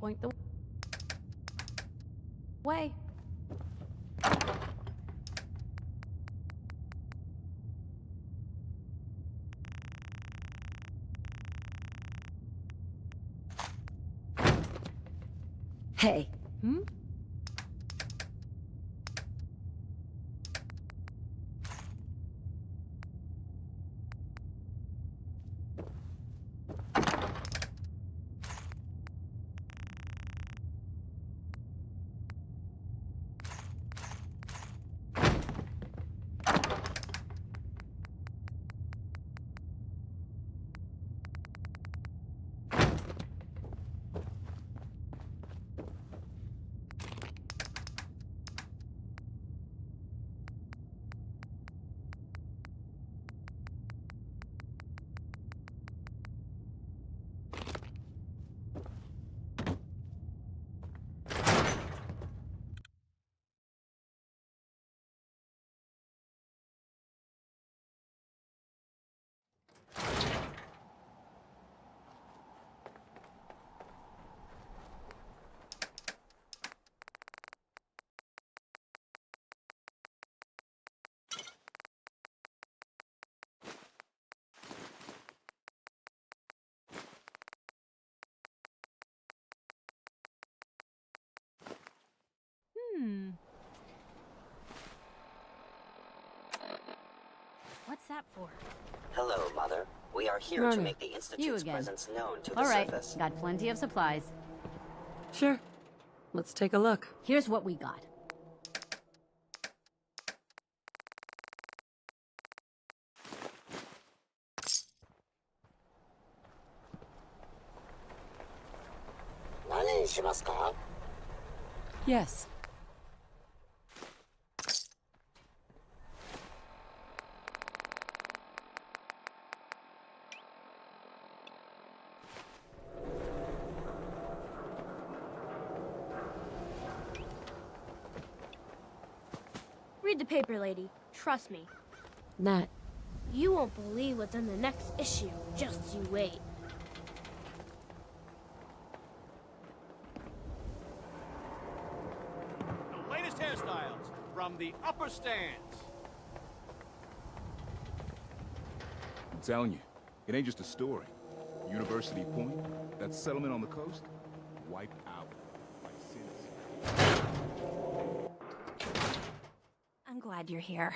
point the way. Hey. Hmm? What's that for? Hello, Mother. We are here to make the Institute's presence known to the surface. Got plenty of supplies. Sure. Let's take a look. Here's what we got. Yes. Read the paper, lady. Trust me. Nat. You won't believe what's in the next issue. Just you wait. The latest hairstyles from the upper stands. I'm telling you, it ain't just a story. University Point, that settlement on the coast, wiped out like citizens. I'm glad you're here.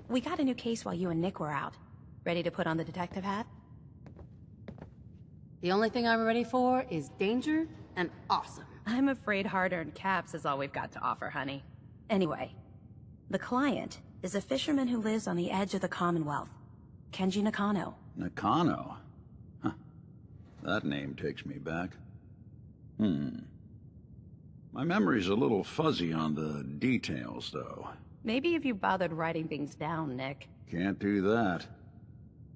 We got a new case while you and Nick were out. Ready to put on the detective hat? The only thing I'm ready for is danger and awesome. I'm afraid hard-earned caps is all we've got to offer, honey. Anyway, the client is a fisherman who lives on the edge of the Commonwealth. Kenji Nakano. Nakano? Huh. That name takes me back. My memory's a little fuzzy on the details, though. Maybe if you bothered writing things down, Nick. Can't do that.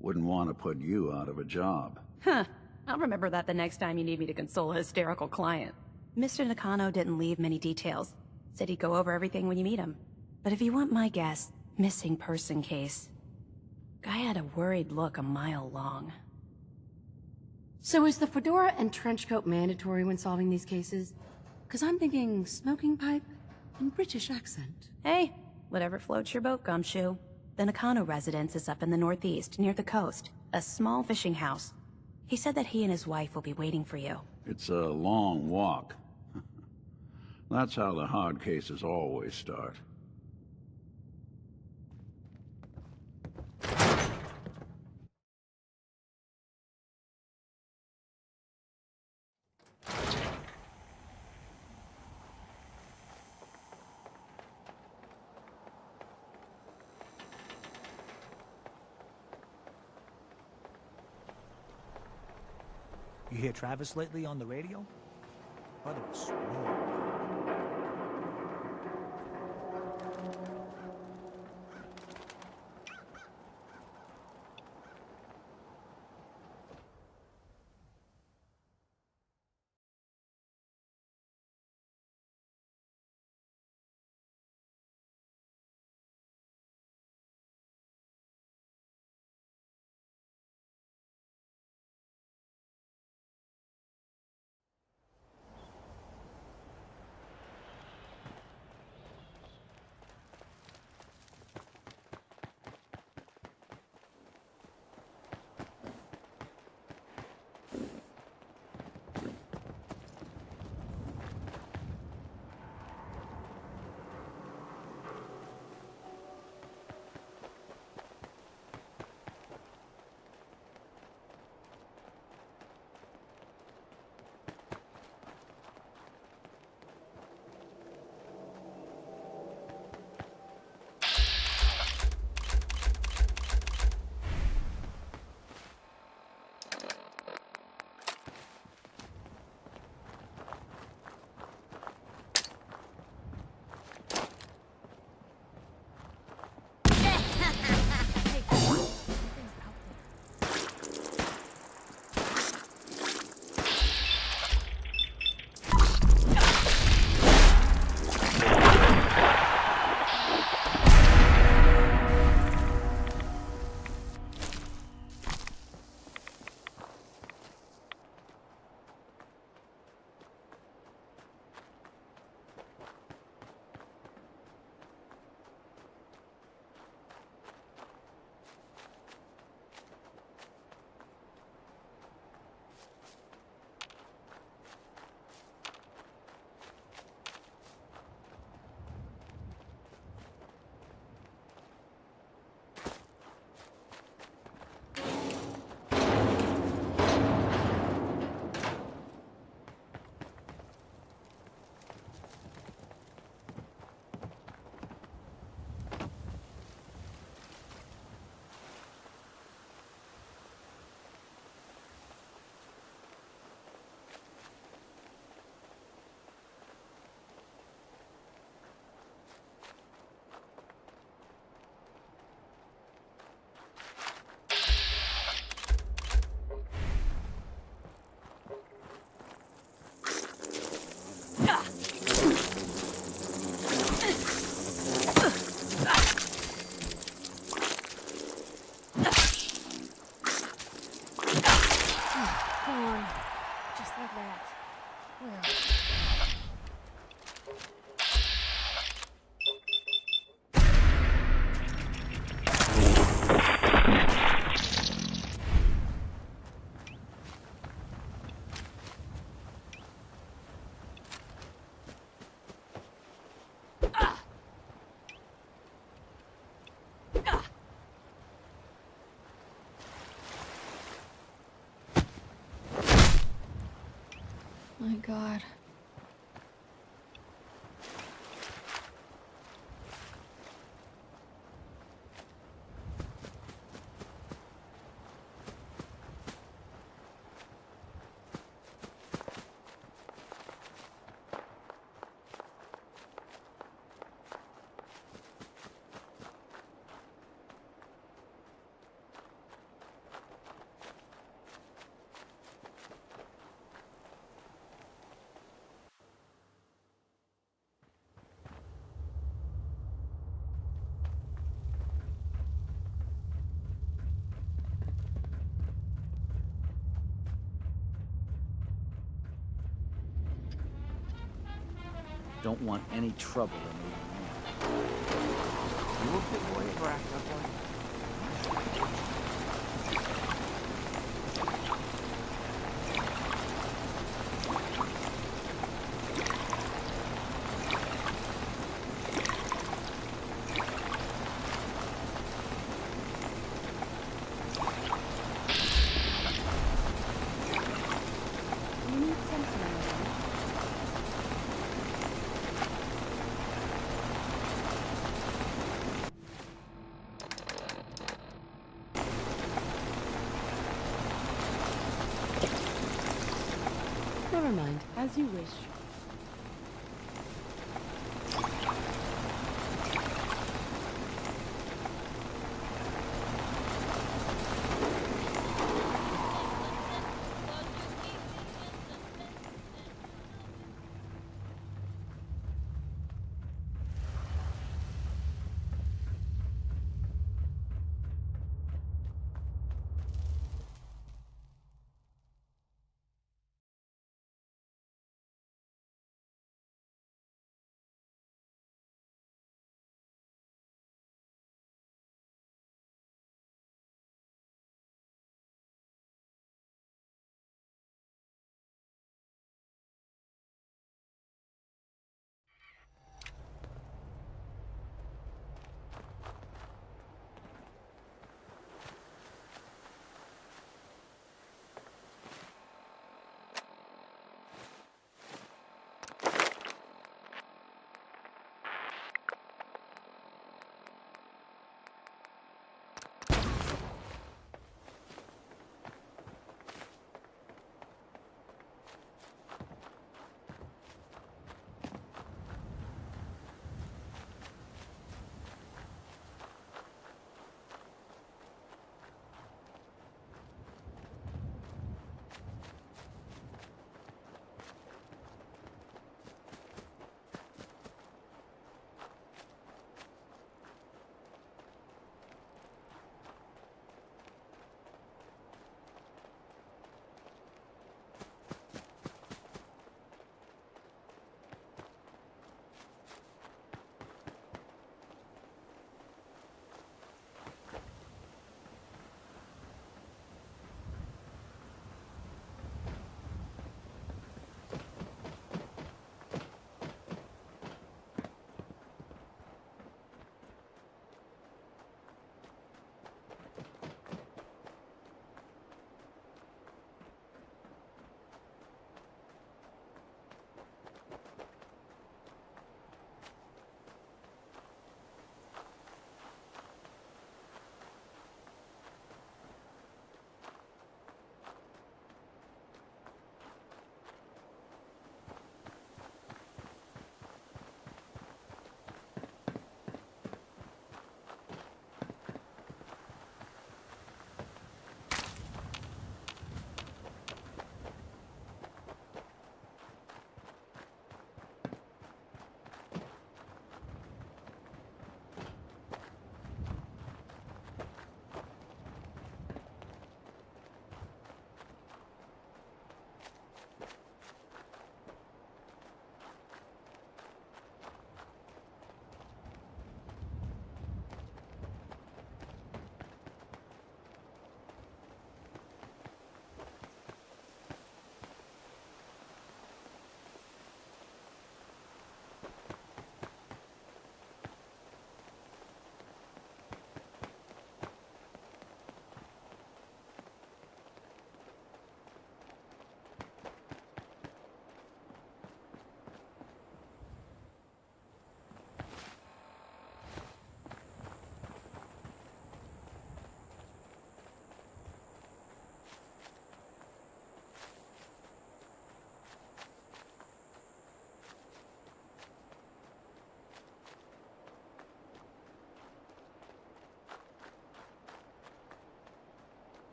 Wouldn't want to put you out of a job. Huh. I'll remember that the next time you need me to console a hysterical client. Mr. Nakano didn't leave many details. Said he'd go over everything when you meet him. But if you want my guess, missing person case. Guy had a worried look a mile long. So is the fedora and trench coat mandatory when solving these cases? Because I'm thinking smoking pipe and British accent. Hey, whatever floats your boat, Gumshoe. The Nakano residence is up in the northeast, near the coast. A small fishing house. He said that he and his wife will be waiting for you. It's a long walk. That's how the hard cases always start. You hear Travis lately on the radio? Brother was smooth. God. Don't want any trouble in moving on. You a big boy ever act up like that? You need something. Never mind. As you wish.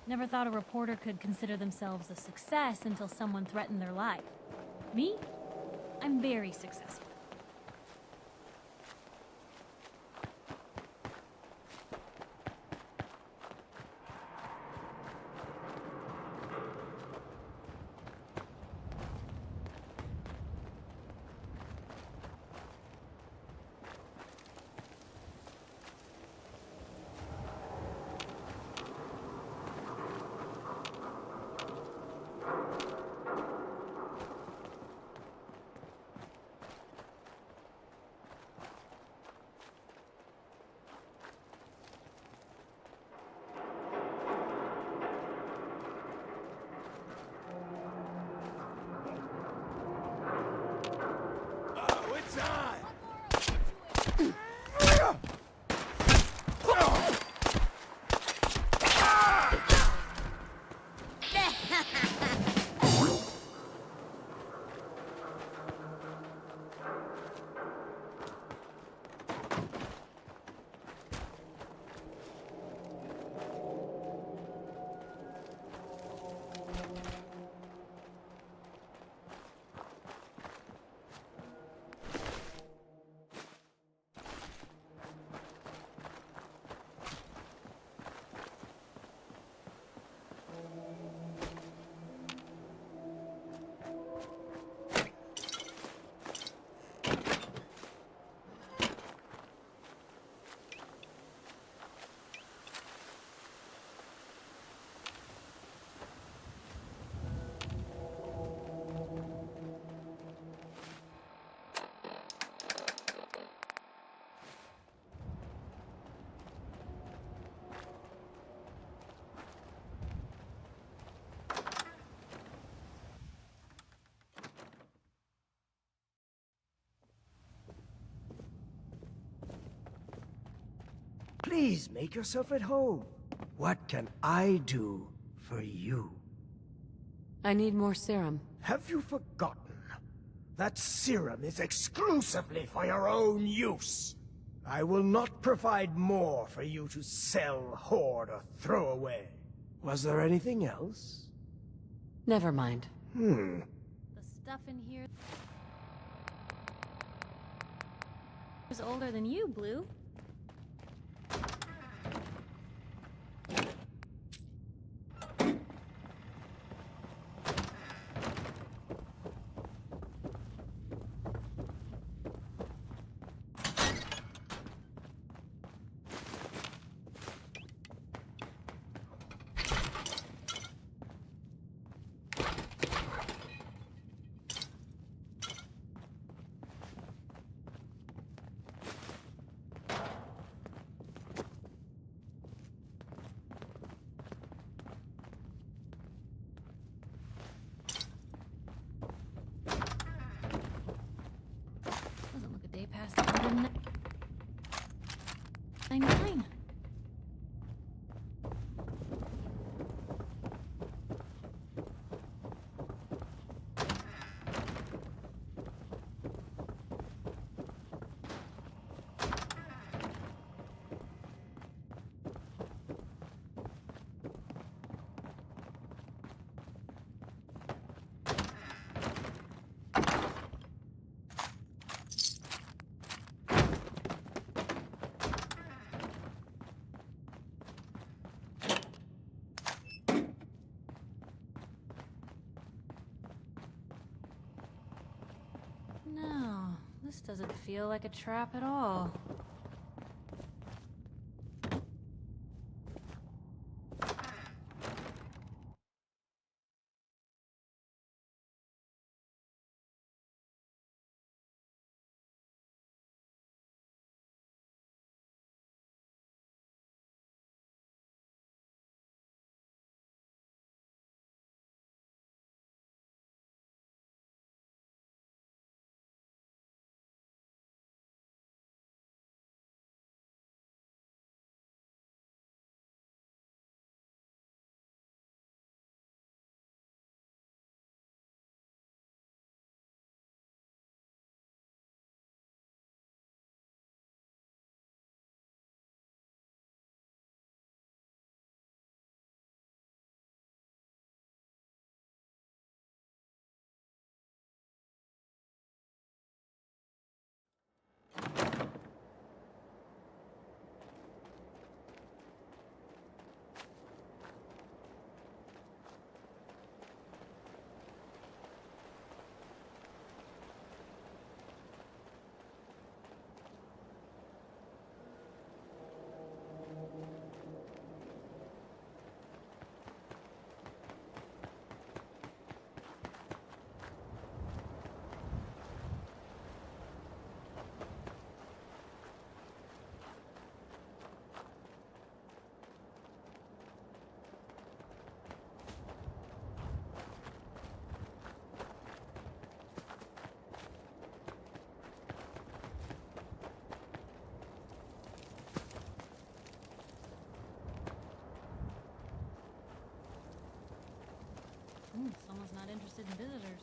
Never thought a reporter could consider themselves a success until someone threatened their life. Me? I'm very successful. Please make yourself at home. What can I do for you? I need more serum. Have you forgotten? That serum is exclusively for your own use. I will not provide more for you to sell, hoard, or throw away. Was there anything else? Never mind. The stuff in here is older than you, Blue. Doesn't look a day past 199. No, this doesn't feel like a trap at all. interested in visitors.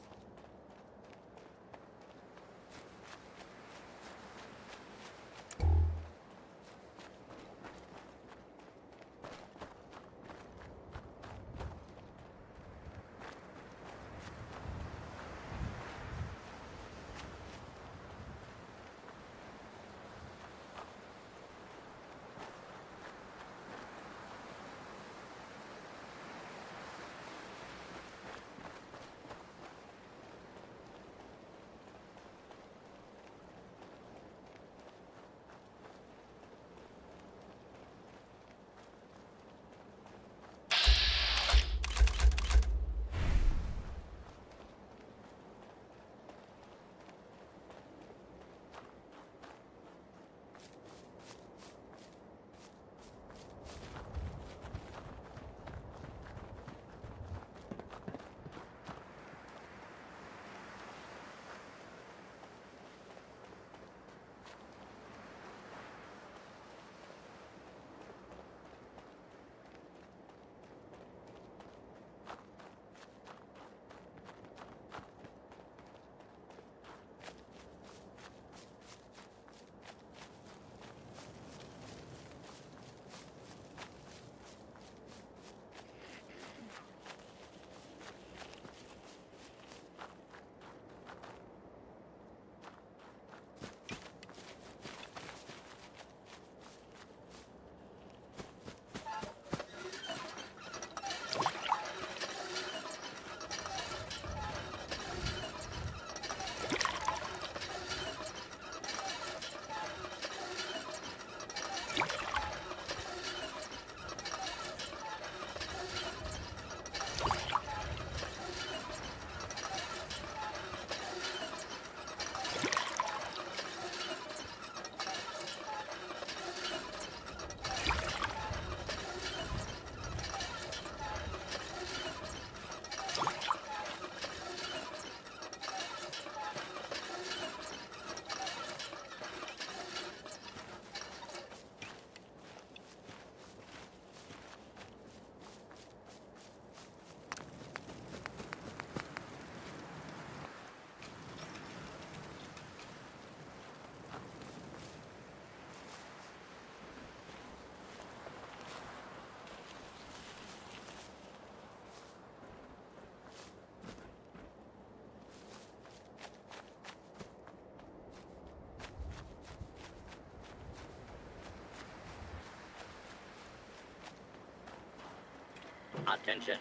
Attention.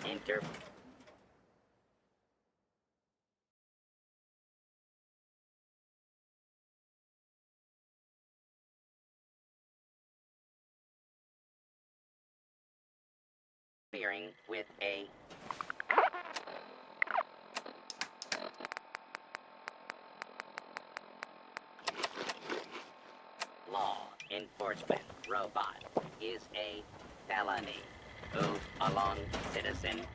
Interfering with a law enforcement robot is a felony. Move along, citizen.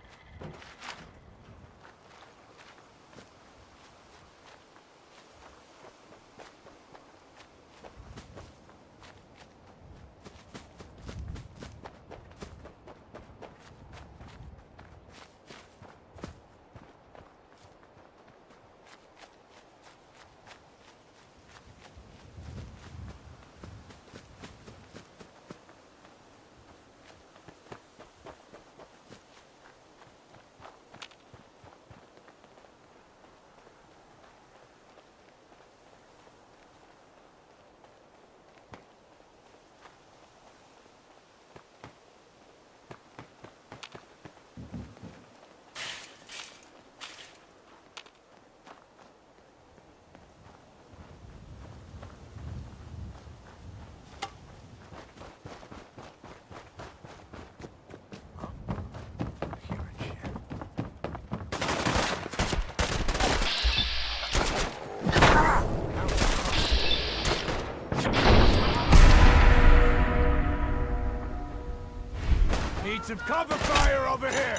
Need some cover fire over here!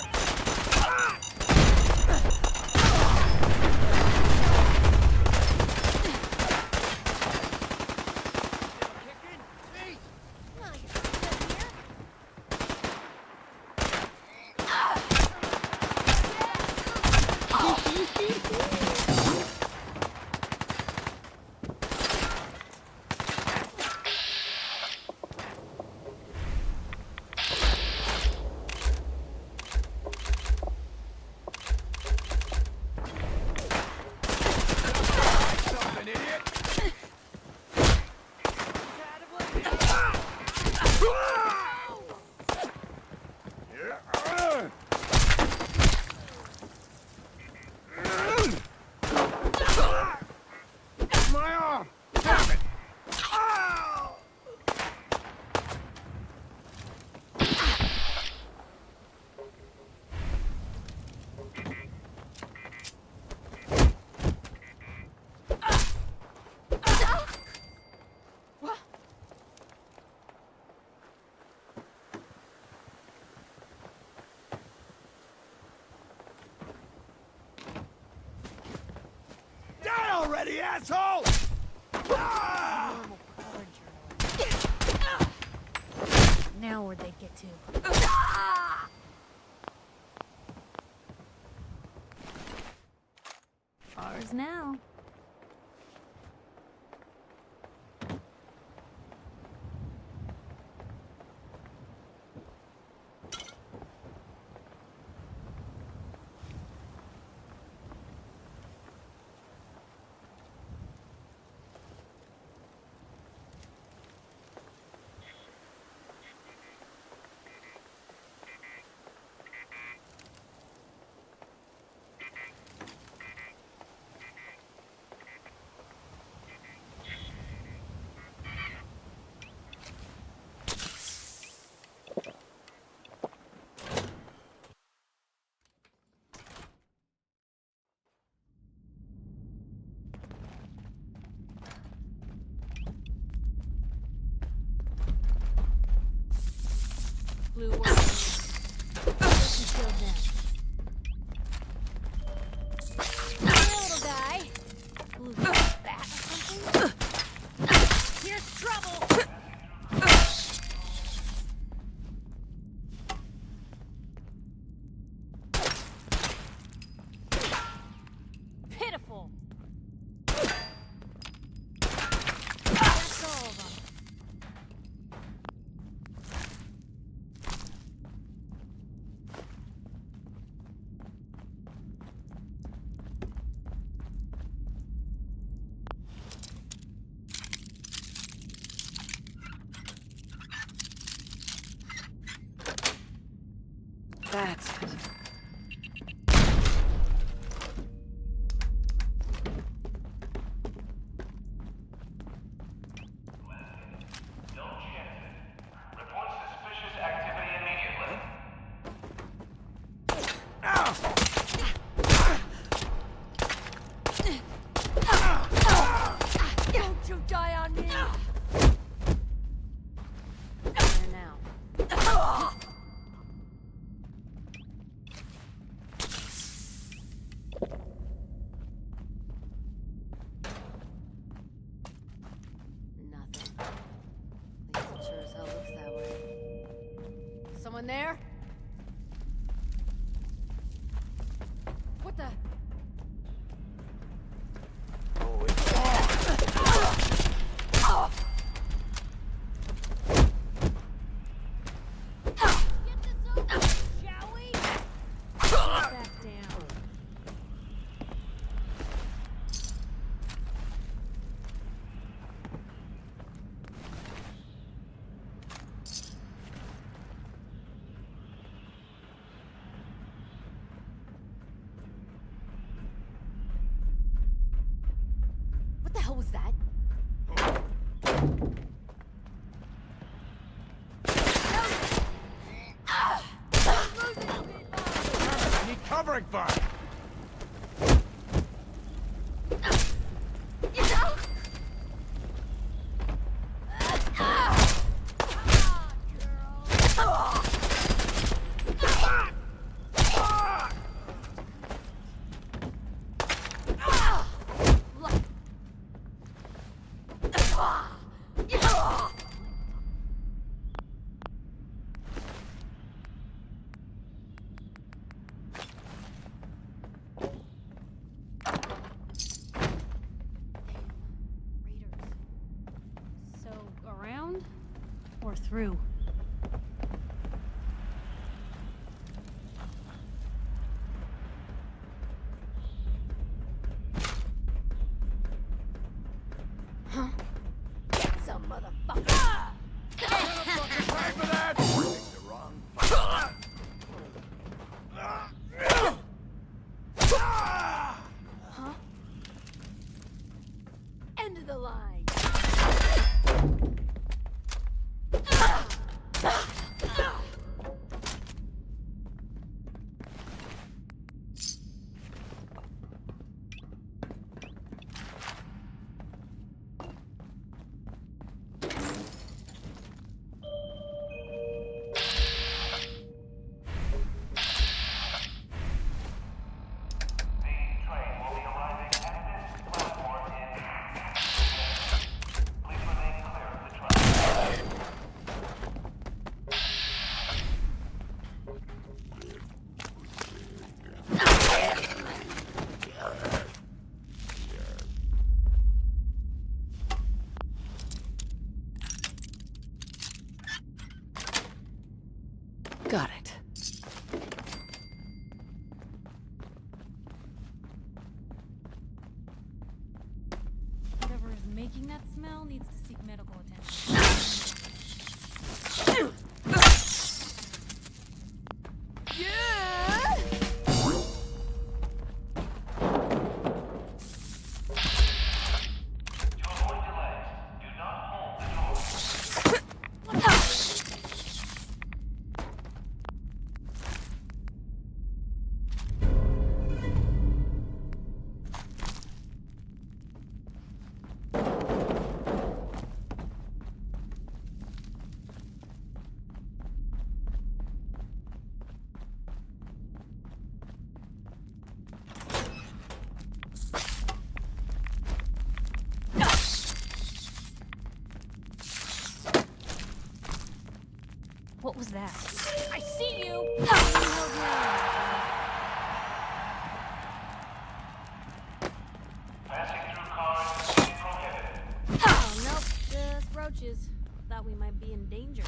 asshole! Normal cover journal. Now where'd they get to? Ours now. Blue world. Until then. Hey, little guy. Blue bat or something? Here's trouble. Pitiful. That's all of them. That's it. Report suspicious activity immediately. Don't you die on me! There now. Nothing. At least it sure as hell looks that way. Someone there? What the? Get this over, shall we? Back down. What the hell was that? Need covering fire! So, around or through? Some motherfucker! Pay for that! Picked the wrong Huh? End of the line. Got it. Whatever is making that smell needs to seek medical attention. What was that? I see you! Passing through cars is prohibited. Oh, nope. Just roaches. Thought we might be in danger.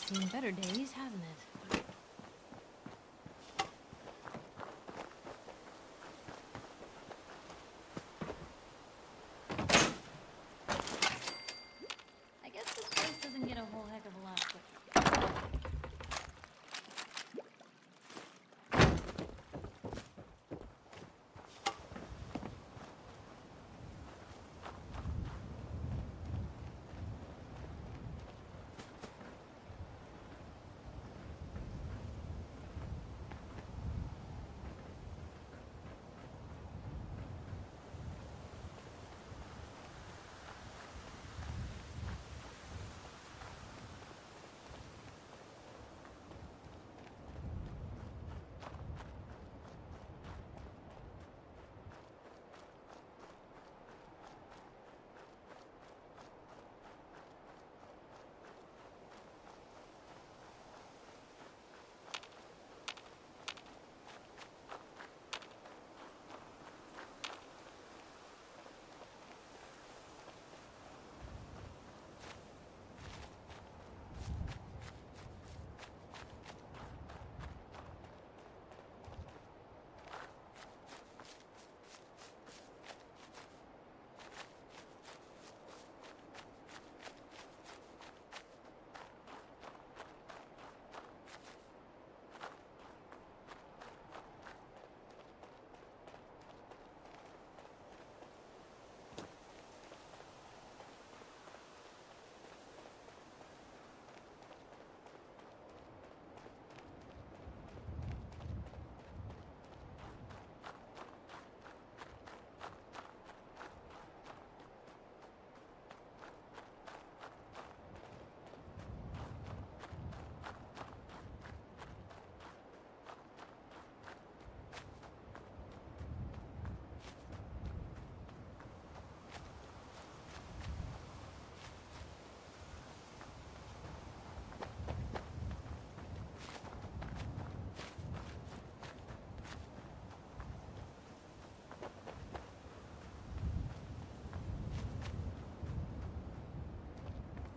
Seen better days, hasn't it? I guess this place doesn't get a whole heck of a lot quicker.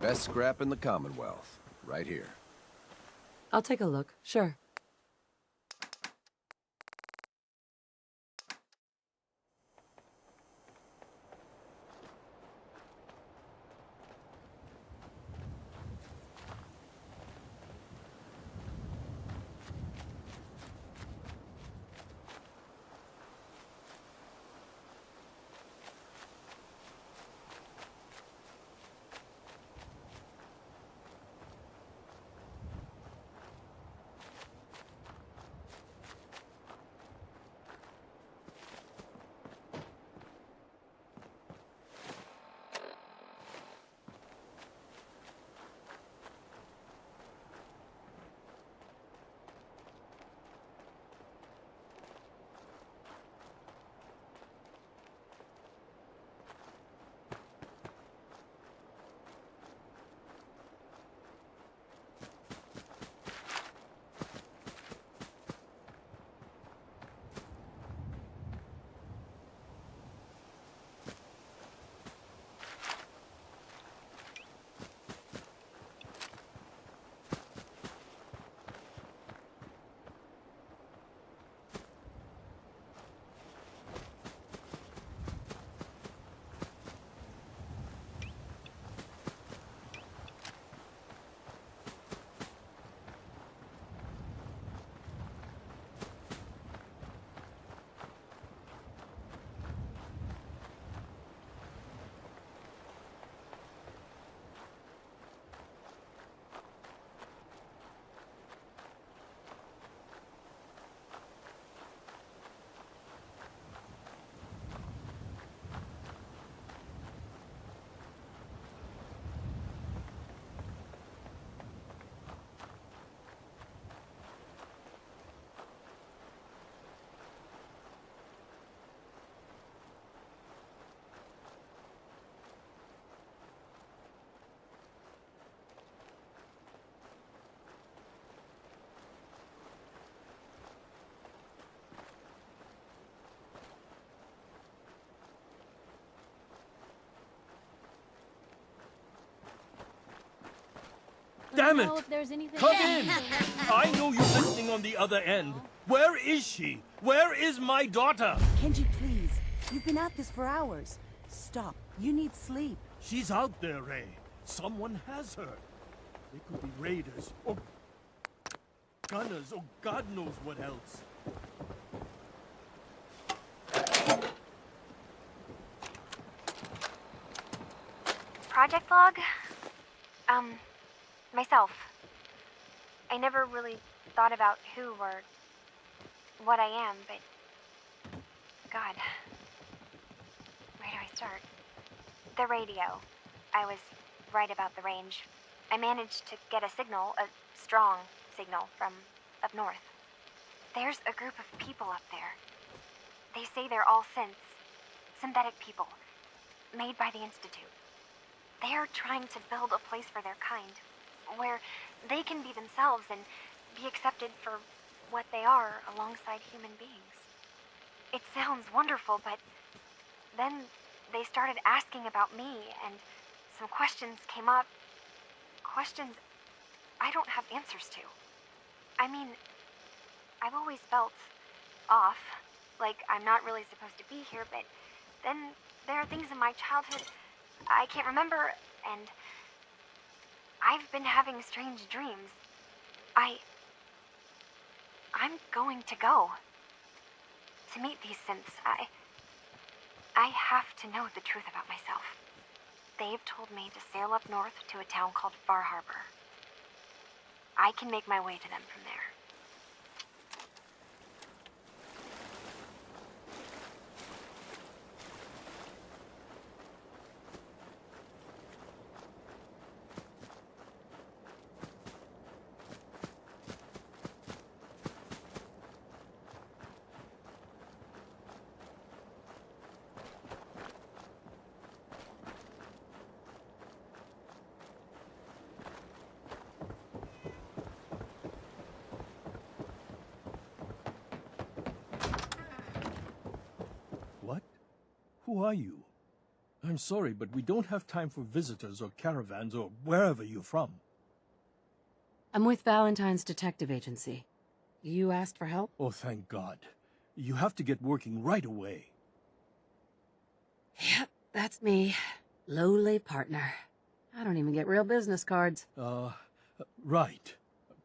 Best scrap in the Commonwealth. Right here. I'll take a look, sure. Damn it! If there's anything Come in! I know you're listening on the other end. Where is she? Where is my daughter? Kenji, please. You've been at this for hours. Stop. You need sleep. She's out there, Ray. Someone has her. They could be raiders, or gunners, or God knows what else. Project log? Myself. I never really thought about who or what I am, but... God. Where do I start? The radio. I was right about the range. I managed to get a signal, a strong signal, from up north. There's a group of people up there. They say they're all synthetic people, made by the Institute. They are trying to build a place for their kind, where they can be themselves and be accepted for what they are alongside human beings. It sounds wonderful, but then they started asking about me, and some questions came up. Questions I don't have answers to. I mean, I've always felt off, like I'm not really supposed to be here, but then there are things in my childhood I can't remember, and I've been having strange dreams. I'm going to go. To meet these synths, I have to know the truth about myself. They've told me to sail up north to a town called Far Harbor. I can make my way to them from there. What? Who are you? I'm sorry, but we don't have time for visitors or caravans or wherever you're from. I'm with Valentine's detective agency. You asked for help? Oh, thank God. You have to get working right away. Yep, that's me. Lowly partner. I don't even get real business cards. Right.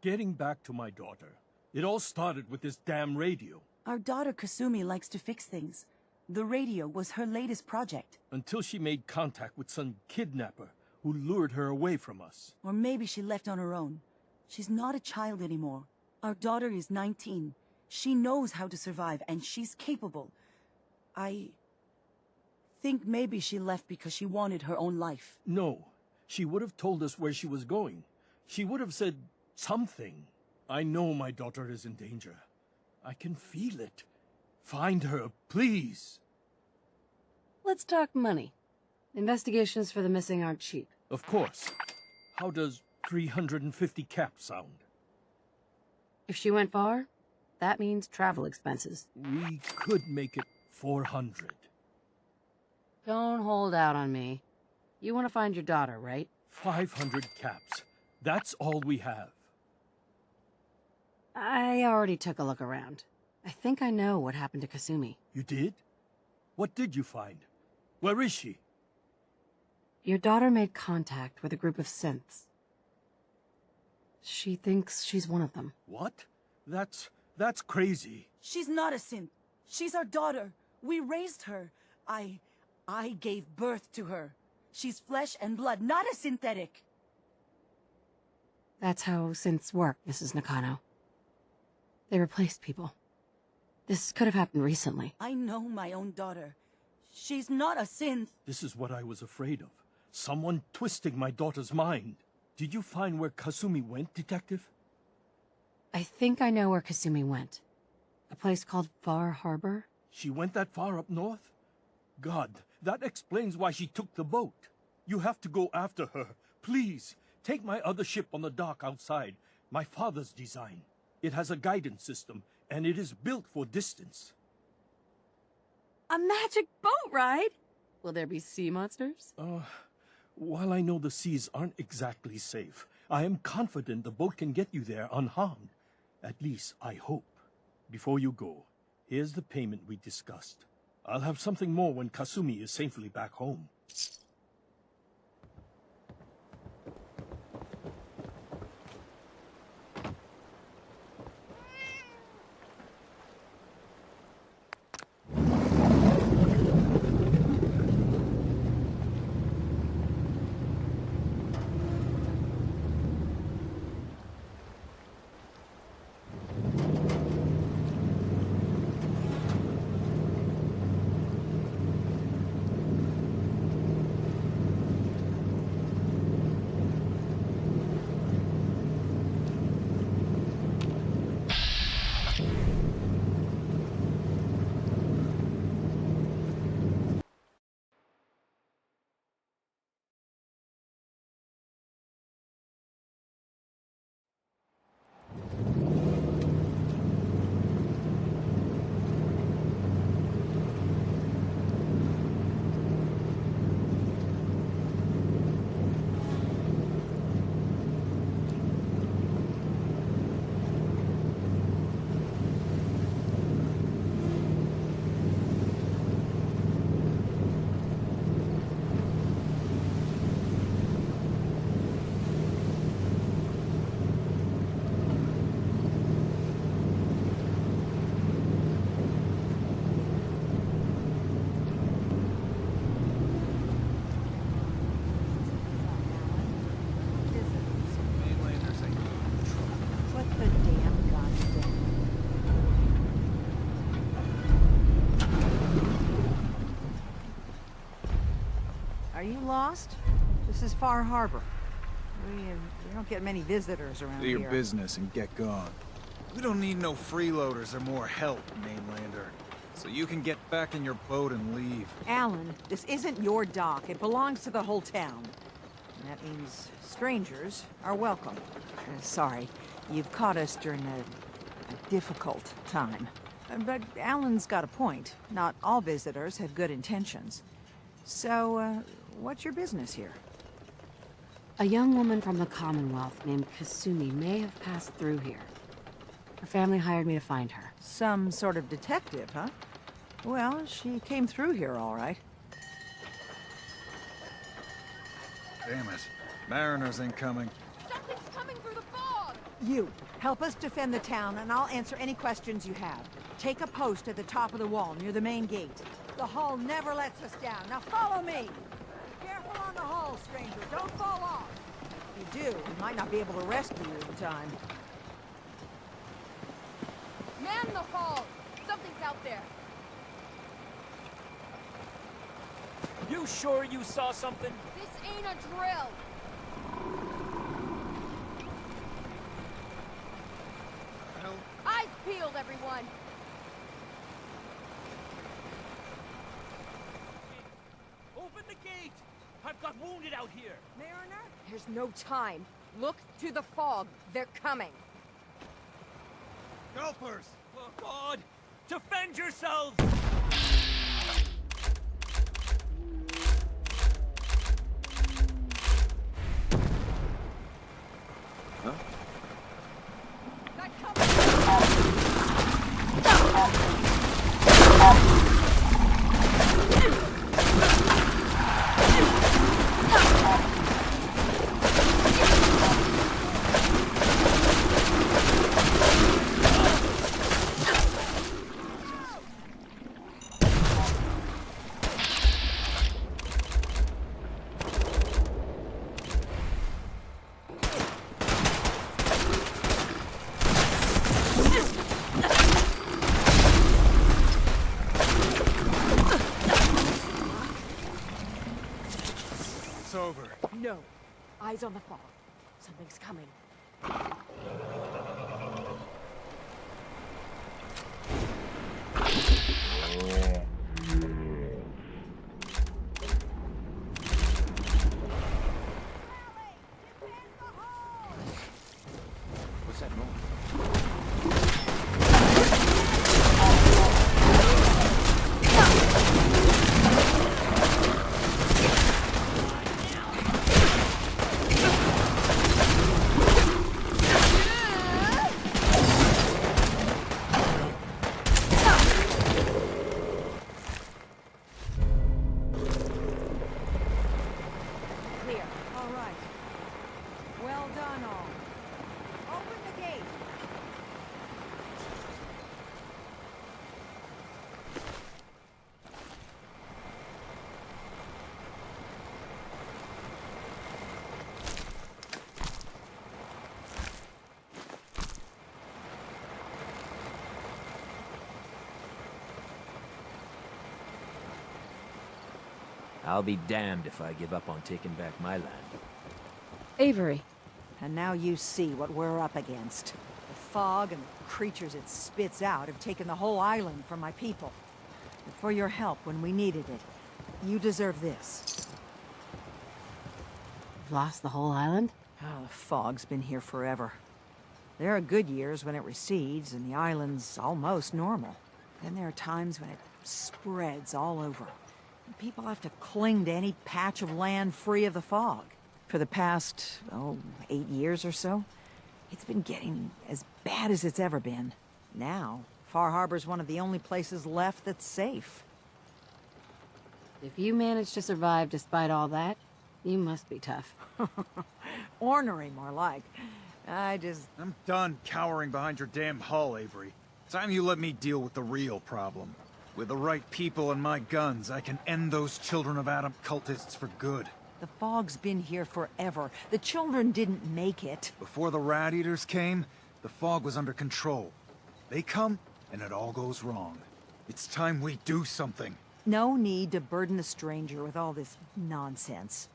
Getting back to my daughter. It all started with this damn radio. Our daughter Kasumi likes to fix things. The radio was her latest project. Until she made contact with some kidnapper who lured her away from us. Or maybe she left on her own. She's not a child anymore. Our daughter is 19. She knows how to survive, and she's capable. I think maybe she left because she wanted her own life. No. She would have told us where she was going. She would have said something. I know my daughter is in danger. I can feel it. Find her, please. Let's talk money. Investigations for the missing aren't cheap. Of course. How does 350 cap sound? If she went far, that means travel expenses. We could make it 400. Don't hold out on me. You want to find your daughter, right? 500 caps. That's all we have. I already took a look around. I think I know what happened to Kasumi. You did? What did you find? Where is she? Your daughter made contact with a group of synths. She thinks she's one of them. What? That's crazy. She's not a synth. She's our daughter. We raised her. I gave birth to her. She's flesh and blood, not a synthetic. That's how synths work, Mrs. Nakano. They replaced people. This could have happened recently. I know my own daughter. She's not a synth. This is what I was afraid of. Someone twisting my daughter's mind. Did you find where Kasumi went, Detective? I think I know where Kasumi went. A place called Far Harbor? She went that far up north? God, that explains why she took the boat. You have to go after her. Please, take my other ship on the dock outside. My father's design. It has a guidance system, and it is built for distance. A magic boat ride? Will there be sea monsters? While I know the seas aren't exactly safe, I am confident the boat can get you there unharmed. At least, I hope. Before you go, here's the payment we discussed. I'll have something more when Kasumi is safely back home. Are you lost? This is Far Harbor. We don't get many visitors around Do here. your business and get gone. We don't need no freeloaders or more help, mainlander. So you can get back in your boat and leave. Alan, this isn't your dock. It belongs to the whole town. And that means strangers are welcome. Sorry, you've caught us during a difficult time. But Alan's got a point. Not all visitors have good intentions. So, what's your business here? A young woman from the Commonwealth named Kasumi may have passed through here. Her family hired me to find her. Some sort of detective, huh? Well, she came through here all right. Damn it. Mariners ain't coming. Something's coming through the fog! You, help us defend the town, and I'll answer any questions you have. Take a post at the top of the wall, near the main gate. The hull never lets us down. Now follow me! Be careful on the hull, stranger. Don't fall off. If you do, we might not be able to rescue you in time. Man the hull! Something's out there. You sure you saw something? This ain't a drill! Eyes peeled, everyone! Open the gate! I've got wounded out here! Mariner? There's no time. Look to the fog. They're coming. Helpers! Oh, God! Defend yourselves! Huh? It's over. No. Eyes on the fog. Something's coming. What's that noise? Clear. All right. Well done, all. Open the gate. I'll be damned if I give up on taking back my land. Avery. And now you see what we're up against. The fog and the creatures it spits out have taken the whole island from my people. But for your help when we needed it, you deserve this. You've lost the whole island? Oh, the fog's been here forever. There are good years when it recedes and the island's almost normal. Then there are times when it spreads all over. And people have to cling to any patch of land free of the fog. For the past, 8 years or so, it's been getting as bad as it's ever been. Now, Far Harbor's one of the only places left that's safe. If you managed to survive despite all that, you must be tough. Ornery, more like. I'm done cowering behind your damn hull, Avery. Time you let me deal with the real problem. With the right people and my guns, I can end those Children of Adam cultists for good. The fog's been here forever. The children didn't make it. Before the Rat Eaters came, the fog was under control. They come, and it all goes wrong. It's time we do something. No need to burden the stranger with all this nonsense.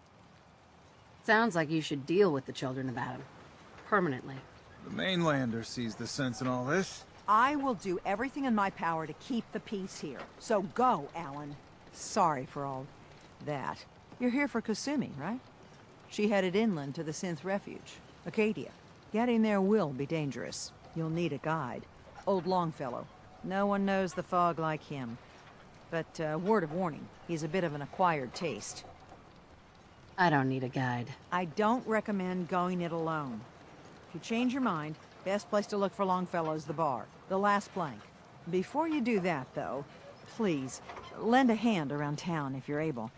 Sounds like you should deal with the Children of Adam. Permanently. The mainlander sees the sense in all this. I will do everything in my power to keep the peace here. So go, Alan. Sorry for all that. You're here for Kasumi, right? She headed inland to the Synth Refuge, Acadia. Getting there will be dangerous. You'll need a guide. Old Longfellow. No one knows the fog like him. But, word of warning, he's a bit of an acquired taste. I don't need a guide. I don't recommend going it alone. If you change your mind, best place to look for Longfellow's the bar, the last plank. Before you do that, though, please, lend a hand around town if you're able.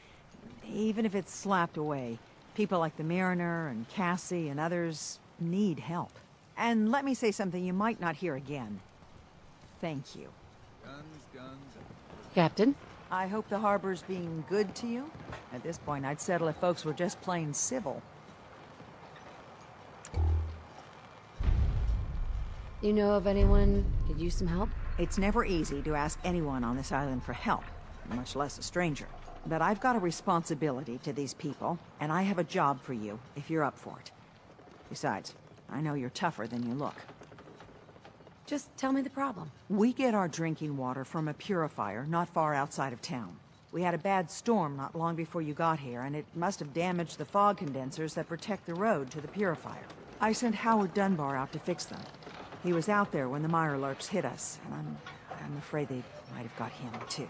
Even if it's slapped away. People like the Mariner and Cassie and others need help. And let me say something you might not hear again. Thank you. Captain? I hope the harbor's being good to you. At this point, I'd settle if folks were just plain civil. You know of anyone could use some help? It's never easy to ask anyone on this island for help, much less a stranger. But I've got a responsibility to these people, and I have a job for you, if you're up for it. Besides, I know you're tougher than you look. Just tell me the problem. We get our drinking water from a purifier not far outside of town. We had a bad storm not long before you got here, and it must have damaged the fog condensers that protect the road to the purifier. I sent Howard Dunbar out to fix them. He was out there when the Mirelurks hit us, and I'm afraid they might have got him, too.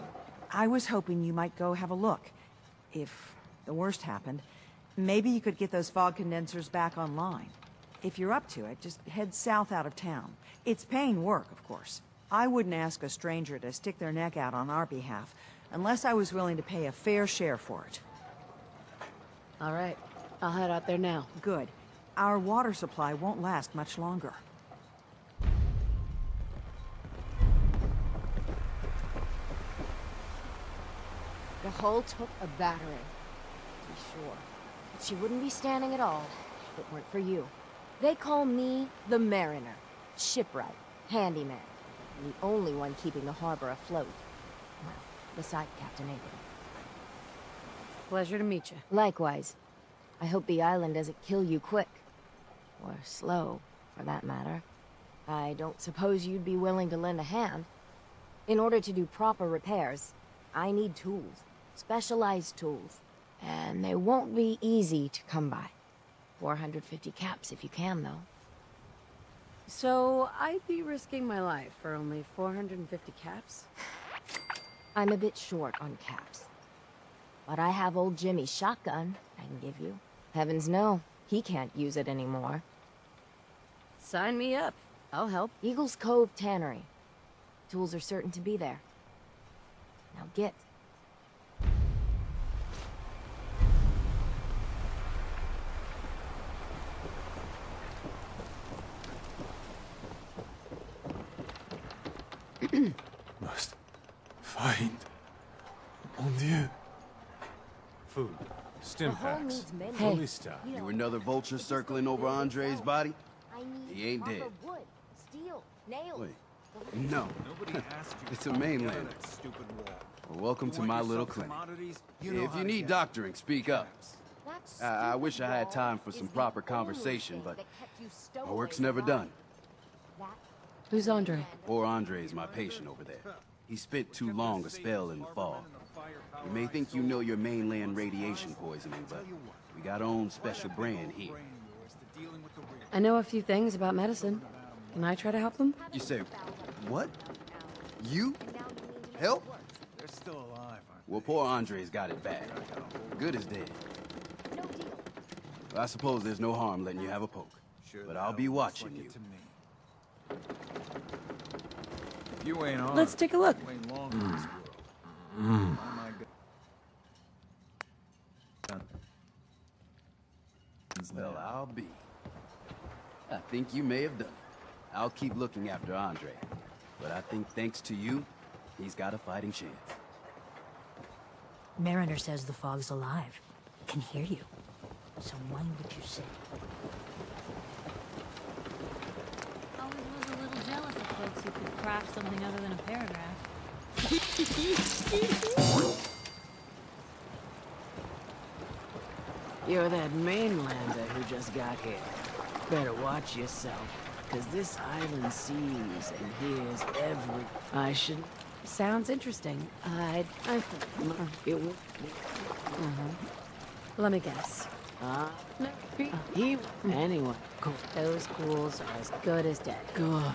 I was hoping you might go have a look. If the worst happened, maybe you could get those fog condensers back online. If you're up to it, just head south out of town. It's paying work, of course. I wouldn't ask a stranger to stick their neck out on our behalf, unless I was willing to pay a fair share for it. All right. I'll head out there now. Good. Our water supply won't last much longer. The hull took a battering, to be sure. But she wouldn't be standing at all if it weren't for you. They call me the Mariner, shipwright, handyman, and the only one keeping the harbor afloat. Well, beside Captain Avery. Pleasure to meet you. Likewise. I hope the island doesn't kill you quick. Or slow, for that matter. I don't suppose you'd be willing to lend a hand. In order to do proper repairs, I need tools. Specialized tools. And they won't be easy to come by. 450 caps if you can, though. So, I'd be risking my life for only 450 caps? I'm a bit short on caps. But I have old Jimmy's shotgun I can give you. Heavens no, he can't use it anymore. Sign me up. I'll help. Eagles Cove Tannery. Tools are certain to be there. Now get. Must find. Mon Dieu. Food. Stim packs. Hey, you another vulture circling over Andre's body? He ain't dead. Wood, steel, nails. Wait. No. Nobody asked you It's a to mainland. get out of that stupid wall. Well, welcome to Want my yourself little clinic. commodities? You know If how you to need get doctoring, speak up. I wish I had time for is some the proper only conversation, thing but that kept you my stowaway work's so never long. done. Who's Andre? Poor Andre's my patient over there. He spent too long a spell in the fog. You may think you know your mainland radiation poisoning, but we got our own special brand here. I know a few things about medicine. Can I try to help them? You say, what? You? Help? They're still alive, Well, poor Andre's got it bad. Good as dead. Well, I suppose there's no harm letting you have a poke. But I'll be watching you. If you ain't armed, Let's take a look. you ain't long in this world. Oh my God. Well, I'll be. I think you may have done it. I'll keep looking after Andre. But I think thanks to you, he's got a fighting chance. Mariner says the fog's alive. It can hear you. So mind what you say. Always was a little jealous of folks who could craft something other than a paragraph. You're that mainlander who just got here. Better watch yourself, because this island sees and hears every... I should... Sounds interesting. It will... Let me guess. He... Anyway, cool. Those ghouls are as good as dead. Good.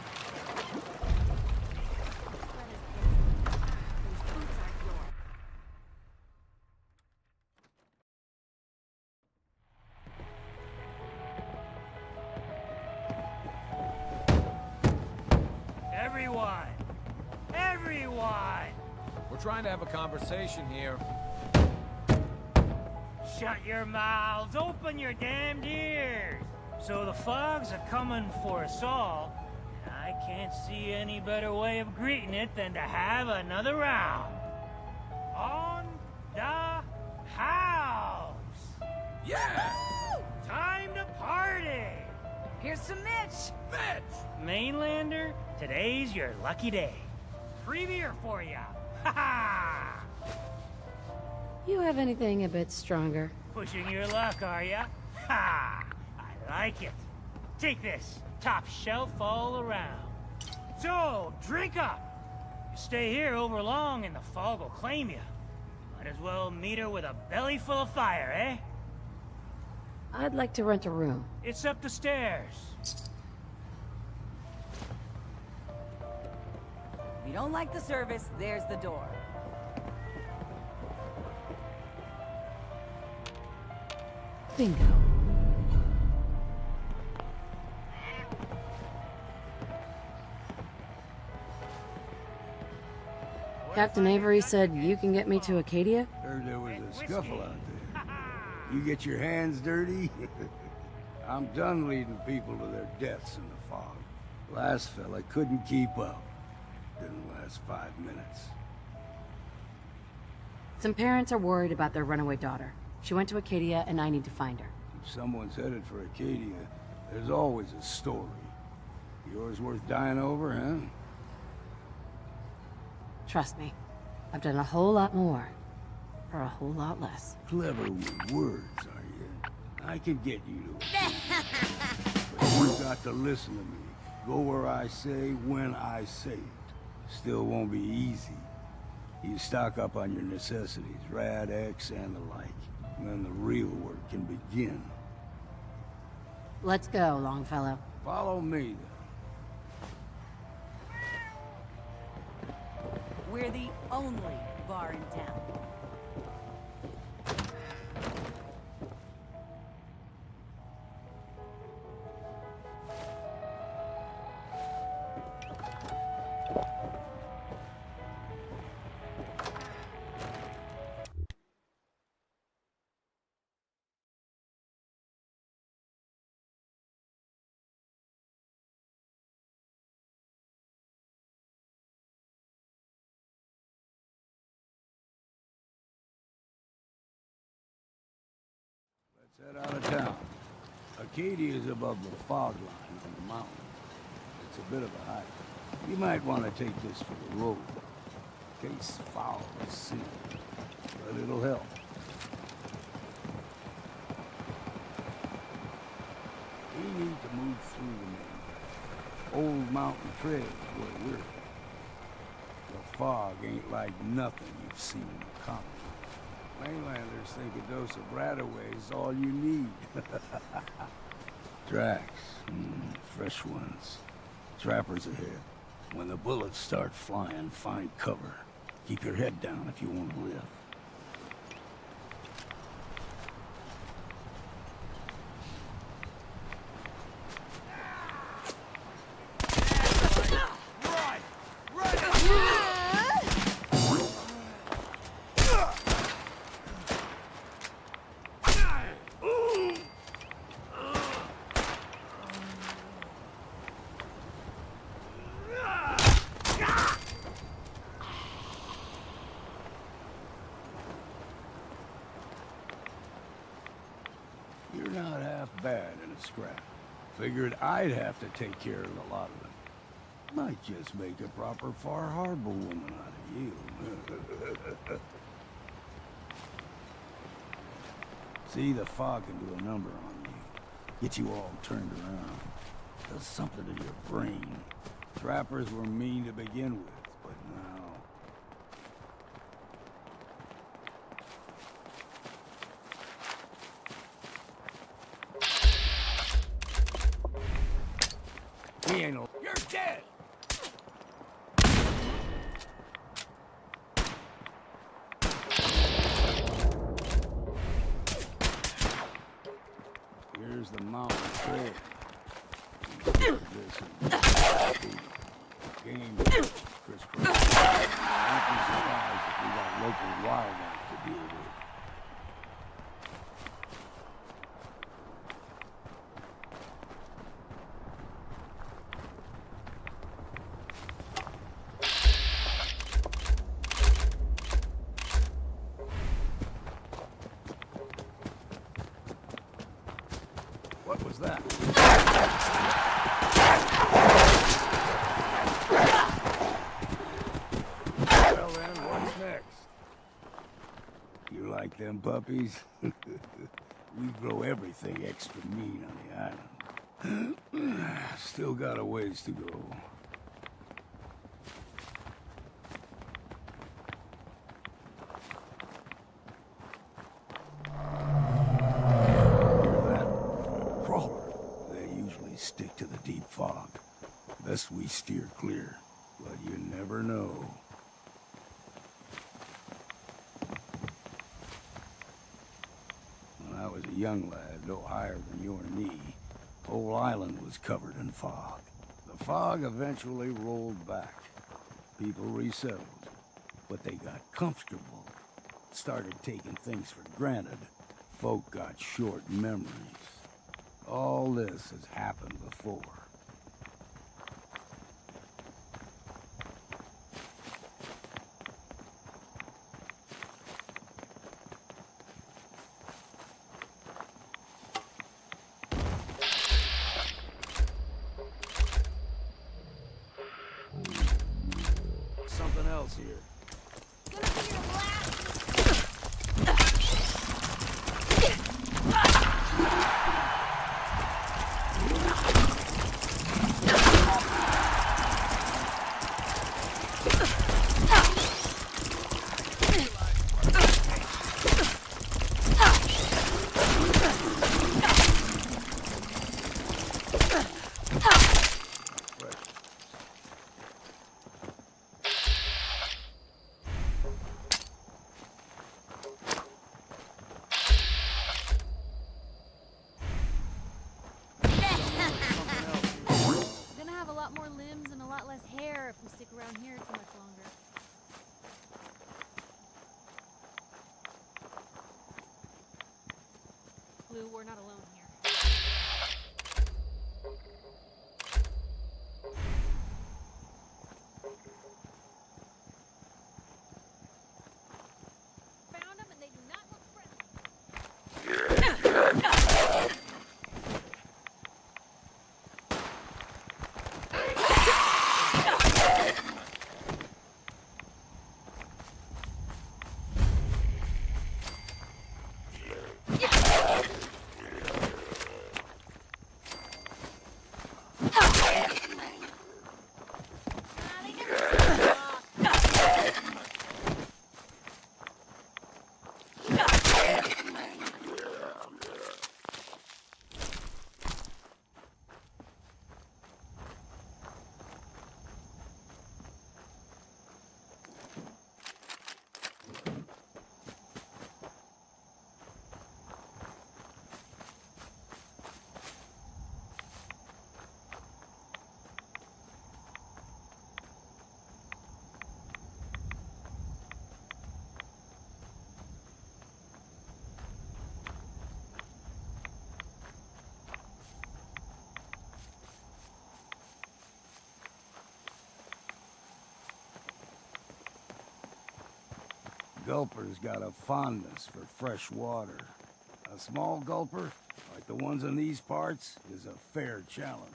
one! We're trying to have a conversation here. Shut your mouths! Open your damned ears! So the fogs are coming for us all, and I can't see any better way of greeting it than to have another round. On the house! Yeah! Time to party! Here's some Mitch! Mitch! Mainlander, today's your lucky day. Free beer for ya! Ha ha! You have anything a bit stronger? Pushing your luck, are ya? Ha! I like it. Take this, top shelf all around. So, drink up. You stay here over long and the fog will claim you. Might as well meet her with a belly full of fire, eh? I'd like to rent a room. It's up the stairs. If you don't like the service, there's the door. Bingo. Captain Avery said you can get me to Acadia? Heard there was a scuffle out there. You get your hands dirty? I'm done leading people to their deaths in the fog. Last fella couldn't keep up. Didn't last 5 minutes. Some parents are worried about their runaway daughter. She went to Acadia and I need to find her. If someone's headed for Acadia, there's always a story. Yours worth dying over, huh? Trust me, I've done a whole lot more for a whole lot less. Clever with words, are you? I can get you to it. But you've got to listen to me. Go where I say, when I say it. Still won't be easy. You stock up on your necessities, Rad, X, and the like. And then the real work can begin. Let's go, Longfellow. Follow me, then. We're the only bar in town. Let's head out of town. Acadia is above the fog line on the mountain. It's a bit of a hike. You might want to take this for the road. In case foul is seen. But it'll help. We need to move through the main old mountain trail where we're. The fog ain't like nothing you've seen in the comics. Mainlanders think a dose of Bradaway is all you need. Tracks. Fresh ones. Trappers ahead. When the bullets start flying, find cover. Keep your head down if you want to live. You're not half bad in a scrap. Figured I'd have to take care of a lot of them. Might just make a proper Far Harbor woman out of you. See, the fog can do a number on you. Get you all turned around. Does something to your brain. Trappers were mean to begin with, but now... He ain't no... You're dead! Here's the mountain trail. Game crisscross. Don't be surprised if we got local wildlife to deal with. What was that? Well then, what's next? You like them puppies? We grow everything extra mean on the island. Still got a ways to go. Stick to the deep fog. Best we steer clear, but you never know. When I was a young lad, no higher than your knee, whole island was covered in fog. The fog eventually rolled back. People resettled, but they got comfortable. Started taking things for granted. Folk got short memories. All this has happened before. Something else here. If we stick around here too much longer. Blue, we're not alone here. Found them and they do not look friendly. Gulper's got a fondness for fresh water. A small gulper, like the ones in these parts, is a fair challenge.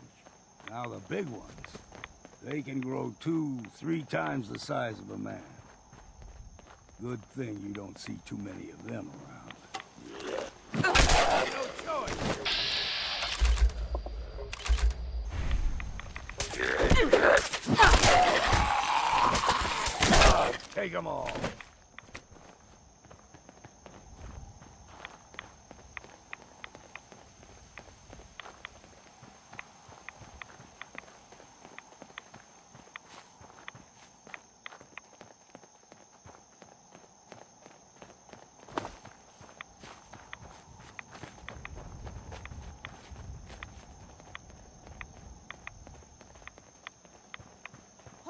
Now the big ones, they can grow 2-3 times the size of a man. Good thing you don't see too many of them around. No choice! Take them all.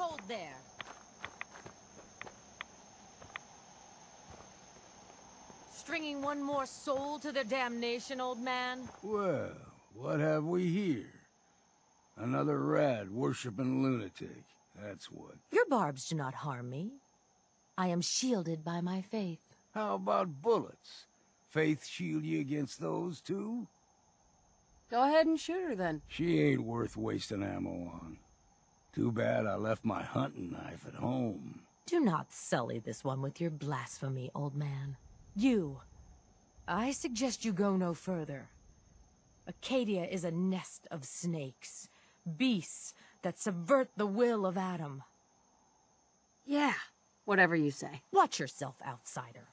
hold there. Stringing one more soul to their damnation, old man? Well, what have we here? Another rad worshipping lunatic. That's what. Your barbs do not harm me. I am shielded by my faith. How about bullets? Faith shield you against those, too? Go ahead and shoot her, then. She ain't worth wasting ammo on. Too bad I left my hunting knife at home. Do not sully this one with your blasphemy, old man. You. I suggest you go no further. Acadia is a nest of snakes. Beasts that subvert the will of Adam. Yeah, whatever you say. Watch yourself, outsider.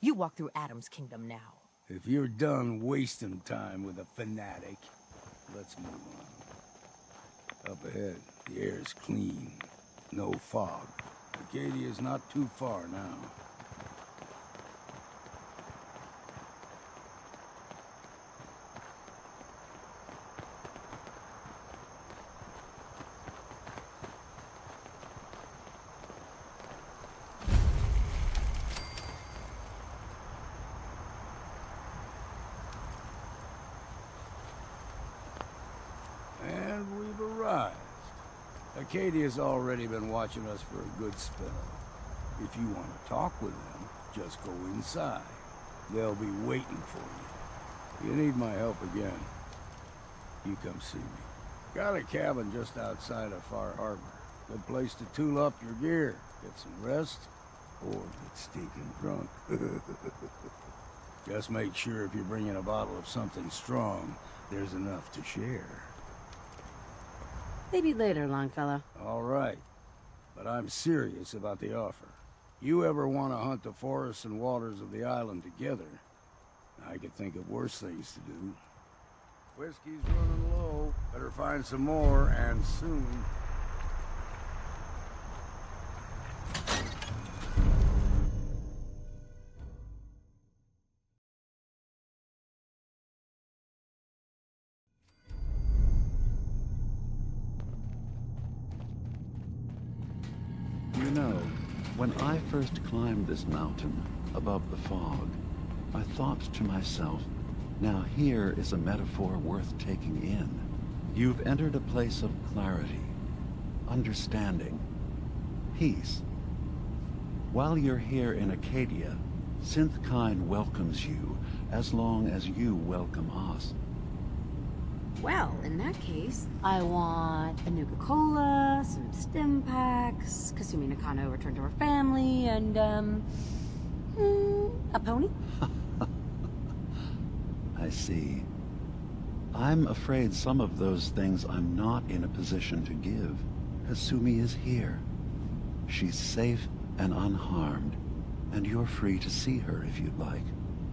You walk through Adam's kingdom now. If you're done wasting time with a fanatic, let's move on. Up ahead, the air's clean. No fog. Acadia's not too far now. And we've arrived. Acadia's already been watching us for a good spell. If you want to talk with them, just go inside. They'll be waiting for you. You need my help again, you come see me. Got a cabin just outside of Far Harbor. Good place to tool up your gear, get some rest, or get stinking drunk. Just make sure if you're bringing a bottle of something strong, there's enough to share. Maybe later, Longfellow. All right. But I'm serious about the offer. You ever want to hunt the forests and waters of the island together, I could think of worse things to do. Whiskey's running low. Better find some more, and soon. You know, when I first climbed this mountain above the fog, I thought to myself, now here is a metaphor worth taking in. You've entered a place of clarity, understanding, peace. While you're here in Acadia, Synthkind welcomes you as long as you welcome us. Well, in that case, I want a Nuka-Cola, some stim packs, Kasumi Nakano returned to her family, and, a pony? I see. I'm afraid some of those things I'm not in a position to give. Kasumi is here. She's safe and unharmed, and you're free to see her if you'd like.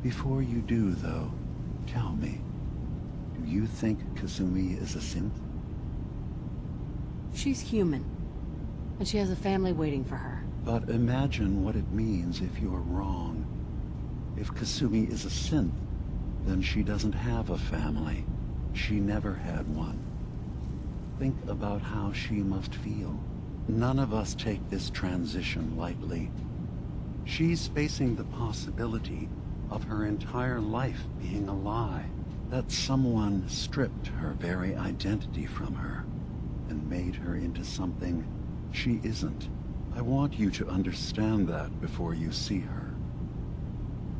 Before you do, though, tell me, do you think Kasumi is a synth? She's human, and she has a family waiting for her. But imagine what it means if you're wrong. If Kasumi is a synth, then she doesn't have a family. She never had one. Think about how she must feel. None of us take this transition lightly. She's facing the possibility of her entire life being a lie. That someone stripped her very identity from her and made her into something she isn't. I want you to understand that before you see her.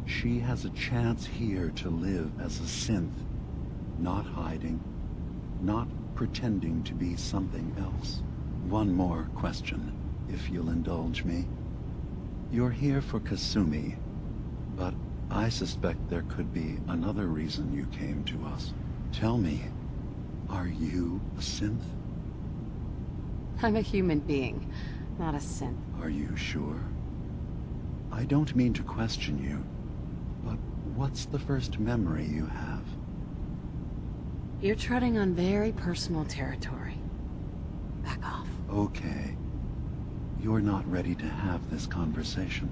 She has a chance here to live as a synth, not hiding, not pretending to be something else. One more question, if you'll indulge me. You're here for Kasumi, but I suspect there could be another reason you came to us. Tell me, are you a synth? I'm a human being, not a synth. Are you sure? I don't mean to question you, but what's the first memory you have? You're treading on very personal territory. Back off. Okay. You're not ready to have this conversation.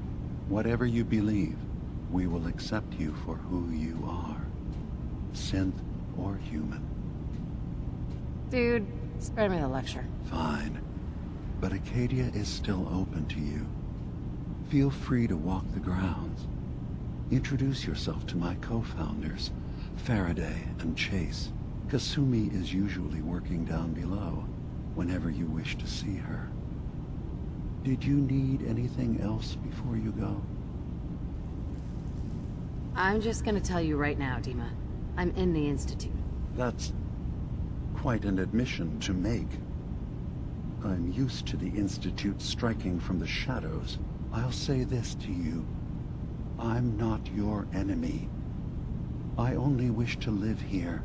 Whatever you believe, we will accept you for who you are. Synth or human. Dude, spare me the lecture. Fine. but Acadia is still open to you. Feel free to walk the grounds. Introduce yourself to my co-founders, Faraday and Chase. Kasumi is usually working down below, whenever you wish to see her. Did you need anything else before you go? I'm just gonna tell you right now, Dima. I'm in the Institute. That's quite an admission to make. I'm used to the Institute striking from the shadows. I'll say this to you. I'm not your enemy. I only wish to live here,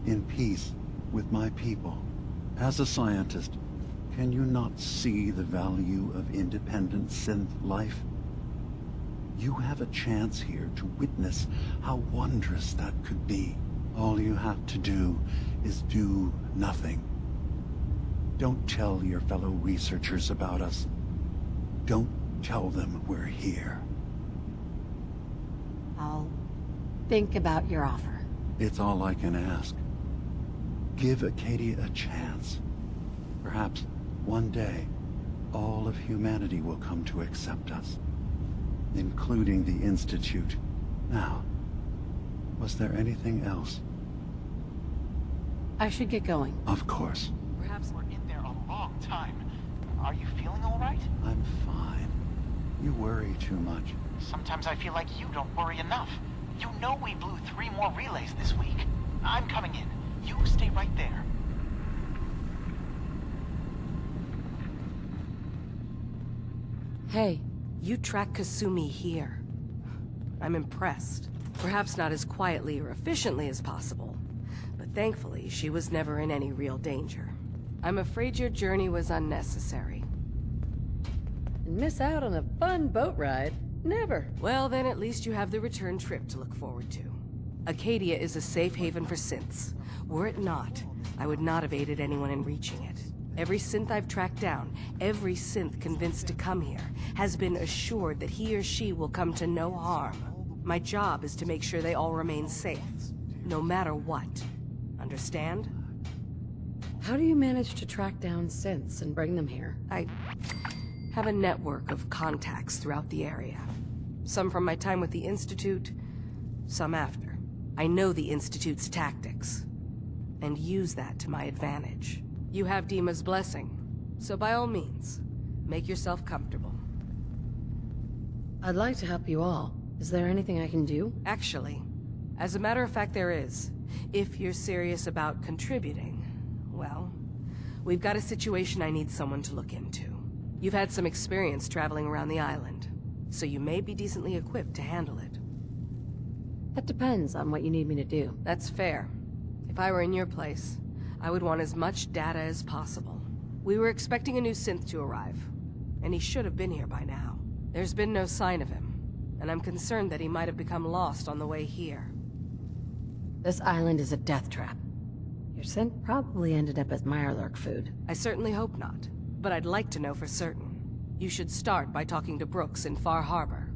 in peace, with my people. As a scientist, can you not see the value of independent synth life? You have a chance here to witness how wondrous that could be. All you have to do is do nothing. Don't tell your fellow researchers about us. Don't tell them we're here. I'll think about your offer. It's all I can ask. Give Acadia a chance. Perhaps one day, all of humanity will come to accept us, including the Institute. Now, was there anything else? I should get going. Of course. Perhaps we're in there a long time. Are you feeling all right? I'm fine. You worry too much. Sometimes I feel like you don't worry enough. You know we blew 3 more relays this week. I'm coming in. You stay right there. Hey, you track Kasumi here. I'm impressed. Perhaps not as quietly or efficiently as possible, but thankfully she was never in any real danger. I'm afraid your journey was unnecessary. And miss out on a fun boat ride? Never. Well, then at least you have the return trip to look forward to. Acadia is a safe haven for synths. Were it not, I would not have aided anyone in reaching it. Every synth I've tracked down, every synth convinced to come here, has been assured that he or she will come to no harm. My job is to make sure they all remain safe, no matter what. Understand? How do you manage to track down synths and bring them here? I have a network of contacts throughout the area. Some from my time with the Institute, some after. I know the Institute's tactics, and use that to my advantage. You have Dima's blessing, so by all means, make yourself comfortable. I'd like to help you all. Is there anything I can do? Actually, as a matter of fact there is. If you're serious about contributing, well, we've got a situation I need someone to look into. You've had some experience traveling around the island, so you may be decently equipped to handle it. That depends on what you need me to do. That's fair. If I were in your place, I would want as much data as possible. We were expecting a new synth to arrive, and he should have been here by now. There's been no sign of him, and I'm concerned that he might have become lost on the way here. This island is a death trap. Your synth probably ended up as Mirelurk food. I certainly hope not, but I'd like to know for certain. You should start by talking to Brooks in Far Harbor.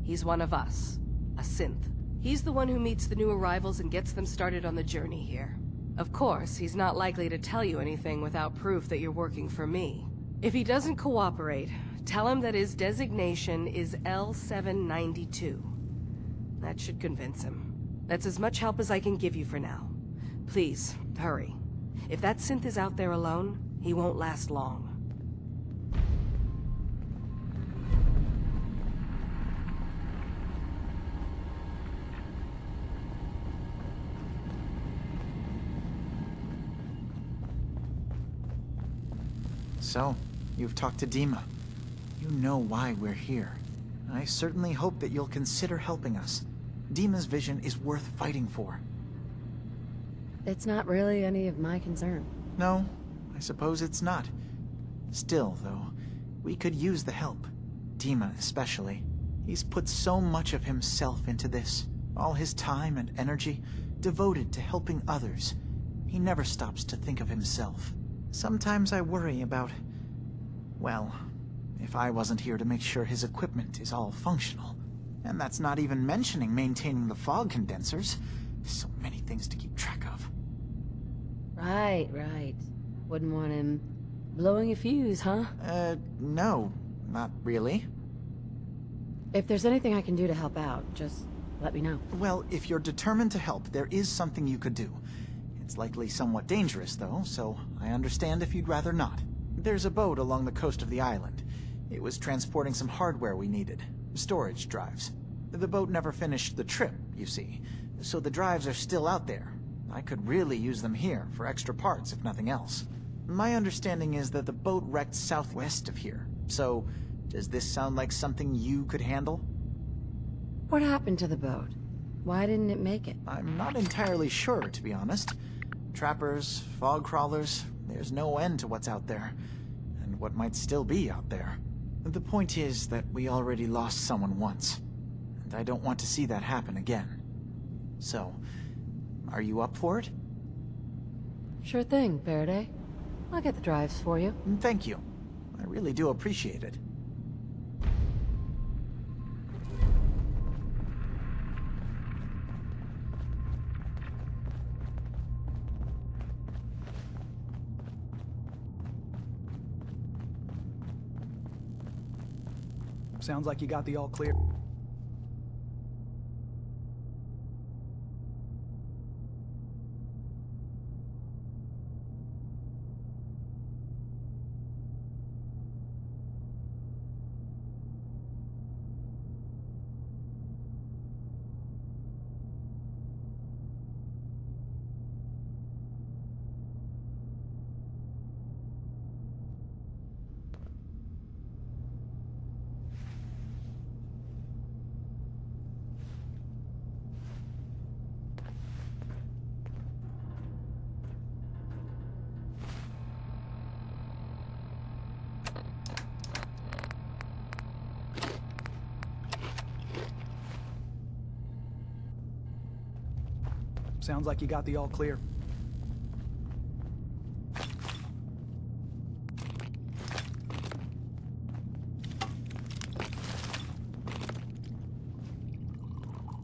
He's one of us, a synth. He's the one who meets the new arrivals and gets them started on the journey here. Of course, he's not likely to tell you anything without proof that you're working for me. If he doesn't cooperate, tell him that his designation is L792. That should convince him. That's as much help as I can give you for now. Please, hurry. If that synth is out there alone, he won't last long. So, you've talked to Dima. You know why we're here. I certainly hope that you'll consider helping us. Dima's vision is worth fighting for. It's not really any of my concern. No, I suppose it's not. Still, though, we could use the help. Dima especially. He's put so much of himself into this. All his time and energy devoted to helping others. He never stops to think of himself. Sometimes I worry about... well, if I wasn't here to make sure his equipment is all functional. And that's not even mentioning maintaining the fog condensers. So many things to keep track of. Right. Wouldn't want him Blowing a fuse, huh? No, not really. If there's anything I can do to help out, just let me know. Well, if you're determined to help, there is something you could do. It's likely somewhat dangerous, though, so I understand if you'd rather not. There's a boat along the coast of the island. It was transporting some hardware we needed. Storage drives. The boat never finished the trip, you see, so the drives are still out there. I could really use them here for extra parts, if nothing else. My understanding is that the boat wrecked southwest of here, so does this sound like something you could handle? What happened to the boat? Why didn't it make it? I'm not entirely sure, to be honest. Trappers, fog crawlers, there's no end to what's out there, and what might still be out there. The point is that we already lost someone once, and I don't want to see that happen again. So, are you up for it? Sure thing, Faraday. I'll get the drives for you. Thank you. I really do appreciate it. Sounds like you got the all clear. Sounds like you got the all clear.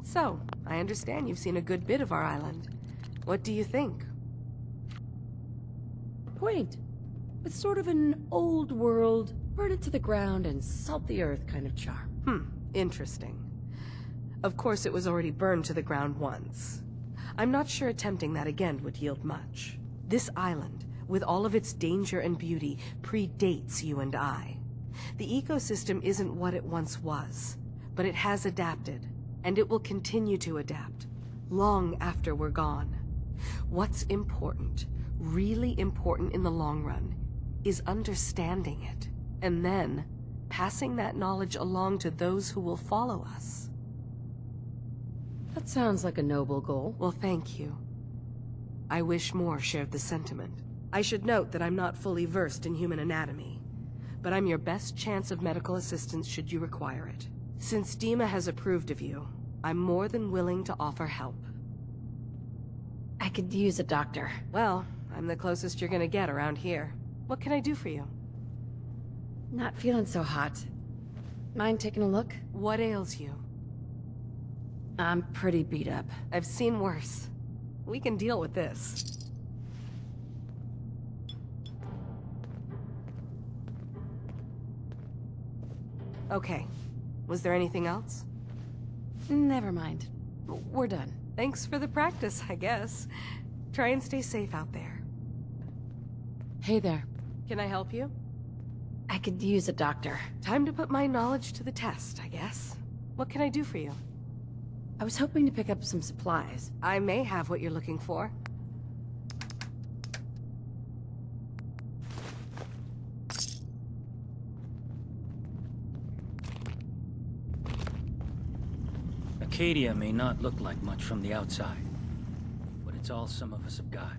So, I understand you've seen a good bit of our island. What do you think? Quaint. It's sort of an old world, burn it to the ground and salt the earth kind of charm. Interesting. Of course, it was already burned to the ground once. I'm not sure attempting that again would yield much. This island, with all of its danger and beauty, predates you and I. The ecosystem isn't what it once was, but it has adapted, and it will continue to adapt, long after we're gone. What's important, really important in the long run, is understanding it, and then passing that knowledge along to those who will follow us. That sounds like a noble goal. Well, thank you. I wish more shared the sentiment. I should note that I'm not fully versed in human anatomy, but I'm your best chance of medical assistance should you require it. Since Dima has approved of you, I'm more than willing to offer help. I could use a doctor. Well, I'm the closest you're gonna get around here. What can I do for you? Not feeling so hot. Mind taking a look? What ails you? I'm pretty beat up. I've seen worse. We can deal with this. Okay. Was there anything else? Never mind. We're done. Thanks for the practice, I guess. Try and stay safe out there. Hey there. Can I help you? I could use a doctor. Time to put my knowledge to the test, I guess. What can I do for you? I was hoping to pick up some supplies. I may have what you're looking for. Acadia may not look like much from the outside, but it's all some of us have got.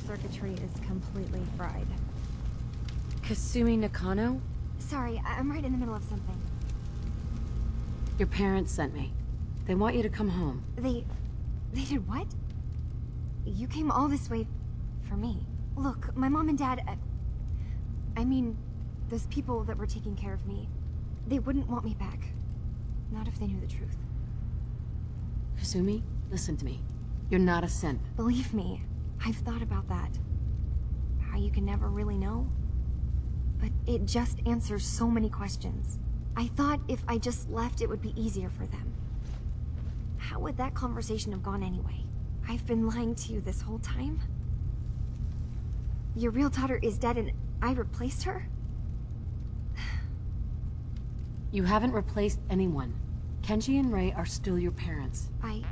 Circuitry is completely fried. Kasumi Nakano? Sorry, I'm right in the middle of something. Your parents sent me. They want you to come home. They did what? You came all this way for me. Look, my mom and dad, I mean, those people that were taking care of me, they wouldn't want me back. Not if they knew the truth. Kasumi, listen to me. You're not a synth. Believe me, I've thought about that. How you can never really know. But it just answers so many questions. I thought if I just left, it would be easier for them. How would that conversation have gone anyway? I've been lying to you this whole time? Your real daughter is dead and I replaced her? You haven't replaced anyone. Kenji and Rei are still your parents. I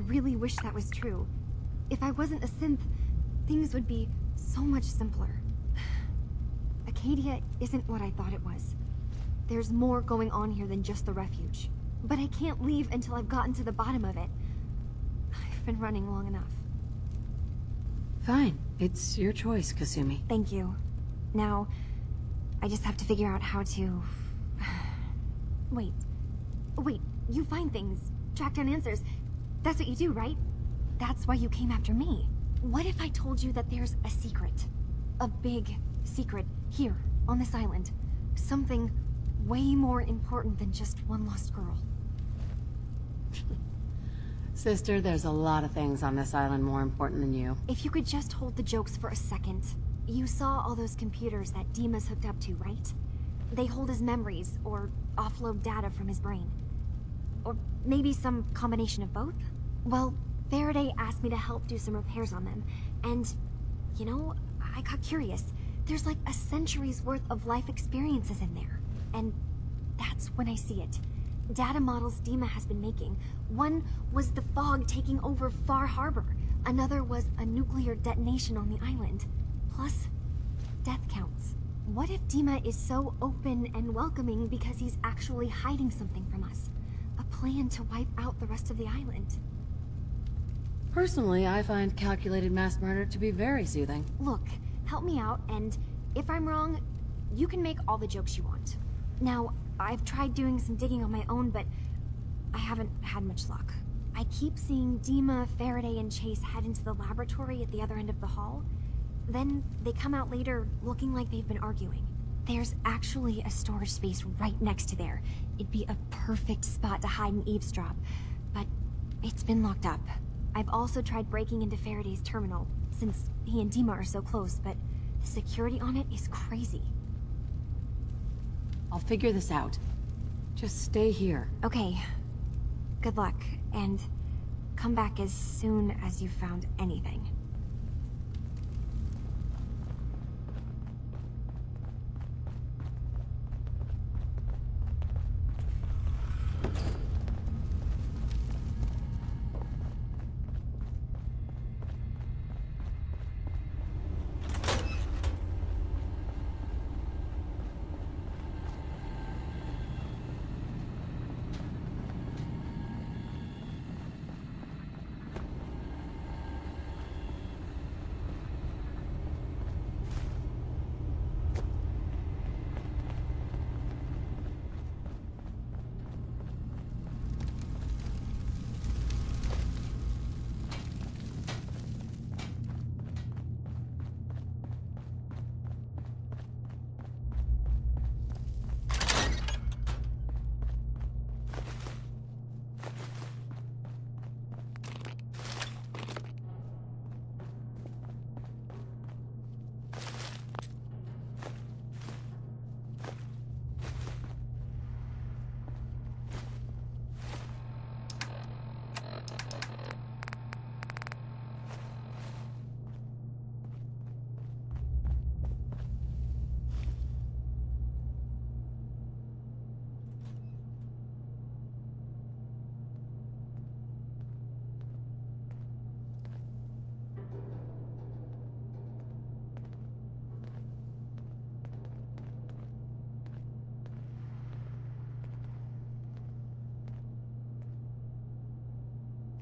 really wish that was true. If I wasn't a synth, things would be so much simpler. Acadia isn't what I thought it was. There's more going on here than just the refuge. But I can't leave until I've gotten to the bottom of it. I've been running long enough. Fine. It's your choice, Kasumi. Thank you. Now, I just have to figure out how to... Wait, you find things, track down answers. That's what you do, right? That's why you came after me. What if I told you that there's a secret? A big secret here, on this island. Something way more important than just one lost girl. Sister, there's a lot of things on this island more important than you. If you could just hold the jokes for a second. You saw all those computers that Dima's hooked up to, right? They hold his memories, or offload data from his brain. Or maybe some combination of both? Well, Faraday asked me to help do some repairs on them, and, you know, I got curious. There's like a century's worth of life experiences in there, and that's when I see it. Data models Dima has been making. One was the fog taking over Far Harbor. Another was a nuclear detonation on the island. Plus, death counts. What if Dima is so open and welcoming because he's actually hiding something from us? A plan to wipe out the rest of the island? Personally, I find calculated mass murder to be very soothing. Look, help me out, and if I'm wrong, you can make all the jokes you want. Now, I've tried doing some digging on my own, but I haven't had much luck. I keep seeing Dima, Faraday, and Chase head into the laboratory at the other end of the hall. Then they come out later looking like they've been arguing. There's actually a storage space right next to there. It'd be a perfect spot to hide and eavesdrop, but it's been locked up. I've also tried breaking into Faraday's terminal, since he and Dima are so close, but the security on it is crazy. I'll figure this out. Just stay here. Okay. Good luck, and come back as soon as you've found anything.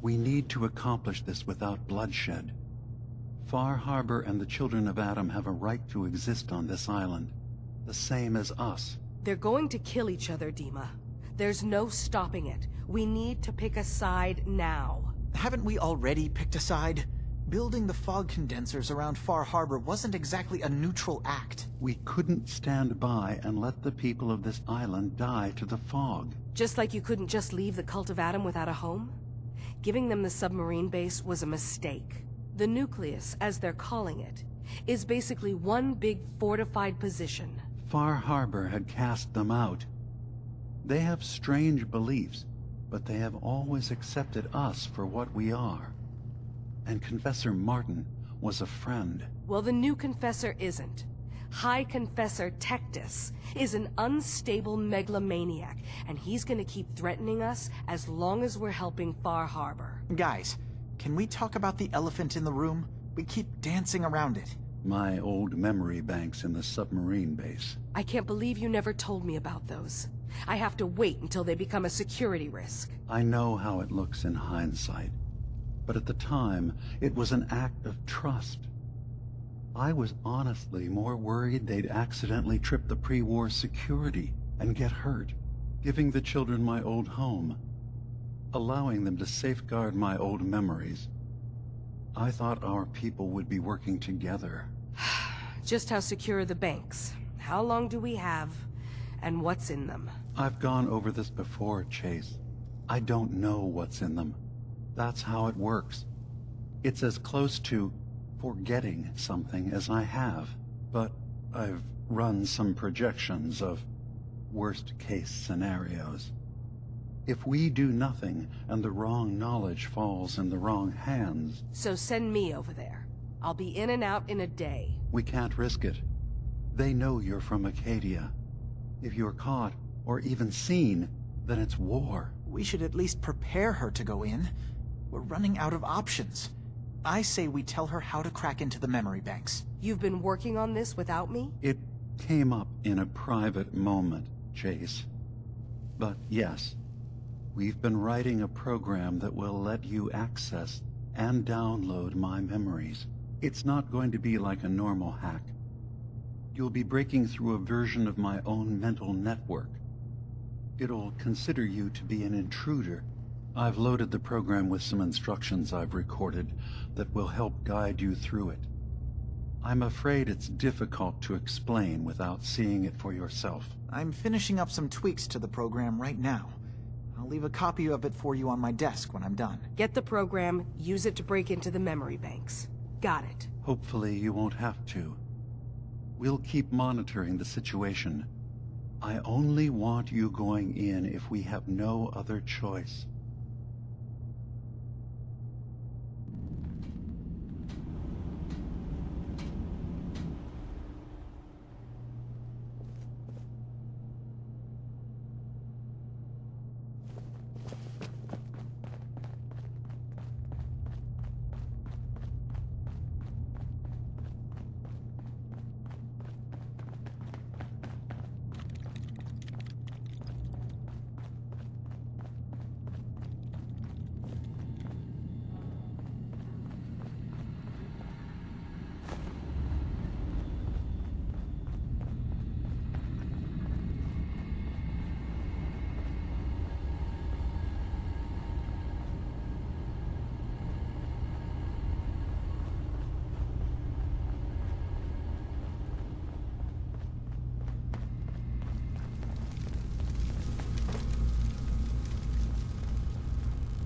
We need to accomplish this without bloodshed. Far Harbor and the children of Adam have a right to exist on this island, the same as us. They're going to kill each other, Dima. There's no stopping it. We need to pick a side now. Haven't we already picked a side? Building the fog condensers around Far Harbor wasn't exactly a neutral act. We couldn't stand by and let the people of this island die to the fog. Just like you couldn't just leave the Cult of Adam without a home? Giving them the submarine base was a mistake. The nucleus, as they're calling it, is basically one big fortified position. Far Harbor had cast them out. They have strange beliefs, but they have always accepted us for what we are. And Confessor Martin was a friend. Well, the new Confessor isn't. High Confessor Tectus is an unstable megalomaniac, and he's gonna keep threatening us as long as we're helping Far Harbor. Guys, can we talk about the elephant in the room? We keep dancing around it. My old memory banks in the submarine base. I can't believe you never told me about those. I have to wait until they become a security risk. I know how it looks in hindsight, but at the time, it was an act of trust. I was honestly more worried they'd accidentally trip the pre-war security and get hurt, giving the children my old home, allowing them to safeguard my old memories. I thought our people would be working together. Just how secure are the banks? How long do we have? And what's in them? I've gone over this before, Chase. I don't know what's in them. That's how it works. It's as close to forgetting something as I have, but I've run some projections of worst-case scenarios. If we do nothing and the wrong knowledge falls in the wrong hands... So send me over there. I'll be in and out in a day. We can't risk it. They know you're from Acadia. If you're caught, or even seen, then it's war. We should at least prepare her to go in. We're running out of options. I say we tell her how to crack into the memory banks. You've been working on this without me? It came up in a private moment, Chase. But yes, we've been writing a program that will let you access and download my memories. It's not going to be like a normal hack. You'll be breaking through a version of my own mental network. It'll consider you to be an intruder. I've loaded the program with some instructions I've recorded that will help guide you through it. I'm afraid it's difficult to explain without seeing it for yourself. I'm finishing up some tweaks to the program right now. I'll leave a copy of it for you on my desk when I'm done. Get the program, use it to break into the memory banks. Got it. Hopefully you won't have to. We'll keep monitoring the situation. I only want you going in if we have no other choice.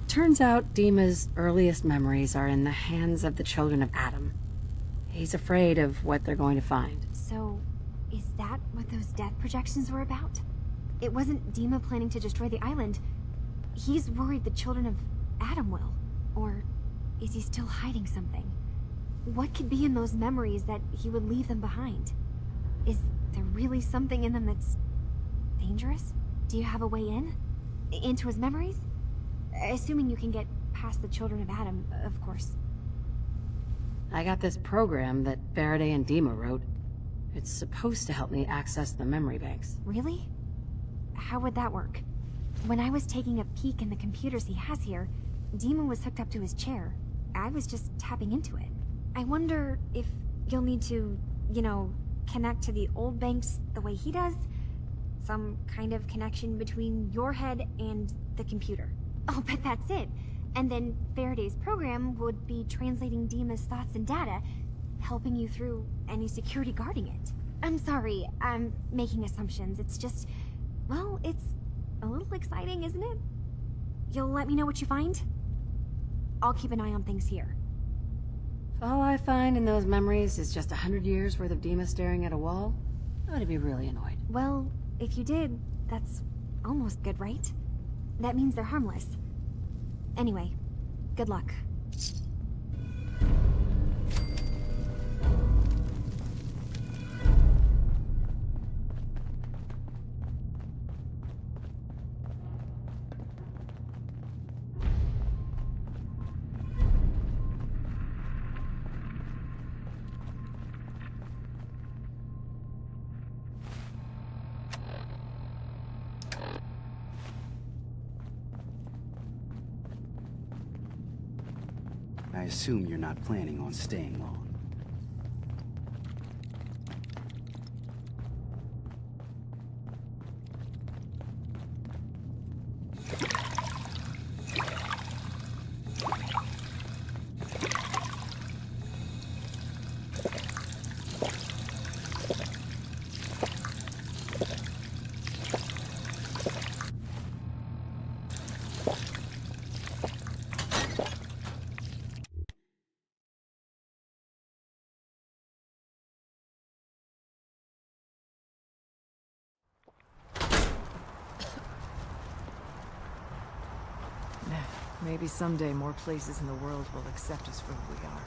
Turns out Dima's earliest memories are in the hands of the children of Adam. He's afraid of what they're going to find. So, is that what those death projections were about? It wasn't Dima planning to destroy the island. He's worried the children of Adam will. Or is he still hiding something? What could be in those memories that he would leave them behind? Is there really something in them that's dangerous? Do you have a way in? Into his memories? Assuming you can get past the children of Adam, of course. I got this program that Faraday and Dima wrote. It's supposed to help me access the memory banks. Really? How would that work? When I was taking a peek in the computers he has here, Dima was hooked up to his chair. I was just tapping into it. I wonder if you'll need to, connect to the old banks the way he does? Some kind of connection between your head and the computer. I'll bet that's it. And then Faraday's program would be translating Dima's thoughts and data, helping you through any security guarding it. I'm sorry, I'm making assumptions. It's just, well, it's a little exciting, isn't it? You'll let me know what you find? I'll keep an eye on things here. If all I find in those memories is just 100 years worth of Dima staring at a wall, I'm gonna be really annoyed. Well, if you did, that's almost good, right? That means they're harmless. Anyway, good luck. I assume you're not planning on staying long. Maybe someday more places in the world will accept us for who we are.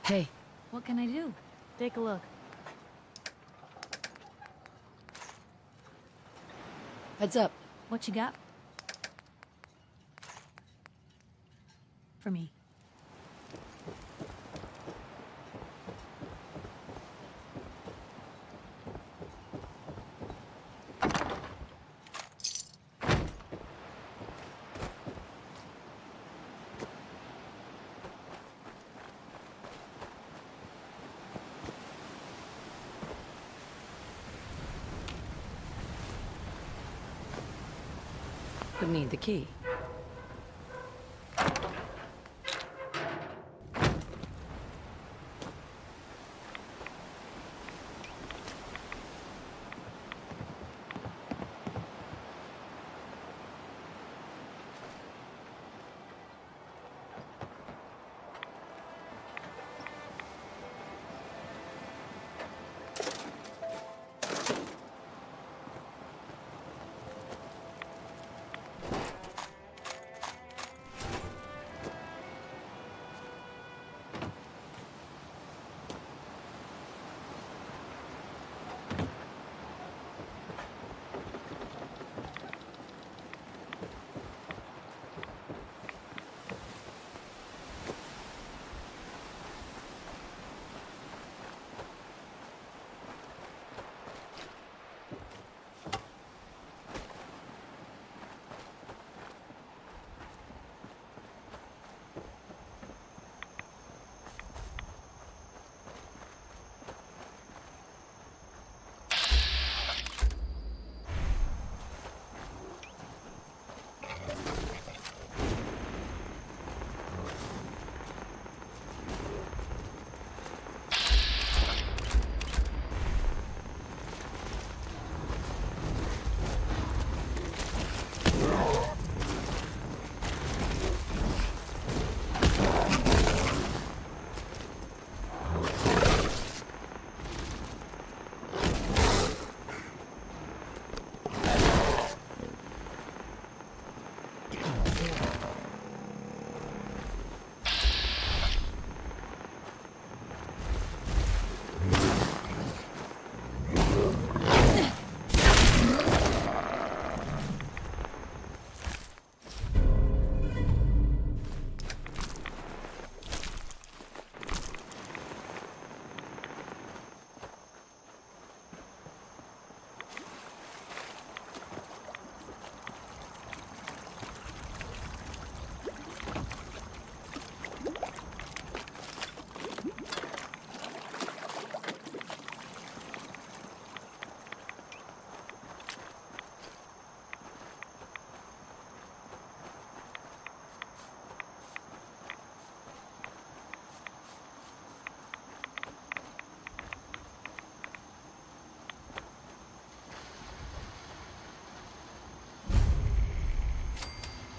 Hey. What can I do? Take a look. Heads up. What you got? For me. Could need the key.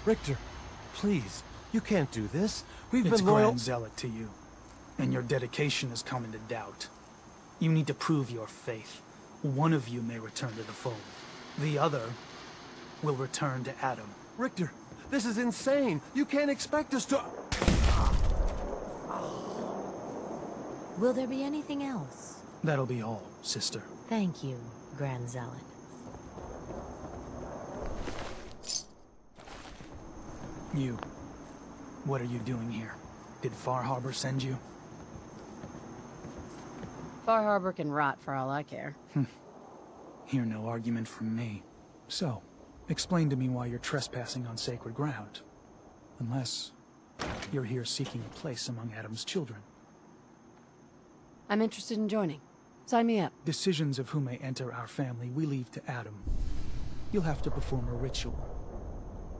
Richter, please, you can't do this. We've It's been loyal. Grand Zealot to you. And your dedication has come into doubt. You need to prove your faith. One of you may return to the fold. The other will return to Adam. Richter, this is insane. You can't expect us to... Will there be anything else? That'll be all, sister. Thank you, Grand Zealot. You. What are you doing here? Did Far Harbor send you? Far Harbor can rot for all I care. Hear no argument from me. So, explain to me why you're trespassing on sacred ground. Unless you're here seeking a place among Adam's children. I'm interested in joining. Sign me up. Decisions of who may enter our family we leave to Adam. You'll have to perform a ritual.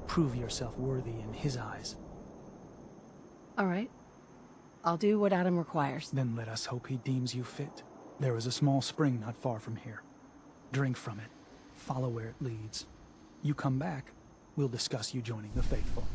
Prove yourself worthy in his eyes. All right. I'll do what Adam requires. Then let us hope he deems you fit. There is a small spring not far from here. Drink from it. Follow where it leads. You come back, we'll discuss you joining the faithful.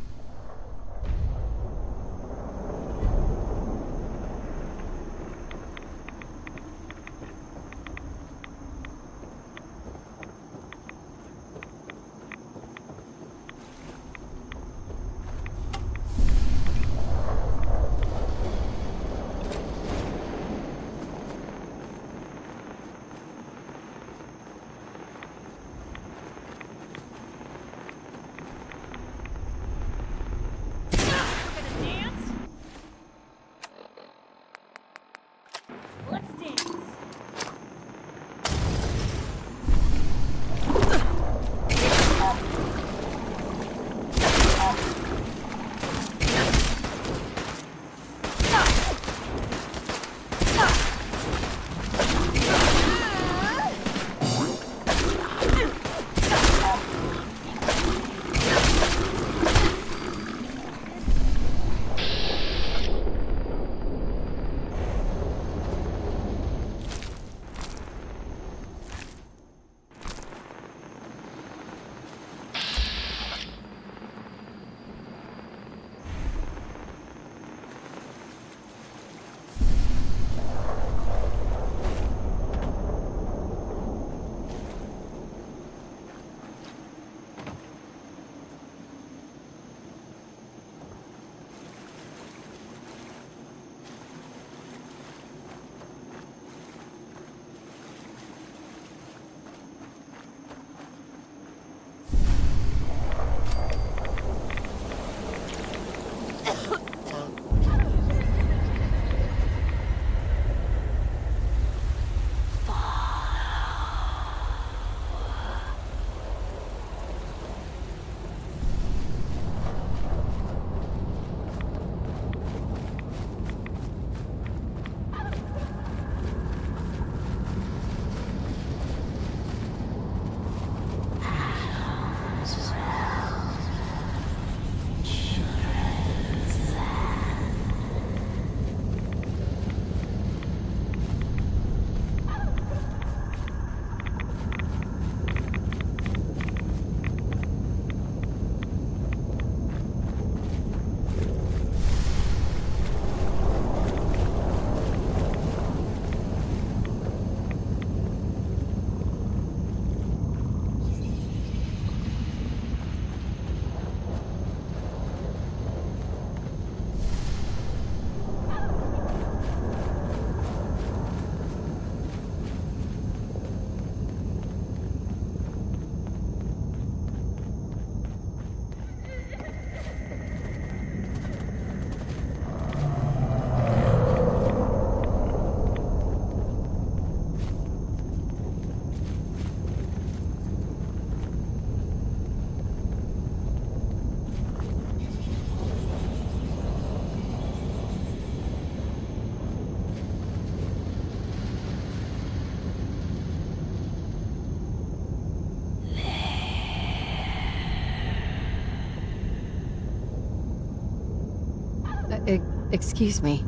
Excuse me.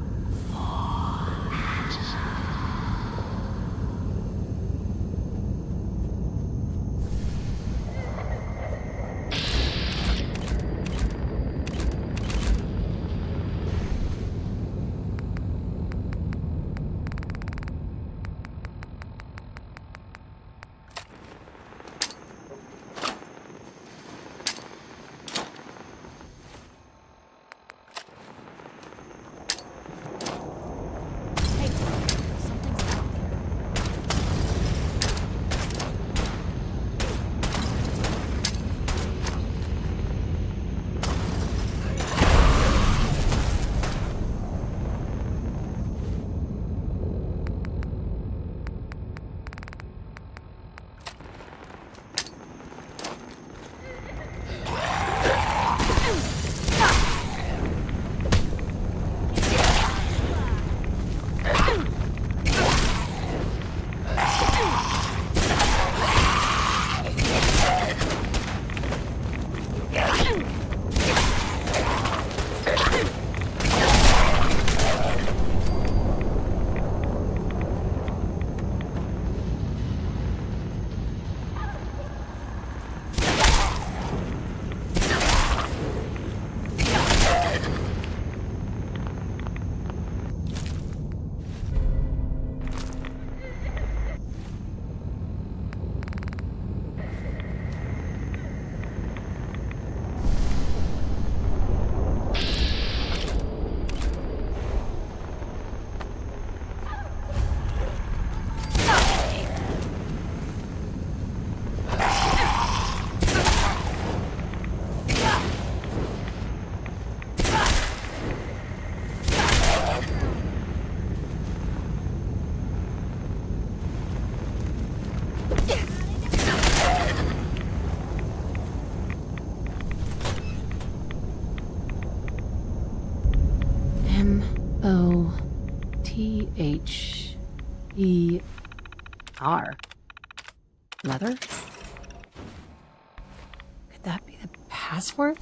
L-O-T-H-E-R. Leather? Could that be the password?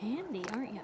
Handy, aren't you?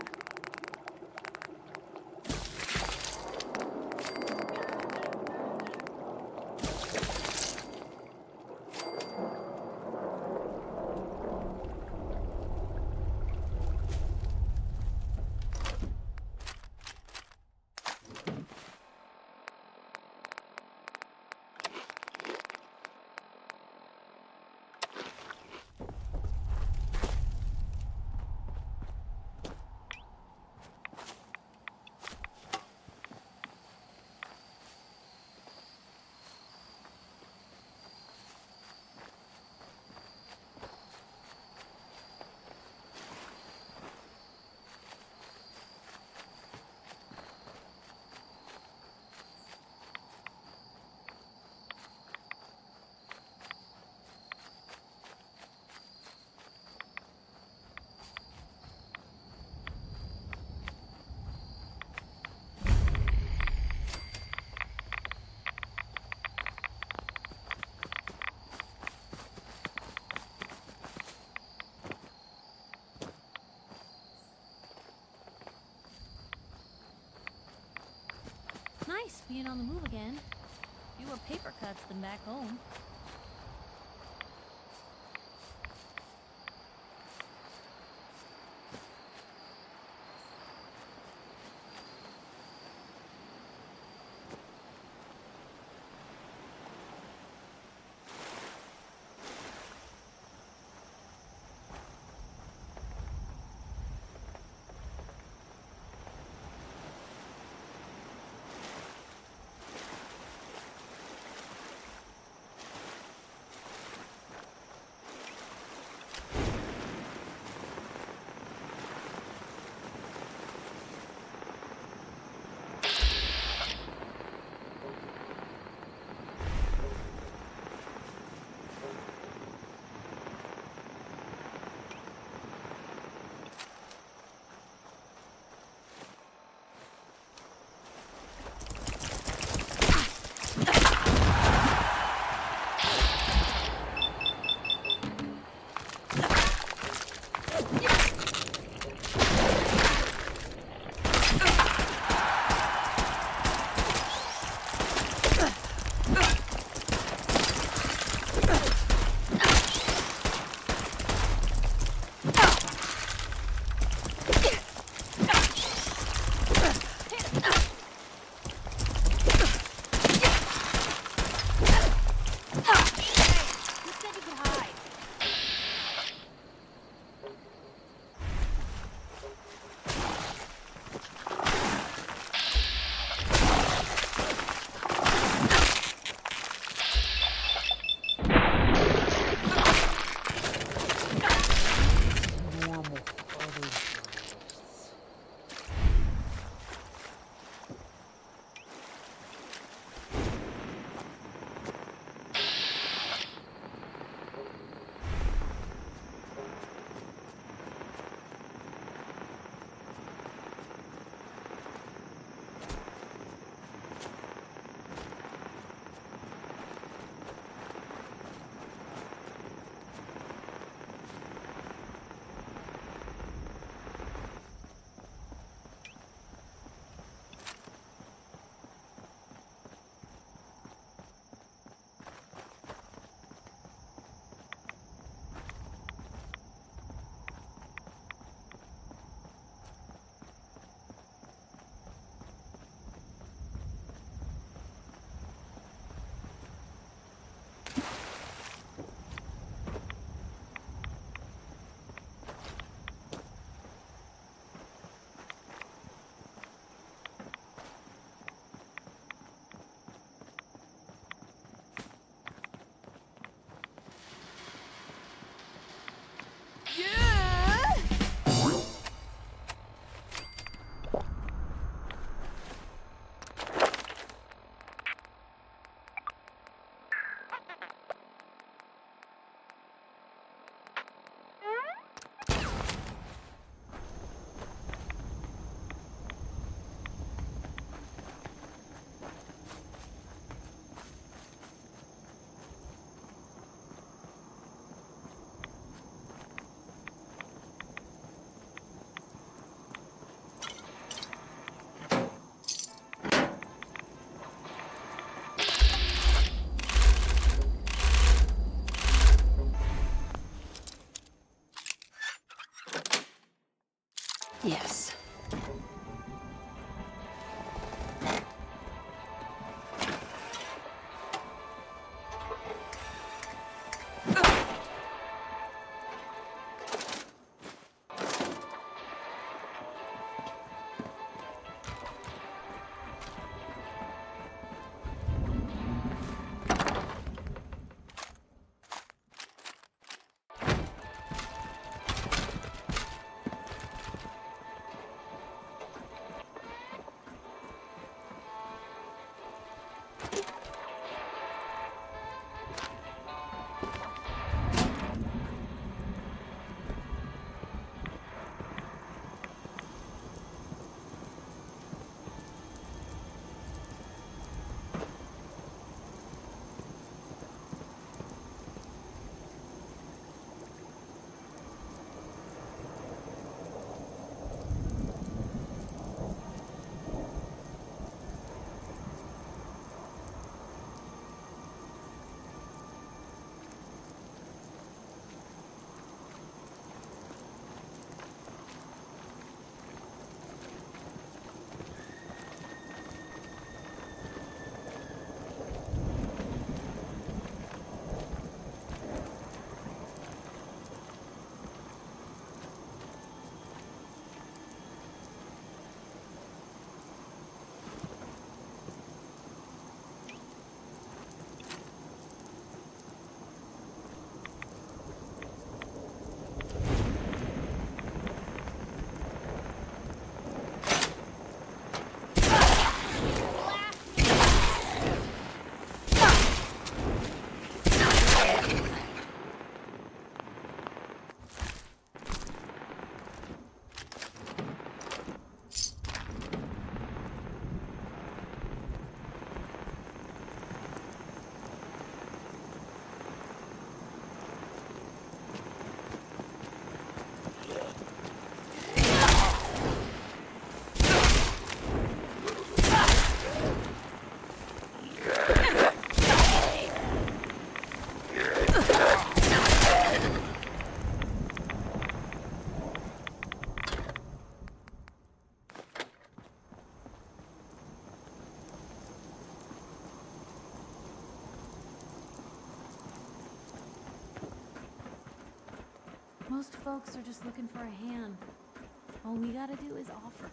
Nice being on the move again. Fewer paper cuts than back home. Yes. Most folks are just looking for a hand. All we gotta do is offer.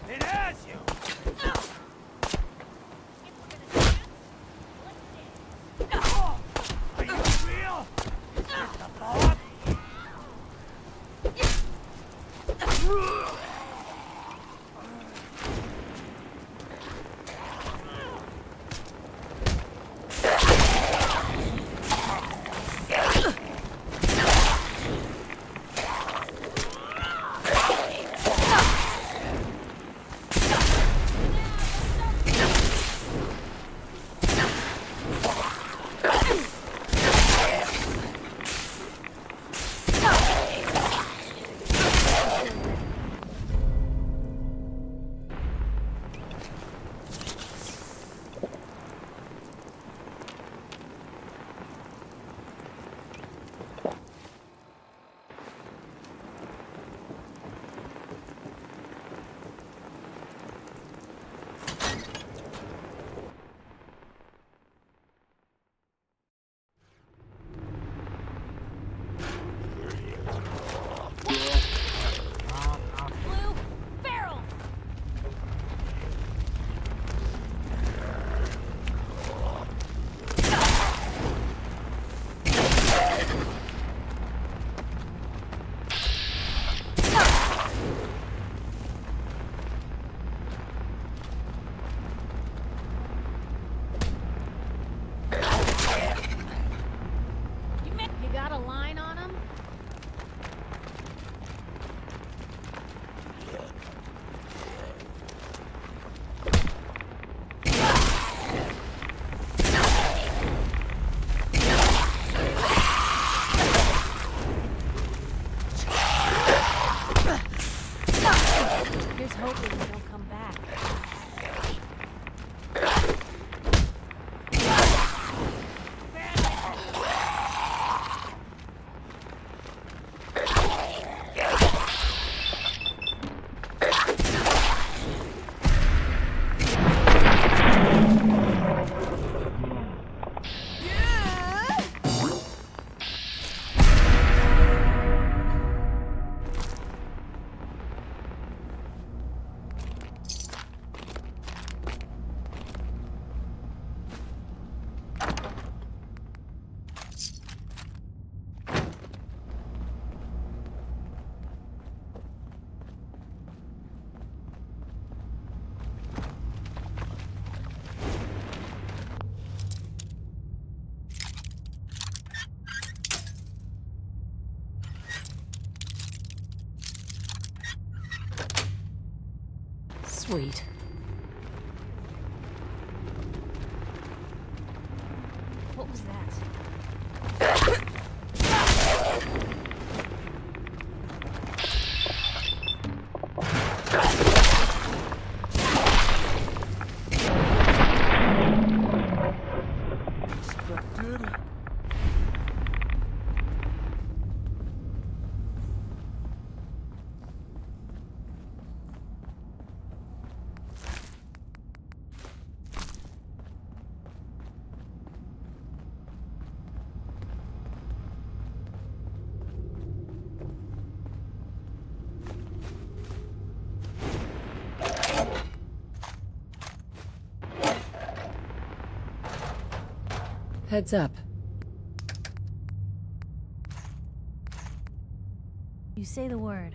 It has you! Are you real? Is this the thought? Blue, barrels! You got a line on him? Here's hoping they don't come back. Sweet. What was that? Expected? Heads up. You say the word.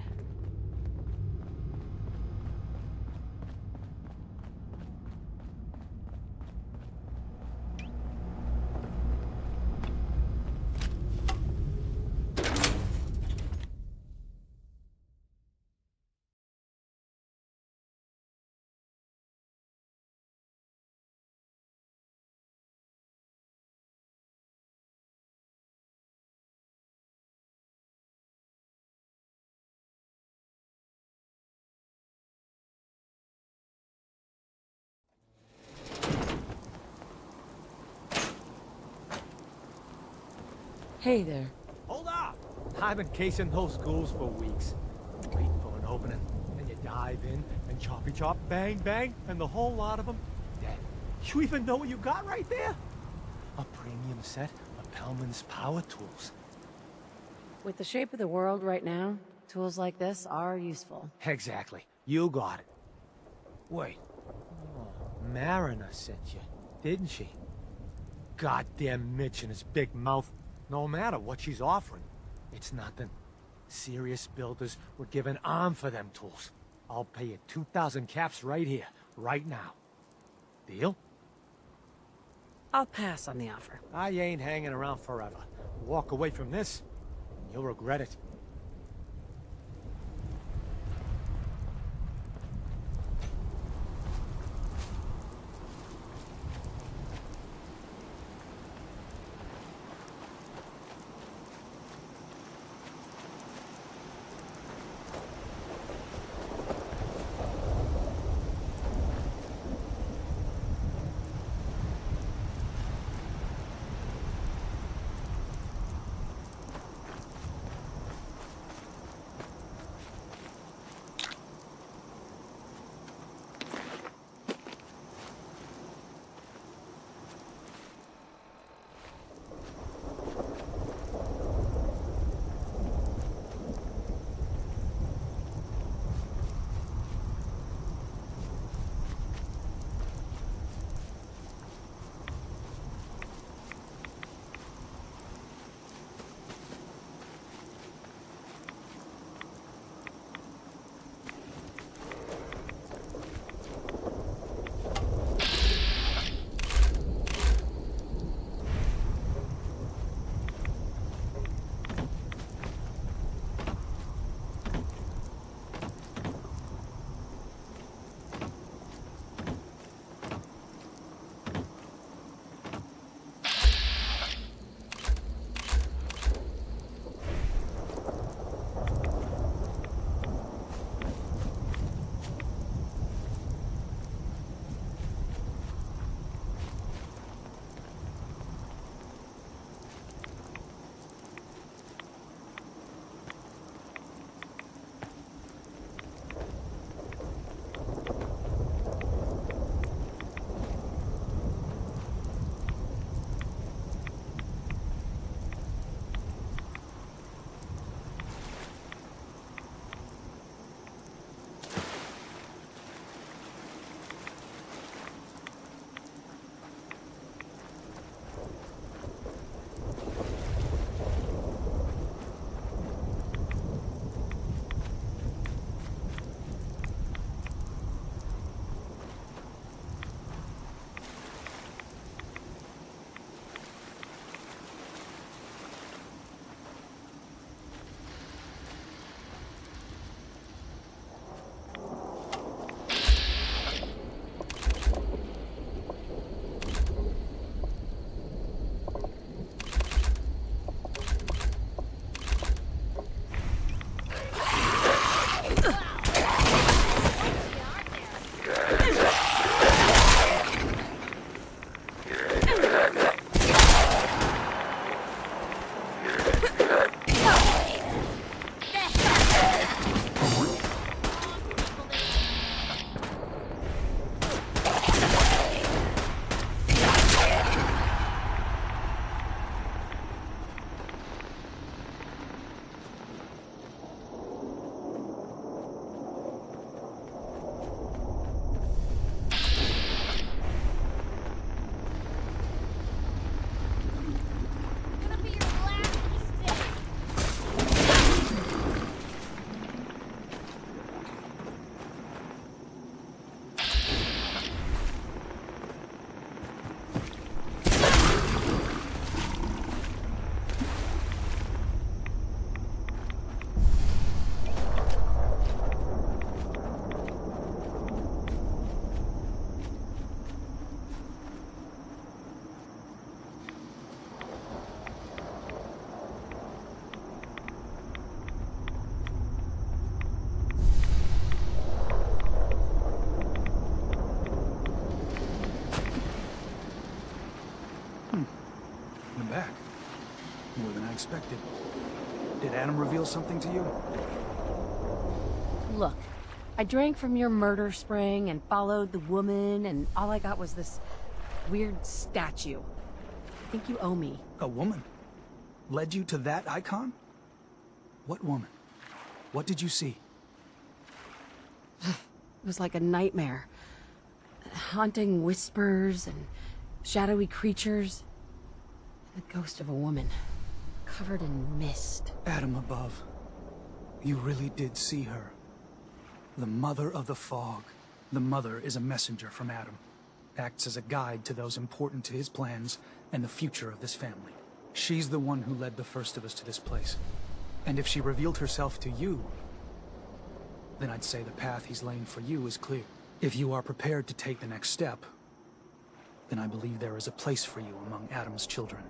Hey there. Hold up! I've been casing those ghouls for weeks. Waiting for an opening. And you dive in, and choppy chop, bang bang, and the whole lot of them dead. You even know what you got right there? A premium set of Pellman's power tools. With the shape of the world right now, tools like this are useful. Exactly. You got it. Wait. Oh, Mariner sent you, didn't she? Goddamn Mitch and his big mouth. No matter what she's offering, it's nothing. Serious builders would give an arm for them tools. I'll pay you 2,000 caps right here, right now. Deal? I'll pass on the offer. I ain't hanging around forever. Walk away from this, and you'll regret it. expected. Did Adam reveal something to you? Look, I drank from your murder spring and followed the woman, and all I got was this weird statue. I think you owe me. A woman? Led you to that icon? What woman? What did you see? It was like a nightmare. Haunting whispers and shadowy creatures. The ghost of a woman, covered in mist. Adam above. You really did see her. The Mother of the Fog. The Mother is a messenger from Adam. Acts as a guide to those important to his plans and the future of this family. She's the one who led the first of us to this place. And if she revealed herself to you, then I'd say the path he's laying for you is clear. If you are prepared to take the next step, then I believe there is a place for you among Adam's children.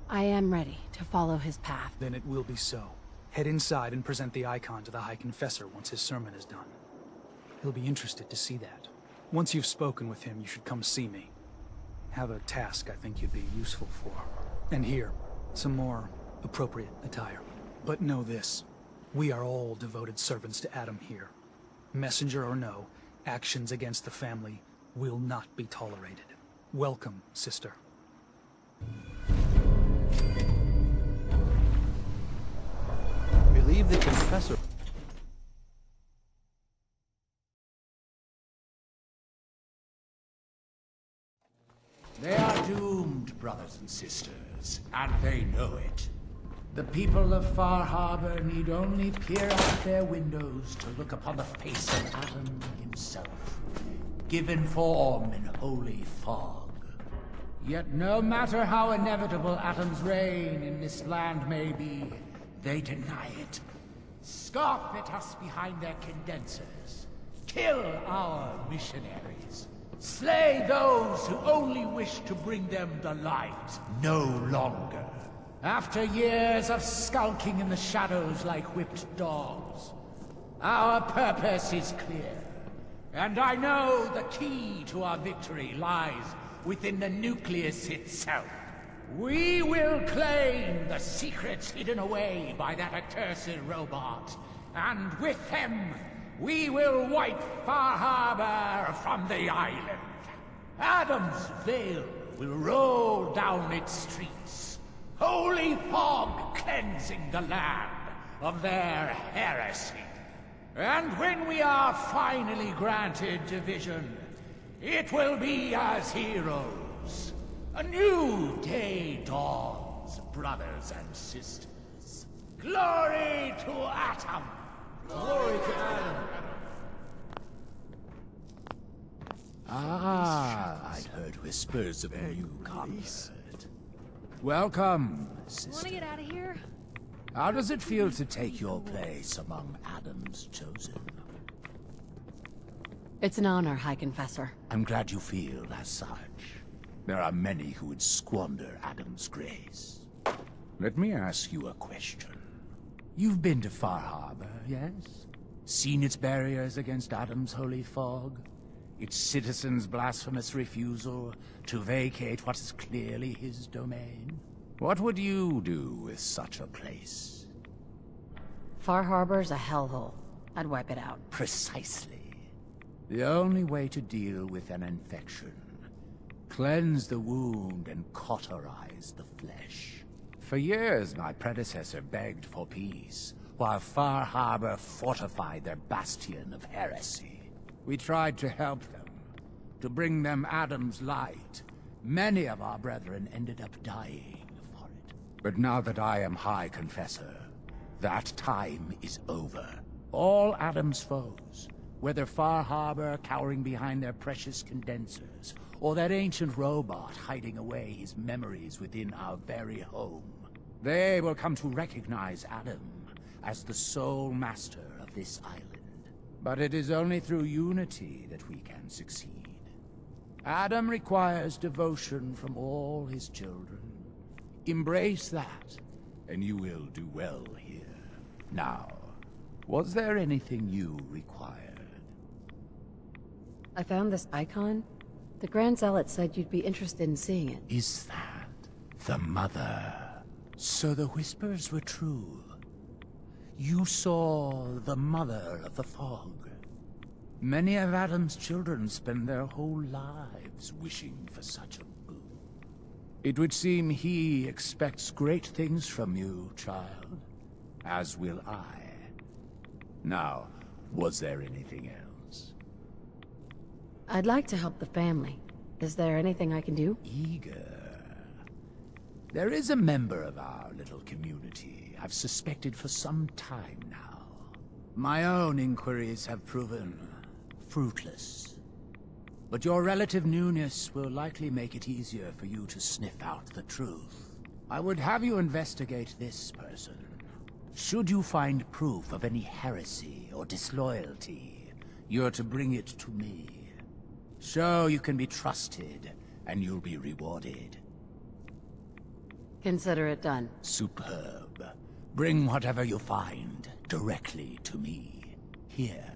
I am ready to follow his path. Then it will be so. Head inside and present the icon to the High Confessor once his sermon is done. He'll be interested to see that. Once you've spoken with him, you should come see me. Have a task I think you'd be useful for. And here, some more appropriate attire. But know this, we are all devoted servants to Adam here. Messenger or no, actions against the family will not be tolerated. Welcome, sister. Believe the confessor. They are doomed, brothers and sisters, and they know it. The people of Far Harbor need only peer out their windows to look upon the face of Adam himself, given form in holy fog. Yet no matter how inevitable Adam's reign in this land may be, they deny it. Scoff at us behind their condensers. Kill our missionaries. Slay those who only wish to bring them the light no longer. After years of skulking in the shadows like whipped dogs, our purpose is clear. And I know the key to our victory lies within the nucleus itself. We will claim the secrets hidden away by that accursed robot, and with them, we will wipe Far Harbor from the island. Adam's veil will roll down its streets, holy fog cleansing the land of their heresy. And when we are finally granted division, it will be as heroes. A new day dawns, brothers and sisters. Glory to Atom! Glory to Adam! Ah, I'd heard whispers of a new convert. Welcome, sister. Wanna get out of here? How does it feel to take your place among Adam's chosen? It's an honor, High Confessor. I'm glad you feel as such. There are many who would squander Adam's grace. Let me ask you a question. You've been to Far Harbor, yes? Seen its barriers against Adam's holy fog? Its citizens' blasphemous refusal to vacate what is clearly his domain? What would you do with such a place? Far Harbor's a hellhole. I'd wipe it out. Precisely. The only way to deal with an infection. Cleanse the wound and cauterize the flesh. For years, my predecessor begged for peace, while Far Harbor fortified their bastion of heresy. We tried to help them, to bring them Adam's light. Many of our brethren ended up dying for it. But now that I am High Confessor, that time is over. All Adam's foes, whether Far Harbor cowering behind their precious condensers, or that ancient robot hiding away his memories within our very home, they will come to recognize Adam as the sole master of this island. But it is only through unity that we can succeed. Adam requires devotion from all his children. Embrace that, and you will do well here. Now, was there anything you required? I found this icon. The Grand Zealot said you'd be interested in seeing it. Is that the Mother? So the whispers were true. You saw the mother of the fog. Many of Adam's children spend their whole lives wishing for such a boon. It would seem he expects great things from you, child. As will I. Now, was there anything else? I'd like to help the family. Is there anything I can do? Eager. There is a member of our little community I've suspected for some time now. My own inquiries have proven fruitless. But your relative newness will likely make it easier for you to sniff out the truth. I would have you investigate this person. Should you find proof of any heresy or disloyalty, you're to bring it to me. Show you can be trusted, and you'll be rewarded. Consider it done. Superb. Bring whatever you find directly to me. Here,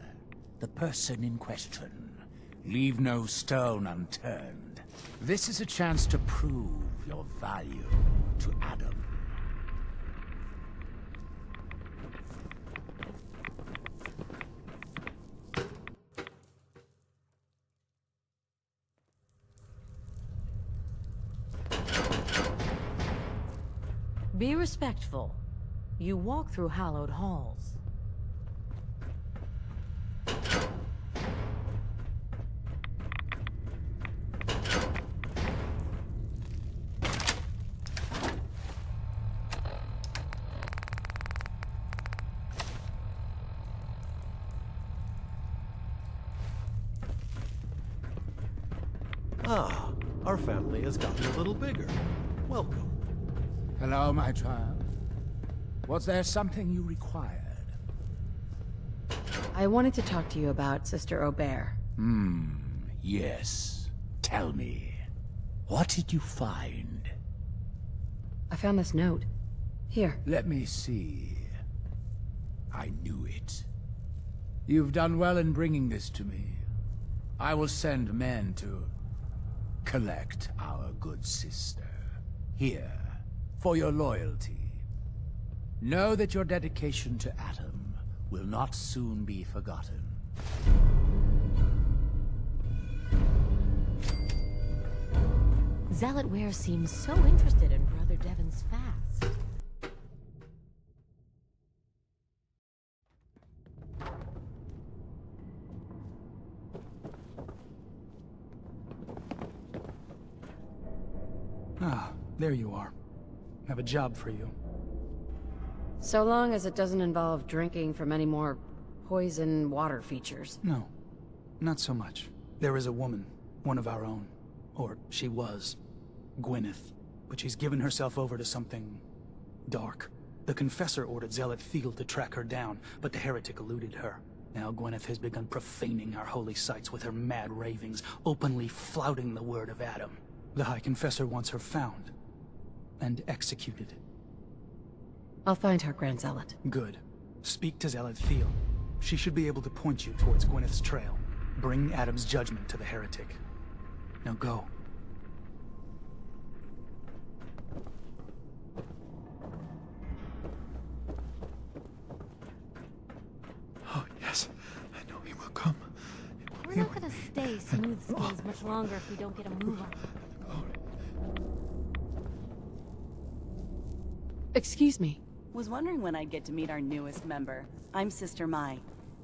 the person in question. Leave no stone unturned. This is a chance to prove your value to Adam. Be respectful. You walk through hallowed halls. Ah, our family has gotten a little bigger. Welcome. Hello, my child. Was there something you required? I wanted to talk to you about Sister Aubert. Yes. Tell me. What did you find? I found this note. Here. Let me see. I knew it. You've done well in bringing this to me. I will send men to collect our good sister. Here, for your loyalty. Know that your dedication to Adam will not soon be forgotten. Zealot Ware seems so interested in Brother Devon's fast. Ah, there you are. Have a job for you. So long as it doesn't involve drinking from any more poison water features. No, not so much. There is a woman, one of our own. Or she was. Gwyneth. But she's given herself over to something dark. The Confessor ordered Zealot Field to track her down, but the heretic eluded her. Now Gwyneth has begun profaning our holy sites with her mad ravings, openly flouting the word of Adam. The High Confessor wants her found and executed. I'll find her, Grand Zealot. Good. Speak to Zealot Field. She should be able to point you towards Gwyneth's trail. Bring Adam's judgment to the heretic. Now go. Oh, yes. I know he will come. We're not gonna stay smooth skins much longer if we don't get a move on. Excuse me. Was wondering when I'd get to meet our newest member. I'm Sister Mai.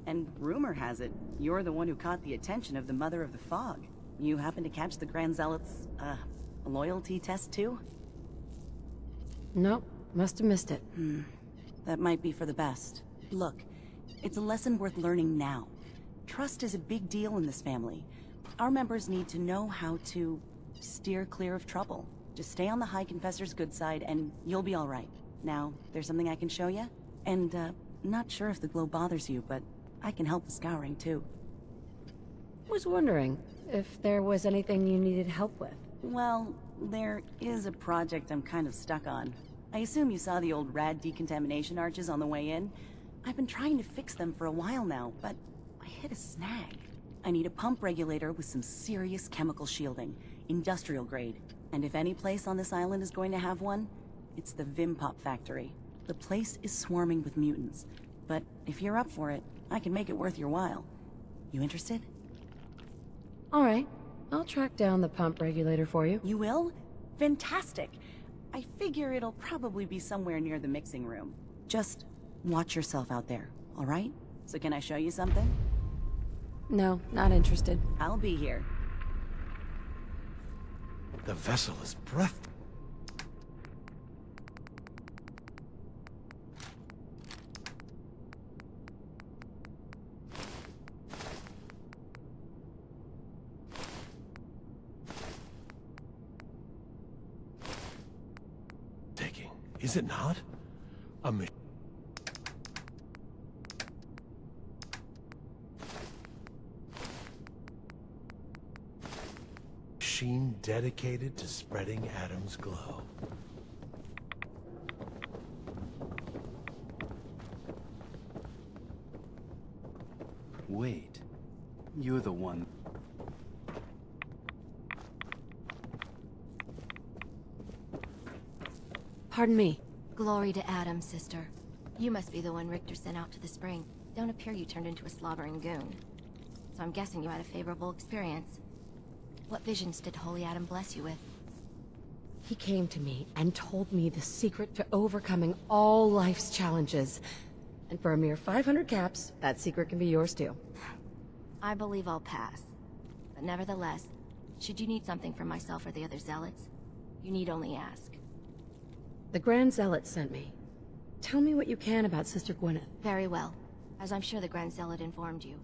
And rumor has it, you're the one who caught the attention of the Mother of the Fog. You happen to catch the Grand Zealot's, loyalty test too? Nope, must have missed it. That might be for the best. Look, it's a lesson worth learning now. Trust is a big deal in this family. Our members need to know how to steer clear of trouble. Just stay on the High Confessor's good side and you'll be alright. Now, there's something I can show you? And, not sure if the glow bothers you, but I can help with scouring too. Was wondering if there was anything you needed help with. Well, there is a project I'm kind of stuck on. I assume you saw the old rad decontamination arches on the way in. I've been trying to fix them for a while now, but I hit a snag. I need a pump regulator with some serious chemical shielding, industrial grade. And if any place on this island is going to have one, It's the Vimpop factory. The place is swarming with mutants. But if you're up for it, I can make it worth your while. You interested? All right. I'll track down the pump regulator for you. You will? Fantastic. I figure it'll probably be somewhere near the mixing room. Just watch yourself out there, all right? So can I show you something? No, not interested. I'll be here. The vessel is breath. Is it not? A machine dedicated to spreading Adam's glow. Wait. You're the one... Pardon me. Glory to Adam, sister. You must be the one Richter sent out to the spring. Don't appear you turned into a slobbering goon. So I'm guessing you had a favorable experience. What visions did Holy Adam bless you with? He came to me and told me the secret to overcoming all life's challenges. And for a mere 500 caps, that secret can be yours too. I believe I'll pass. But nevertheless, should you need something from myself or the other zealots, you need only ask. The Grand Zealot sent me. Tell me what you can about Sister Gwyneth. Very well, as I'm sure the Grand Zealot informed you.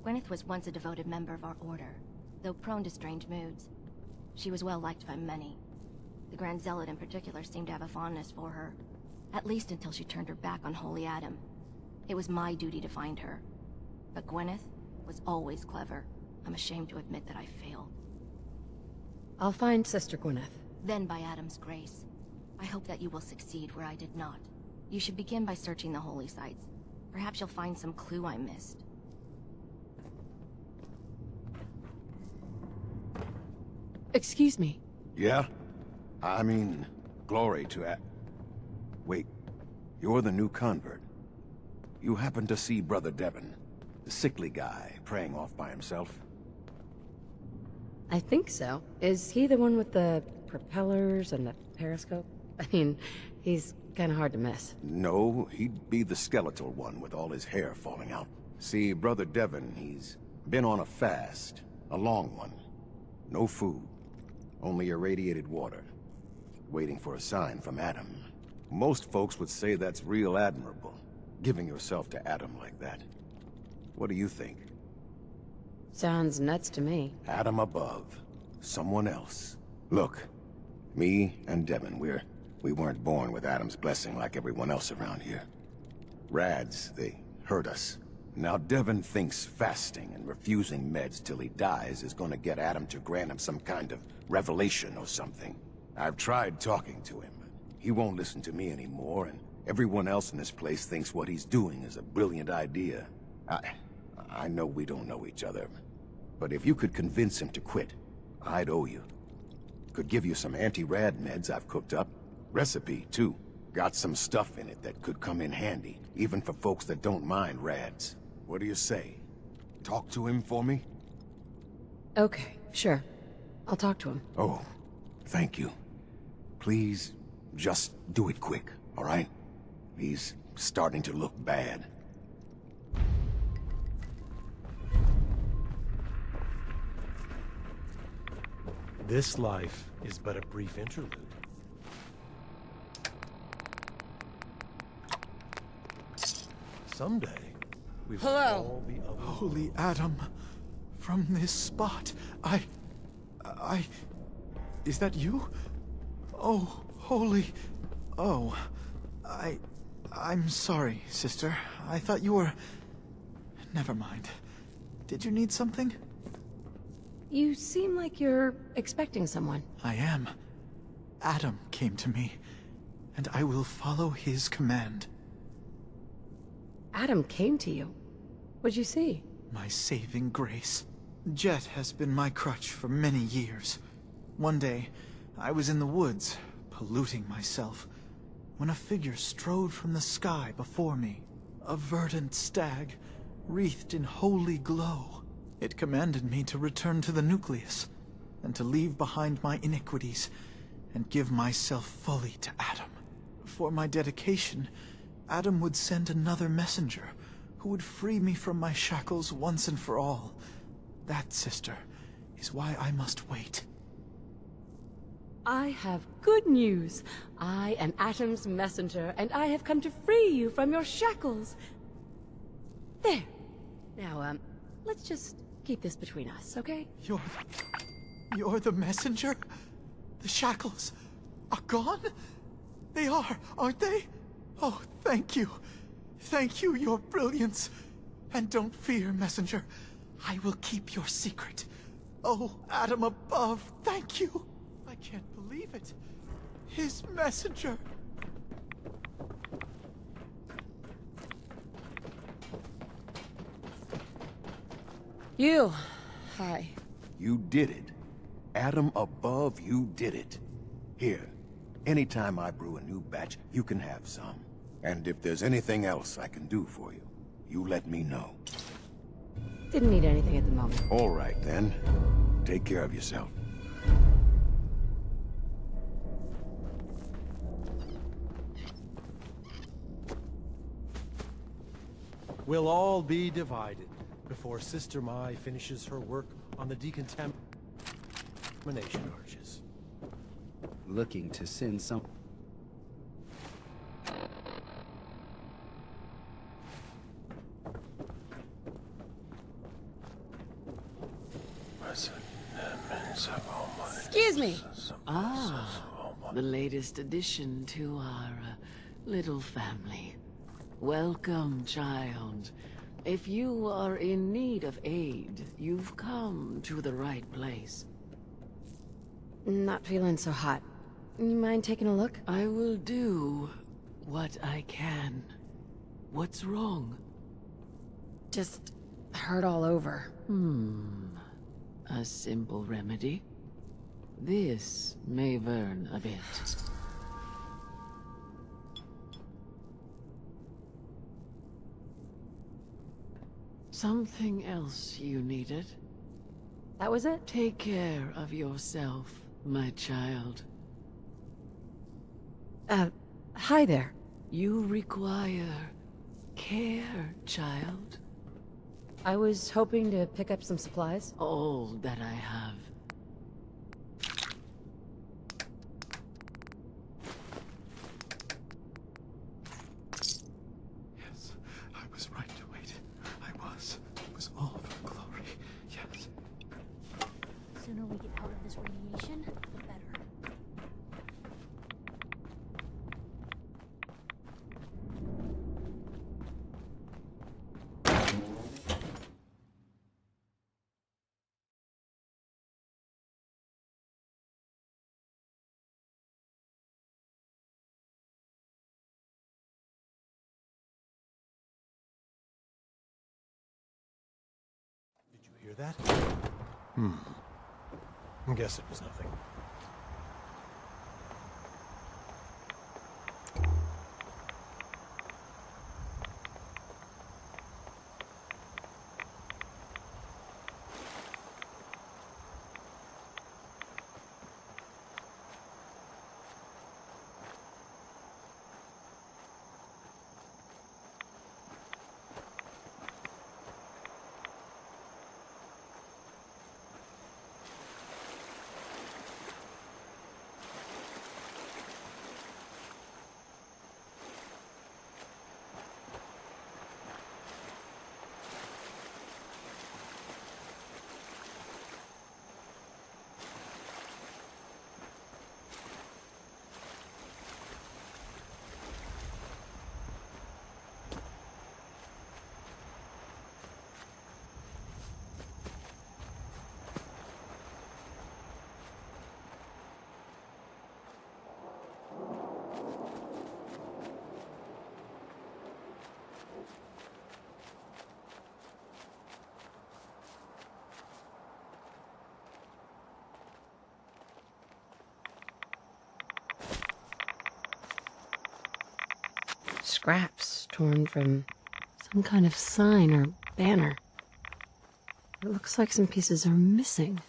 Gwyneth was once a devoted member of our order, though prone to strange moods. She was well liked by many. The Grand Zealot in particular seemed to have a fondness for her, at least until she turned her back on Holy Adam. It was my duty to find her. But Gwyneth was always clever. I'm ashamed to admit that I failed. I'll find Sister Gwyneth. Then by Adam's grace, I hope that you will succeed where I did not. You should begin by searching the holy sites. Perhaps you'll find some clue I missed. Excuse me. Yeah? I mean, glory to Wait, you're the new convert. You happen to see Brother Devon, the sickly guy praying off by himself? I think so. Is he the one with the propellers and the periscope? I mean, he's kind of hard to miss. No, he'd be the skeletal one with all his hair falling out. See, Brother Devon, he's been on a fast, a long one. No food, only irradiated water, waiting for a sign from Adam. Most folks would say that's real admirable, giving yourself to Adam like that. What do you think? Sounds nuts to me. Adam above, someone else. Look, me and Devon, we weren't born with Adam's blessing like everyone else around here. Rads, they hurt us. Now Devon thinks fasting and refusing meds till he dies is gonna get Adam to grant him some kind of revelation or something. I've tried talking to him. He won't listen to me anymore, and everyone else in this place thinks what he's doing is a brilliant idea. I know we don't know each other, but if you could convince him to quit, I'd owe you. Could give you some anti-rad meds I've cooked up. Recipe, too. Got some stuff in it that could come in handy, even for folks that don't mind rads. What do you say? Talk to him for me? Okay, sure. I'll talk to him. Oh, thank you. Please, just do it quick, all right? He's starting to look bad. This life is but a brief interlude. Someday, we will all be alone. Holy Adam, from this spot, Is that you? Oh, holy... Oh, I'm sorry, sister. I thought you were... Never mind. Did you need something? You seem like you're expecting someone. I am. Adam came to me, and I will follow his command. Adam came to you? What'd you see? My saving grace. Jet has been my crutch for many years. One day, I was in the woods, polluting myself, when a figure strode from the sky before me. A verdant stag, wreathed in holy glow. It commanded me to return to the nucleus, and to leave behind my iniquities, and give myself fully to Adam. For my dedication, Adam would send another messenger, who would free me from my shackles once and for all. That, sister, is why I must wait. I have good news. I am Atom's messenger, and I have come to free you from your shackles. There. Now, let's just keep this between us, okay? You're the messenger? The shackles are gone? They are, aren't they? Oh, thank you. Thank you, your brilliance. And don't fear, messenger. I will keep your secret. Oh, Adam above, thank you. I can't believe it. His messenger. You. Hi. You did it. Adam above, you did it. Here, anytime I brew a new batch, you can have some. And if there's anything else I can do for you, you let me know. Didn't need anything at the moment. All right, then. Take care of yourself. We'll all be divided before Sister Mai finishes her work on the decontamination arches. Looking to send some... Excuse me. The latest addition to our little family. Welcome, child. If you are in need of aid, you've come to the right place. Not feeling so hot. You mind taking a look? I will do what I can. What's wrong? Just hurt all over. A simple remedy. This may burn a bit. Something else you needed? That was it? Take care of yourself, my child. Hi there. You require care, child. I was hoping to pick up some supplies. All that I have. Yes, I was right to wait. I was. It was all for glory. Yes. The sooner we get out of this radiation, the better. Hear that? Guess it was nothing. scraps torn from some kind of sign or banner. It looks like some pieces are missing.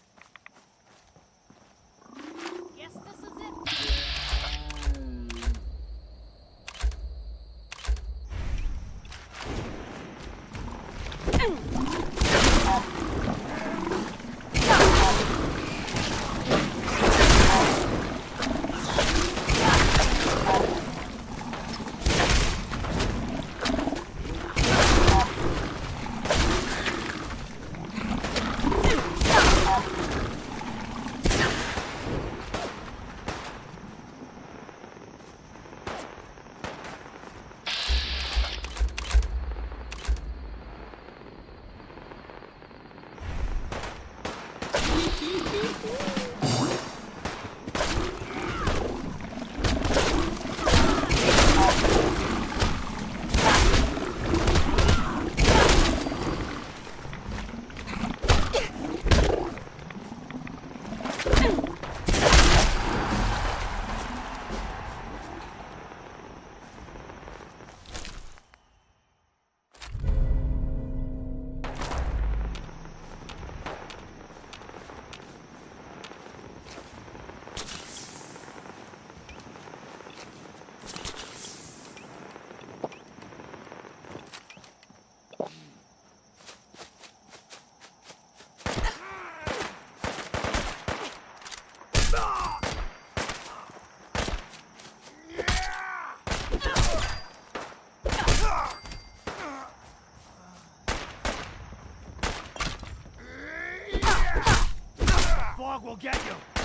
Fog will get you. The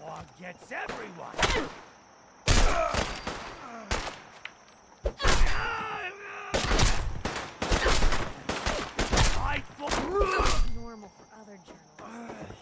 fog gets everyone. Normal for other journalists.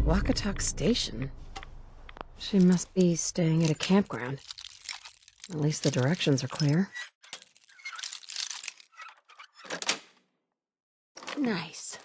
Wakatok Station? She must be staying at a campground. At least the directions are clear. Nice.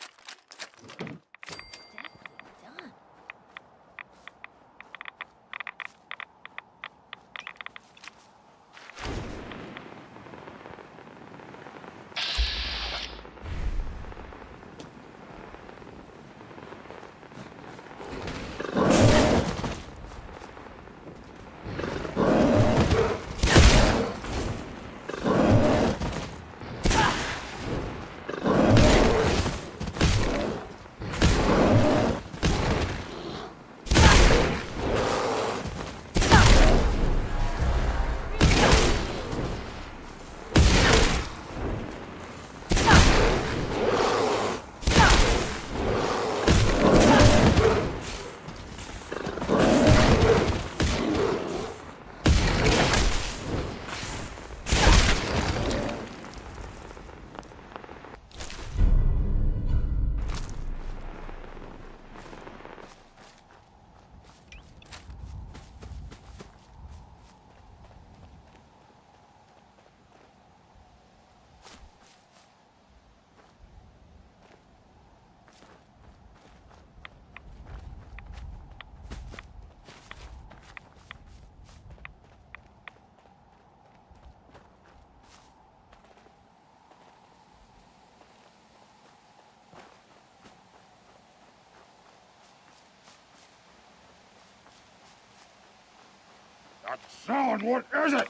Sound, what is it?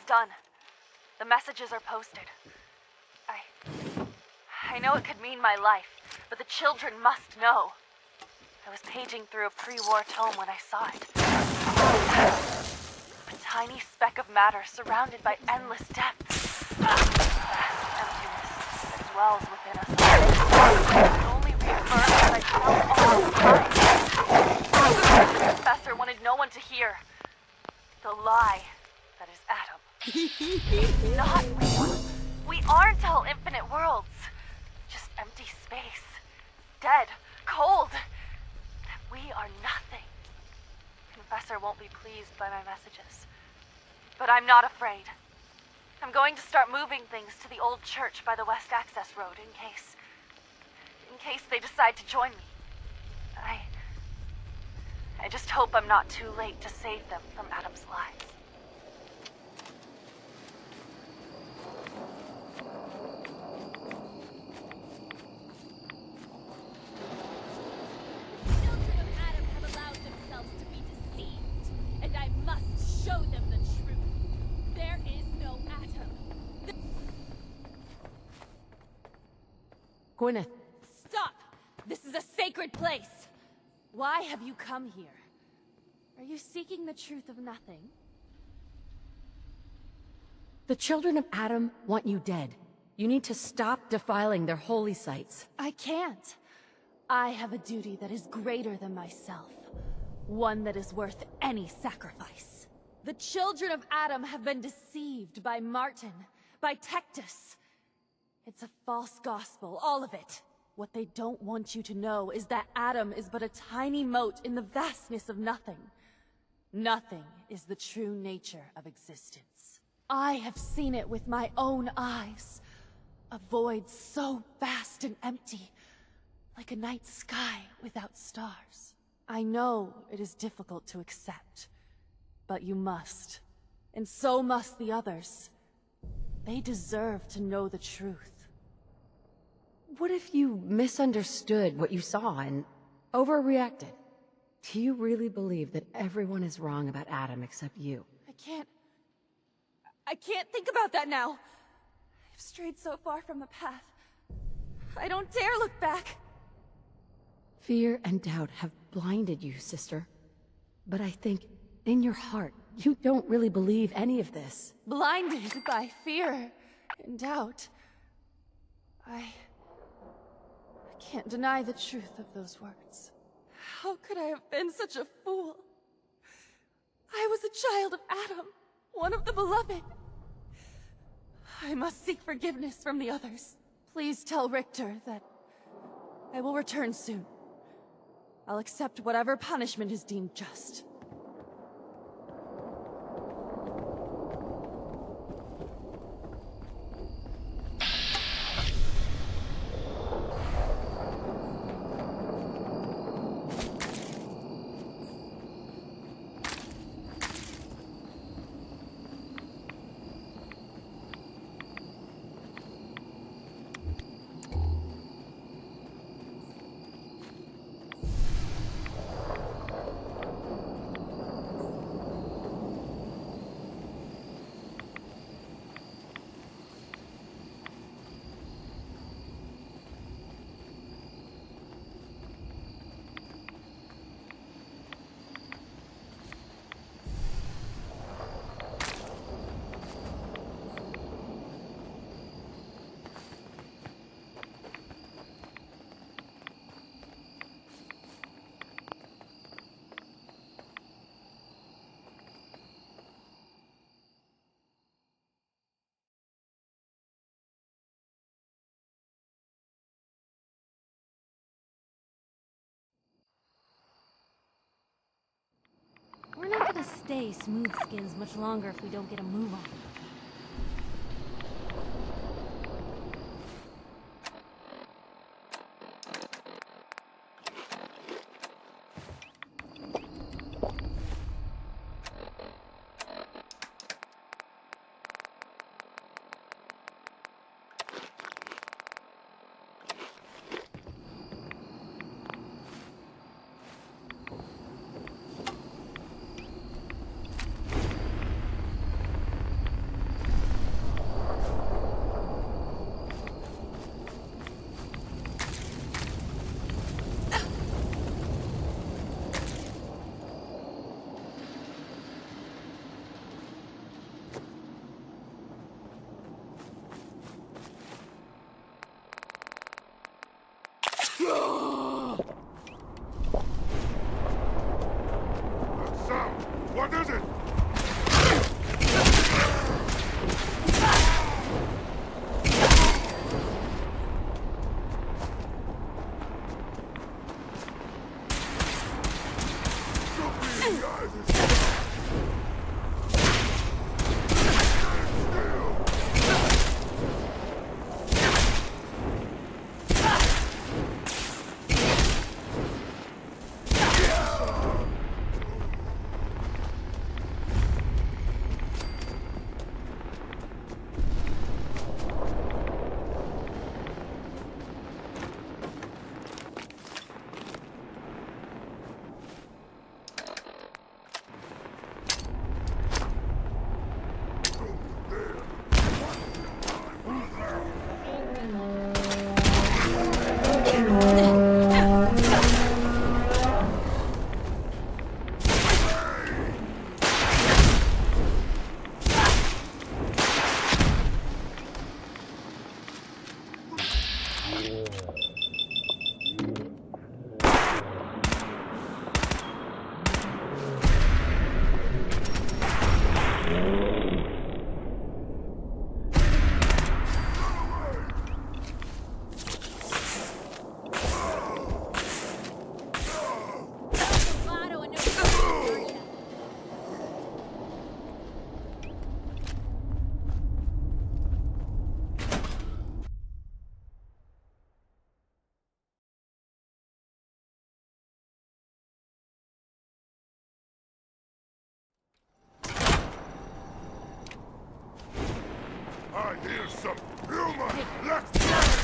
Done. The messages are posted. I know it could mean my life, but the children must know. I was paging through a pre-war tome when I saw it. A tiny speck of matter surrounded by endless depths. Vast emptiness that dwells within us. It only reaffirmed what I felt all the time. The professor wanted no one to hear. The lie that is Adam. Not real. We aren't all infinite worlds. Just empty space. Dead. Cold. We are nothing. Professor won't be pleased by my messages. But I'm not afraid. I'm going to start moving things to the old church by the West Access Road in case they decide to join me. I just hope I'm not too late to save them from Adam's lies. Children of Adam have allowed themselves to be deceived, and I must show them the truth. There is no Adam. Gwyneth. Stop! This is a sacred place! Why have you come here? Are you seeking the truth of nothing? The children of Adam want you dead. You need to stop defiling their holy sites. I can't. I have a duty that is greater than myself. One that is worth any sacrifice. The children of Adam have been deceived by Martin, by Tectus. It's a false gospel, all of it. What they don't want you to know is that Adam is but a tiny mote in the vastness of nothing. Nothing is the true nature of existence. I have seen it with my own eyes. A void so vast and empty, like a night sky without stars. I know it is difficult to accept, but you must. And so must the others. They deserve to know the truth. What if you misunderstood what you saw and overreacted? Do you really believe that everyone is wrong about Adam except you? I can't think about that now. I've strayed so far from the path. I don't dare look back. Fear and doubt have blinded you, sister. But I think, in your heart, you don't really believe any of this. Blinded by fear and doubt. I can't deny the truth of those words. How could I have been such a fool? I was a child of Adam, one of the beloved. I must seek forgiveness from the others. Please tell Richter that I will return soon. I'll accept whatever punishment is deemed just. stay smooth skins much longer if we don't get a move on. What is it? I hear some human. Let's play!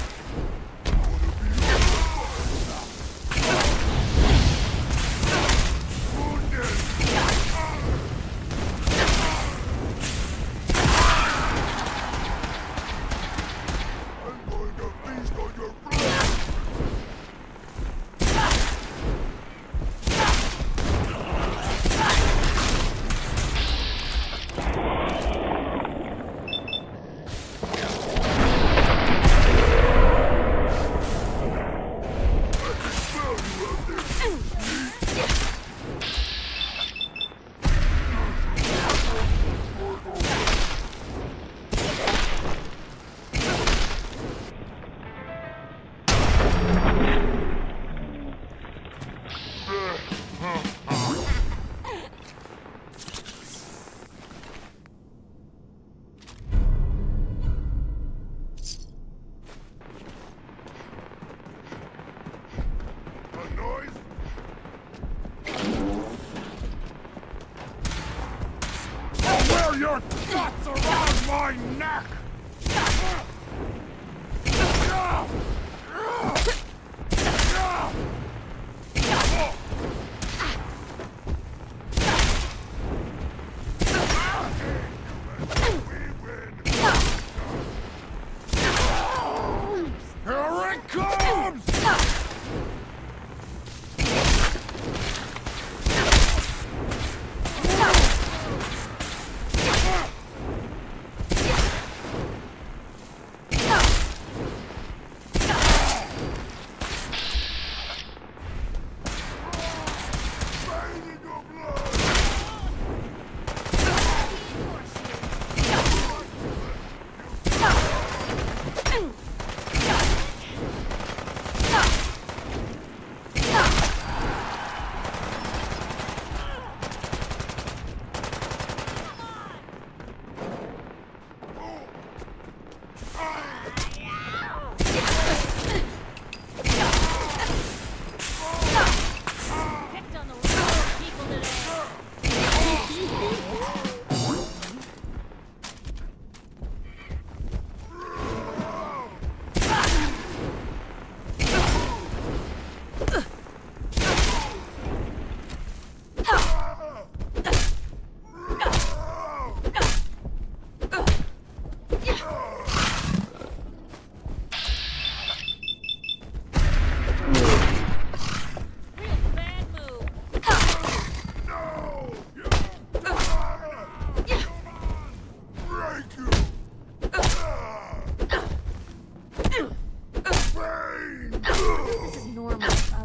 Your guts around my neck! Here it comes!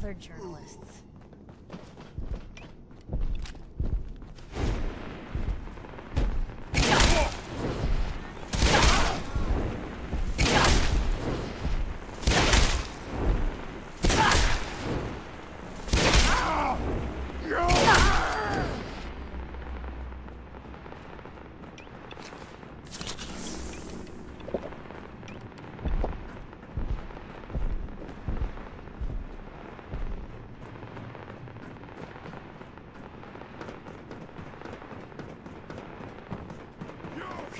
other journalists.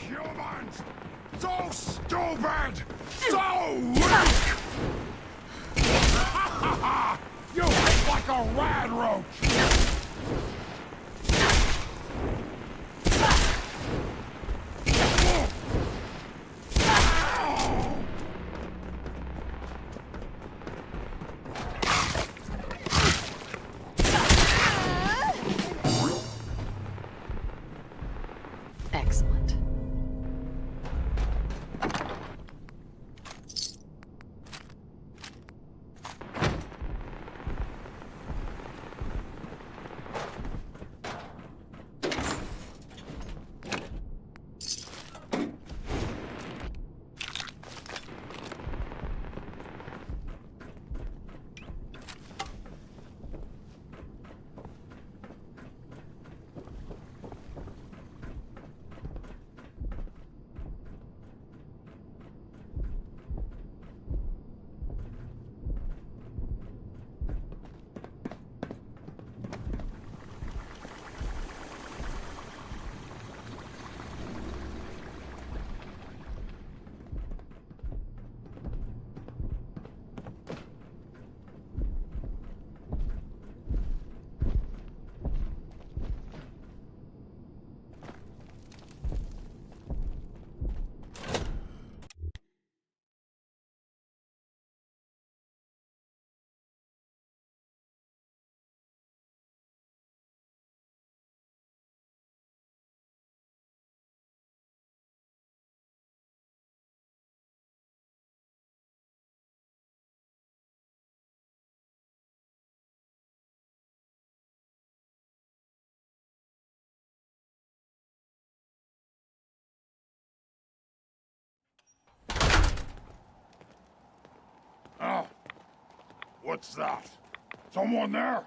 Humans! So stupid! So weak! You hit like a rad roach! Excellent. Oh, what's that? Someone there?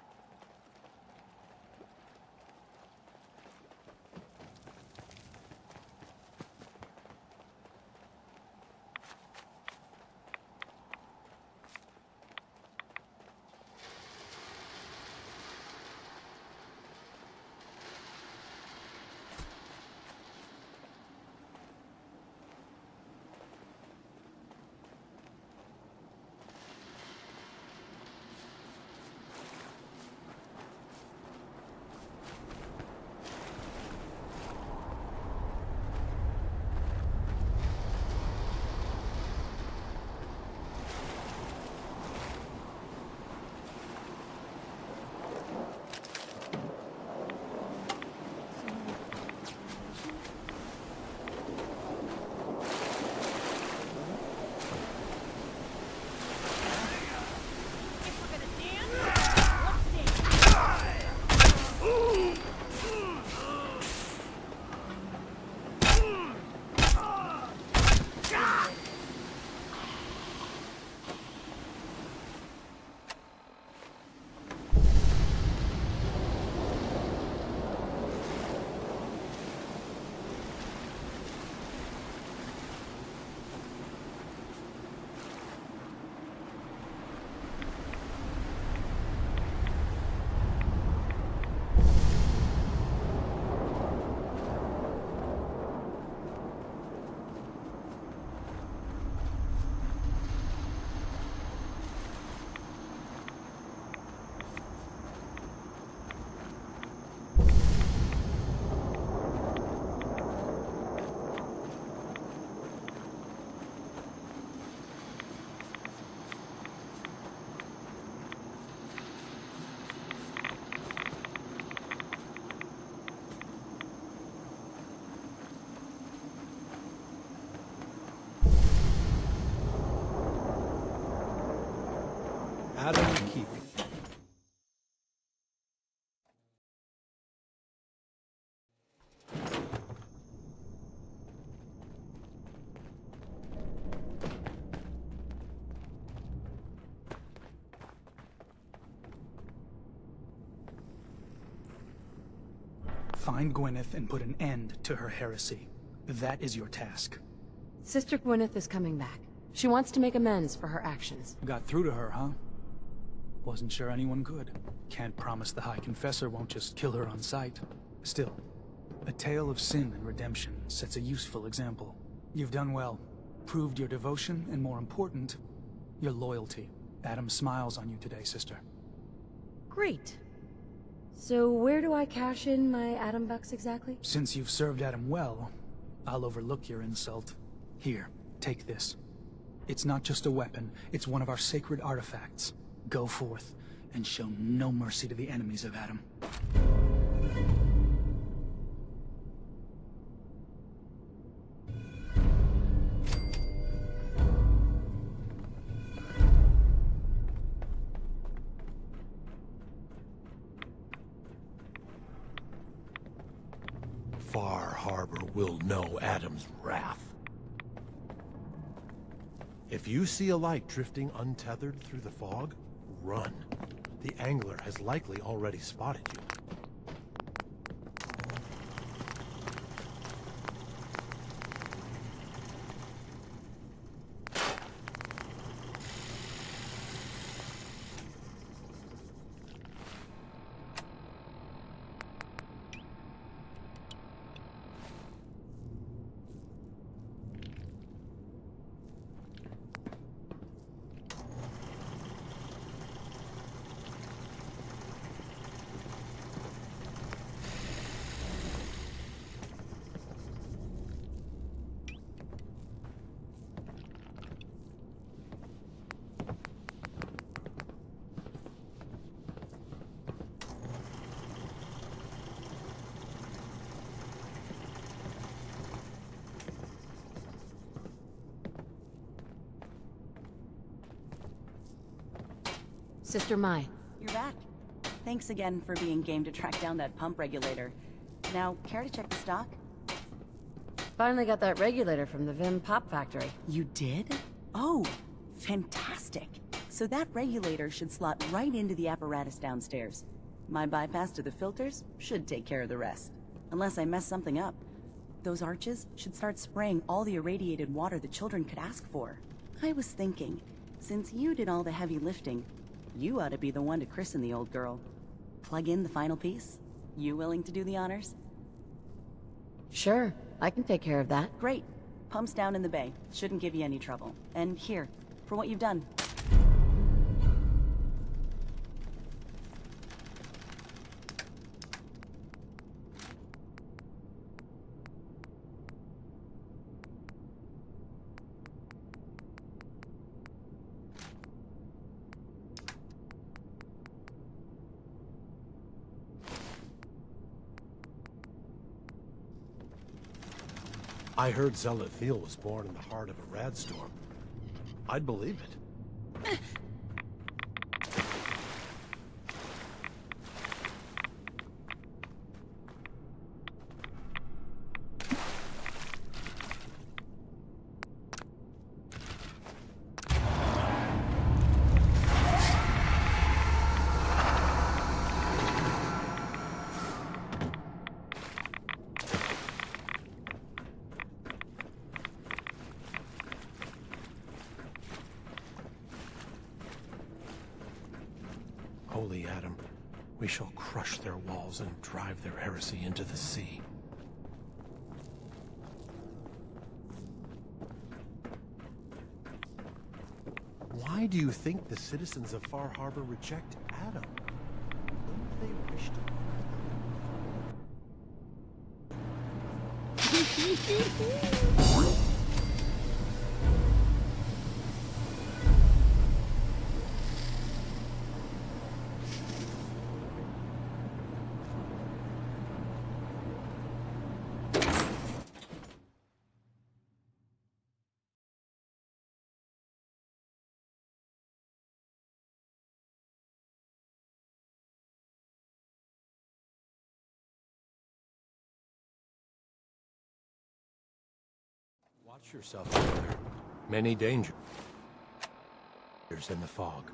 Adam Keep. Find Gwyneth and put an end to her heresy. That is your task. Sister Gwyneth is coming back. She wants to make amends for her actions. Got through to her, huh? Wasn't sure anyone could. Can't promise the High Confessor won't just kill her on sight. Still, a tale of sin and redemption sets a useful example. You've done well. Proved your devotion, and more important, your loyalty. Adam smiles on you today, sister. Great. So where do I cash in my Adam bucks exactly? Since you've served Adam well, I'll overlook your insult. Here, take this. It's not just a weapon, it's one of our sacred artifacts. Go forth, and show no mercy to the enemies of Adam. Far Harbor will know Adam's wrath. If you see a light drifting untethered through the fog, run. The angler has likely already spotted you. Sister Mai. You're back. Thanks again for being game to track down that pump regulator. Now, care to check the stock? Finally got that regulator from the Vim Pop Factory. You did? Oh, fantastic. So that regulator should slot right into the apparatus downstairs. My bypass to the filters should take care of the rest. Unless I mess something up. Those arches should start spraying all the irradiated water the children could ask for. I was thinking, since you did all the heavy lifting, you ought to be the one to christen the old girl. Plug in the final piece? You willing to do the honors? Sure, I can take care of that. Great. Pump's down in the bay. Shouldn't give you any trouble. And here, for what you've done. I heard Zealot Thiel was born in the heart of a radstorm. I'd believe it. Holy Adam, we shall crush their walls and drive their heresy into the sea. Why do you think the citizens of Far Harbor reject Adam? Wouldn't they wish to... Watch yourself out there. Many dangers in the fog.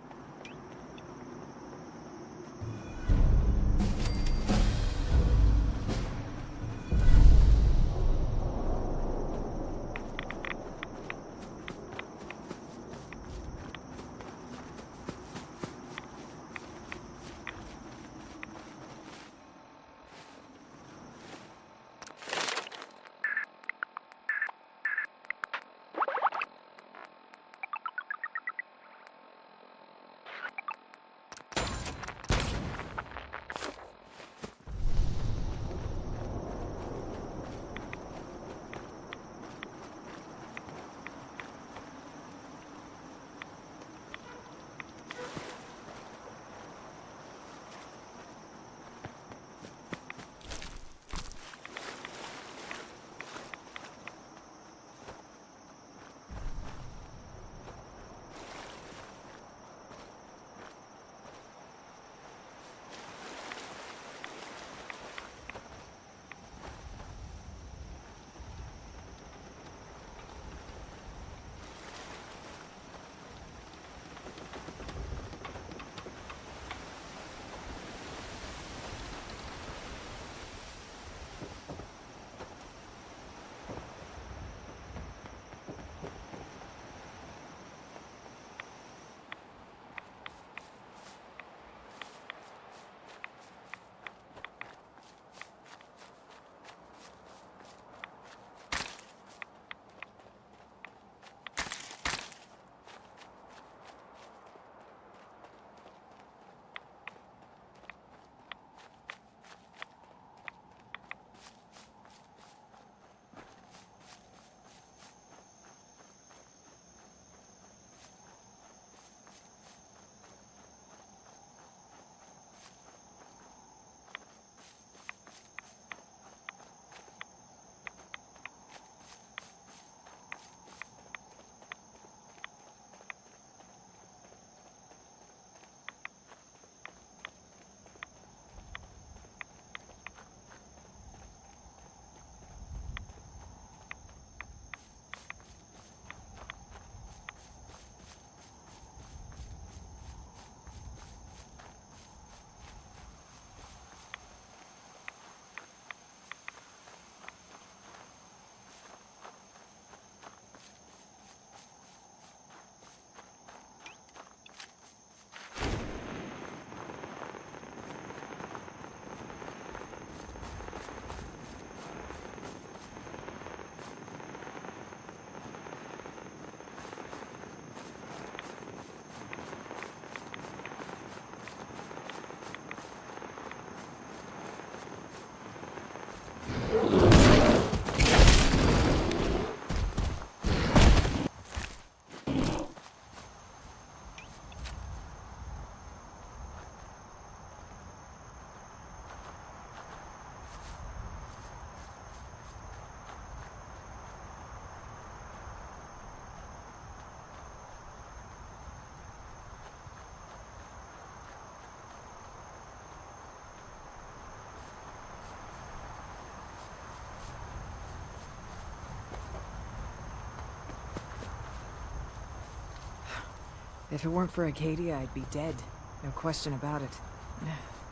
If it weren't for Acadia, I'd be dead. No question about it.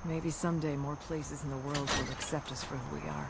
Maybe someday more places in the world will accept us for who we are.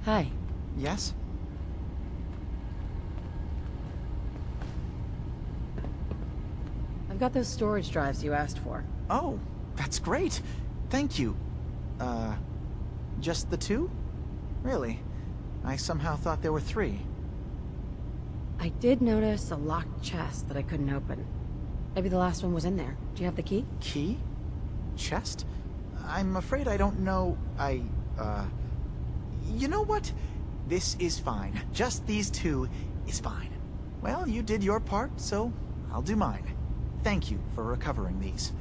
Hi. Yes? I've got those storage drives you asked for. Oh, that's great. Thank you. Just the 2? Really? I somehow thought there were 3. I did notice a locked chest that I couldn't open. Maybe the last one was in there. Do you have the key? Key? Chest? I'm afraid I don't know. You know what? This is fine. Just these 2 is fine. Well, you did your part, so I'll do mine. Thank you for recovering these.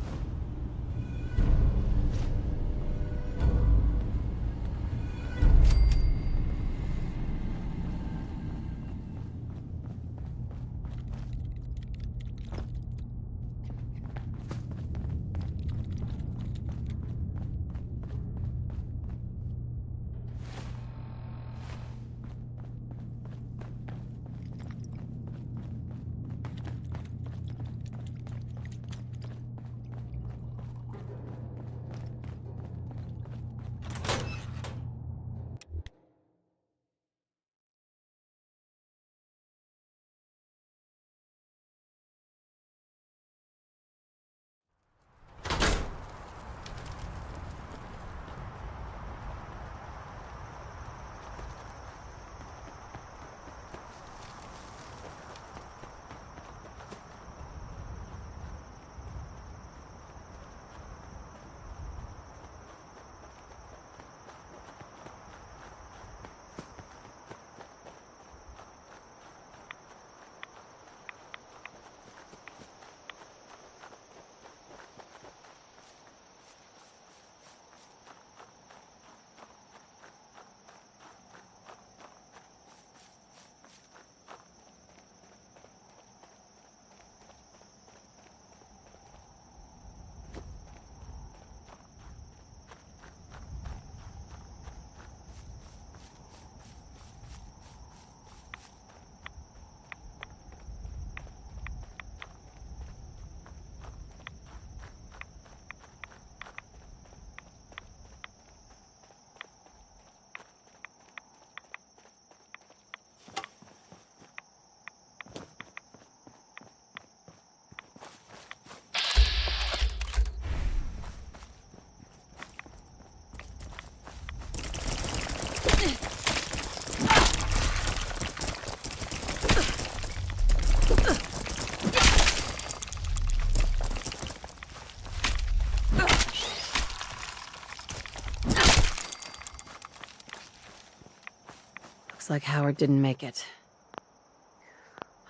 Looks like Howard didn't make it.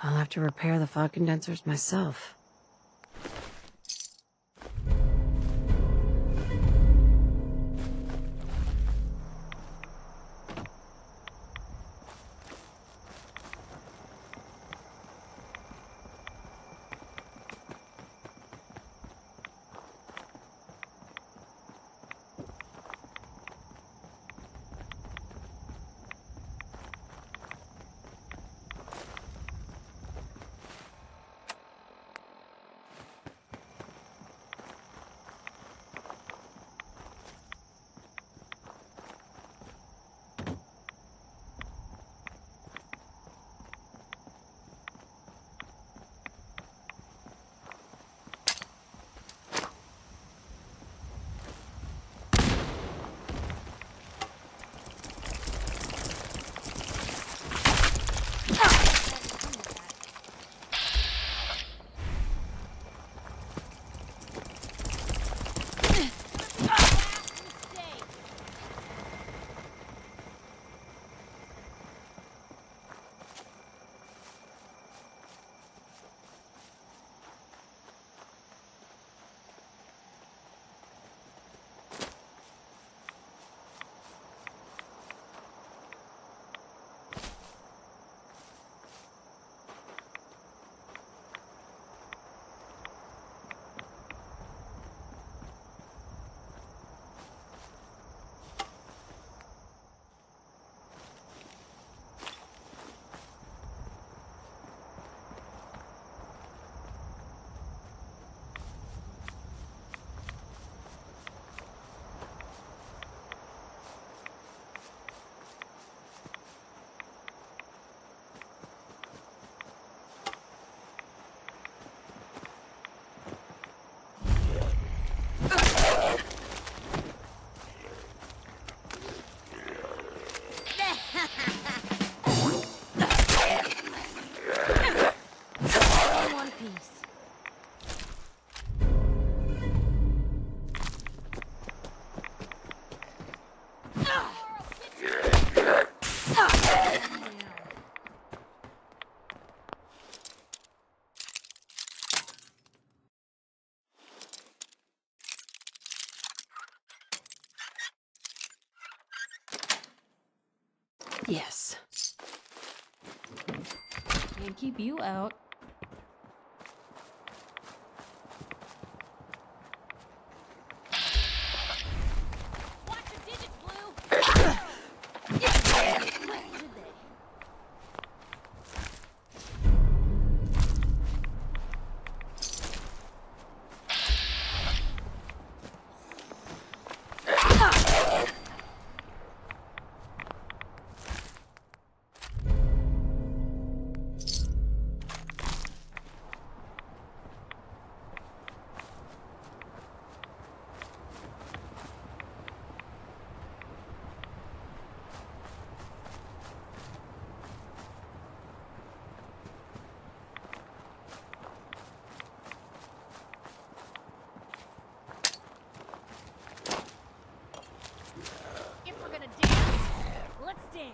I'll have to repair the fog condensers myself. Yes. Can't keep you out. If we're gonna dance, let's dance.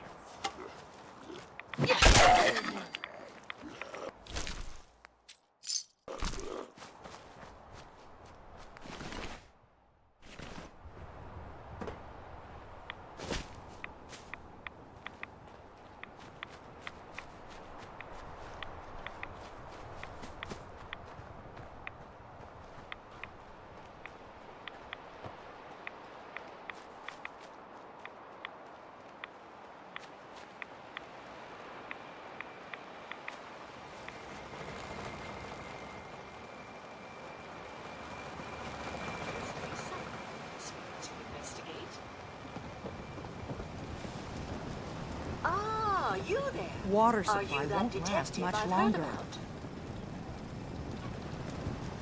Ah, you there? Water Are supply you that won't last detective much I've heard longer. about?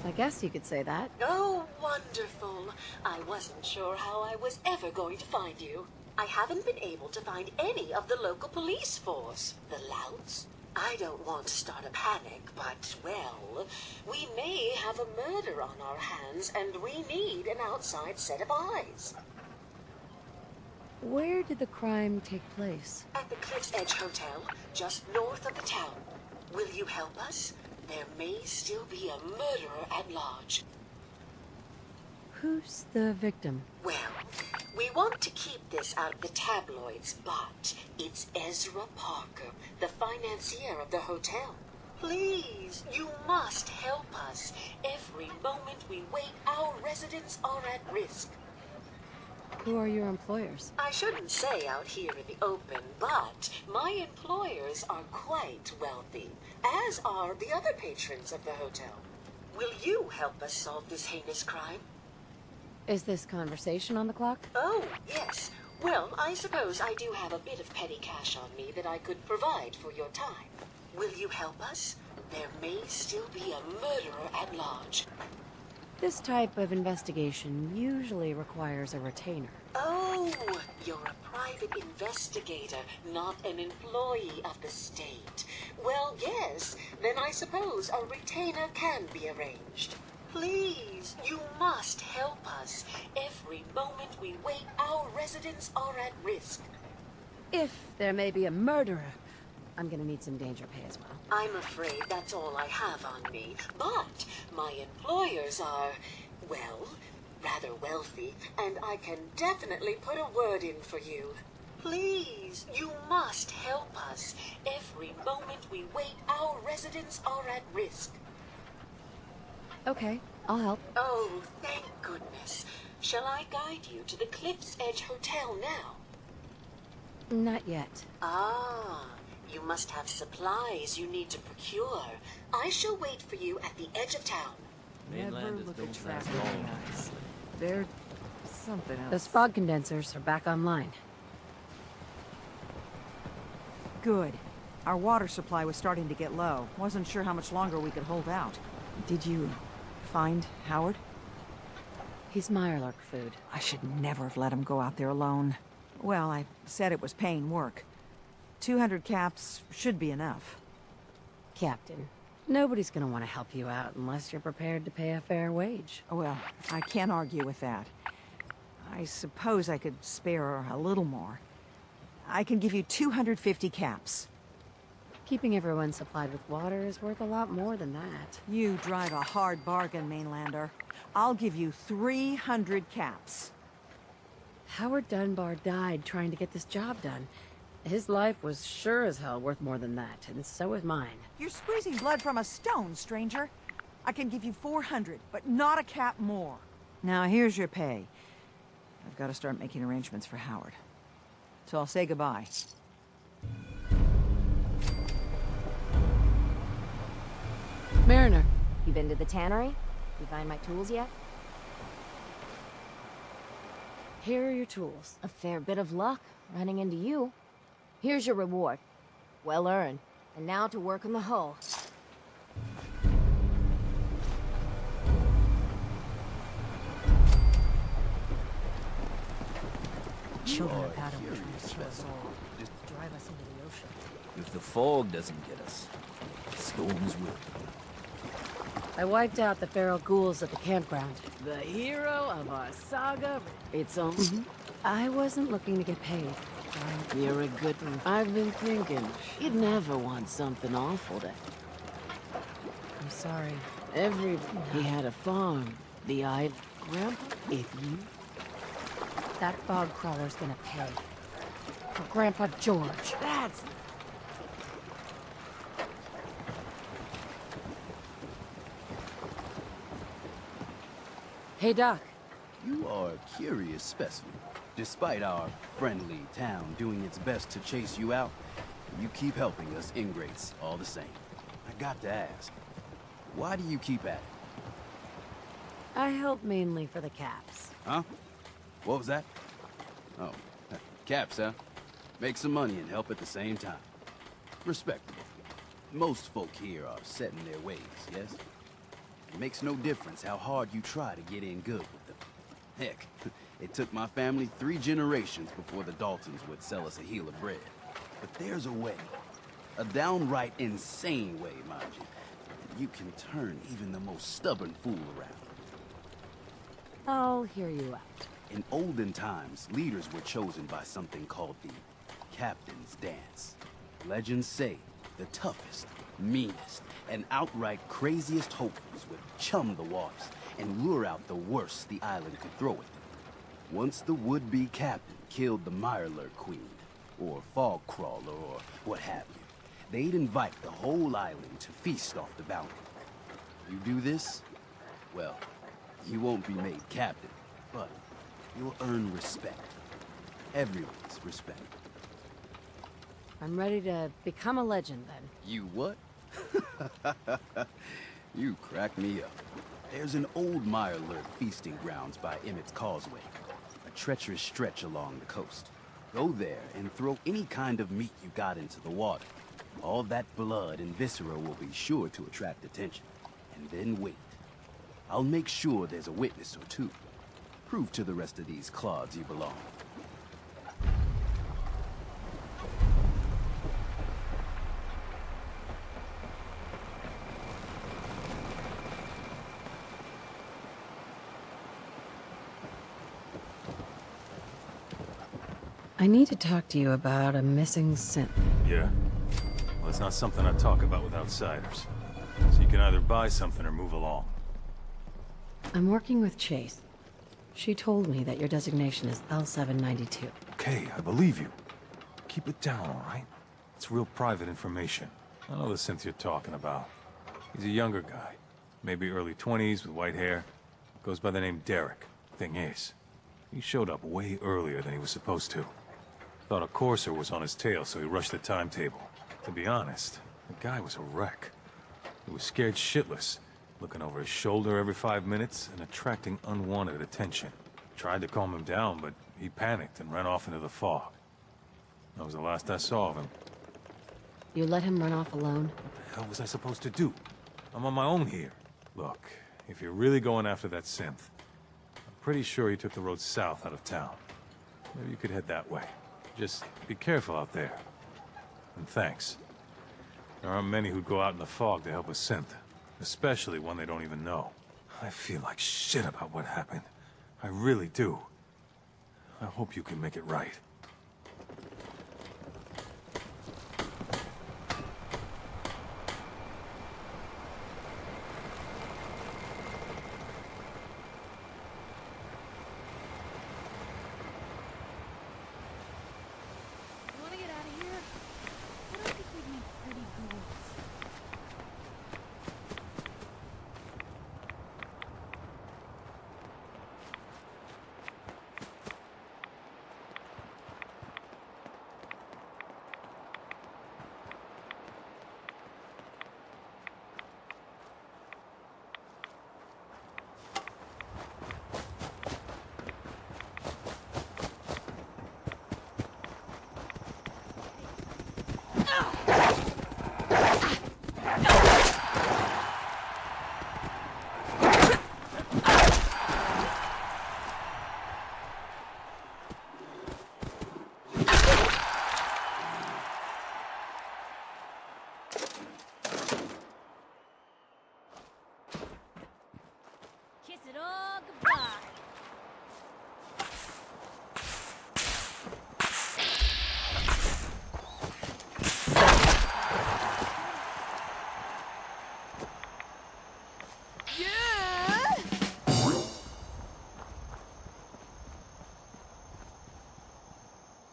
I guess you could say that. Oh, wonderful. I wasn't sure how I was ever going to find you. I haven't been able to find any of the local police force. The louts? I don't want to start a panic, but, well, we may have a murder on our hands, and we need an outside set of eyes. Where did the crime take place? At the Cliff's Edge Hotel, just north of the town. Will you help us? There may still be a murderer at large. Who's the victim? Well, we want to keep this out of the tabloids, but it's Ezra Parker, the financier of the hotel. Please, you must help us. Every moment we wait, our residents are at risk. Who are your employers? I shouldn't say out here in the open, but my employers are quite wealthy, as are the other patrons of the hotel. Will you help us solve this heinous crime? Is this conversation on the clock? Oh, yes. Well, I suppose I do have a bit of petty cash on me that I could provide for your time. Will you help us? There may still be a murderer at large. This type of investigation usually requires a retainer. Oh, you're a private investigator, not an employee of the state. Well, yes, then I suppose a retainer can be arranged. Please, you must help us. Every moment we wait, our residents are at risk. If there may be a murderer, I'm gonna need some danger pay as well. I'm afraid that's all I have on me, but my employers are, well, rather wealthy, and I can definitely put a word in for you. Please, you must help us. Every moment we wait, our residents are at risk. Okay, I'll help. Oh, thank goodness. Shall I guide you to the Cliff's Edge Hotel now? Not yet. Ah, you must have supplies you need to procure. I shall wait for you at the edge of town. Never look at traffic in the eyes. They're something else. The fog condensers are back online. Good. Our water supply was starting to get low. Wasn't sure how much longer we could hold out. Did you find Howard? He's Mirelurk food. I should never have let him go out there alone. Well, I said it was paying work. 200 caps should be enough. Captain, nobody's gonna want to help you out unless you're prepared to pay a fair wage. Well, I can't argue with that. I suppose I could spare a little more. I can give you 250 caps. Keeping everyone supplied with water is worth a lot more than that. You drive a hard bargain, Mainlander. I'll give you 300 caps. Howard Dunbar died trying to get this job done. His life was sure as hell worth more than that, and so is mine. You're squeezing blood from a stone, stranger. I can give you 400, but not a cap more. Now here's your pay. I've got to start making arrangements for Howard. So I'll say goodbye. Mariner, you been to the tannery? You find my tools yet? Here are your tools. A fair bit of luck running into you. Here's your reward. Well earned. And now to work on the hull. Children of Adam will kill us all. Drive us into the ocean. If the fog doesn't get us, storms will. I wiped out the feral ghouls at the campground. The hero of our saga. It's on. I wasn't looking to get paid. You're a good one. I've been thinking, you'd never want something awful to... I'm sorry. He had a farm. The island. Grandpa, if you... That fog crawler's gonna pay. For Grandpa George. That's... Hey, Doc. You are a curious specimen. Despite our friendly town doing its best to chase you out, you keep helping us ingrates all the same. I got to ask, why do you keep at it? I help mainly for the caps. Huh? What was that? Oh, caps, huh? Make some money and help at the same time. Respectable. Most folk here are set in their ways, yes? It makes no difference how hard you try to get in good with them. Heck, it took my family 3 generations before the Daltons would sell us a heel of bread. But there's a way. A downright insane way, mind you. You can turn even the most stubborn fool around. I'll hear you out. In olden times, leaders were chosen by something called the Captain's Dance. Legends say the toughest, meanest, and outright craziest hopefuls would chum the waters and lure out the worst the island could throw at them. Once the would-be captain killed the Mirelurk Queen, or Fog Crawler, or what have you, they'd invite the whole island to feast off the bounty. You do this, well, you won't be made captain, but you'll earn respect. Everyone's respect. I'm ready to become a legend, then. You what? You crack me up. There's an old Mirelurk feasting grounds by Emmett's Causeway, a treacherous stretch along the coast. Go there and throw any kind of meat you got into the water. All that blood and viscera will be sure to attract attention. And then wait. I'll make sure there's a witness or two. Prove to the rest of these clods you belong. I need to talk to you about a missing synth. Yeah? Well, it's not something I talk about with outsiders. So you can either buy something or move along. I'm working with Chase. She told me that your designation is L792. Okay, I believe you. Keep it down, all right? It's real private information. I know the synth you're talking about. He's a younger guy. Maybe early 20s with white hair. Goes by the name Derek. Thing is, he showed up way earlier than he was supposed to. Thought a courser was on his tail, so he rushed the timetable. To be honest, the guy was a wreck. He was scared shitless, looking over his shoulder every 5 minutes and attracting unwanted attention. Tried to calm him down, but he panicked and ran off into the fog. That was the last I saw of him. You let him run off alone? What the hell was I supposed to do? I'm on my own here. Look, if you're really going after that synth, I'm pretty sure he took the road south out of town. Maybe you could head that way. Just be careful out there. And thanks. There aren't many who'd go out in the fog to help a synth, especially one they don't even know. I feel like shit about what happened. I really do. I hope you can make it right.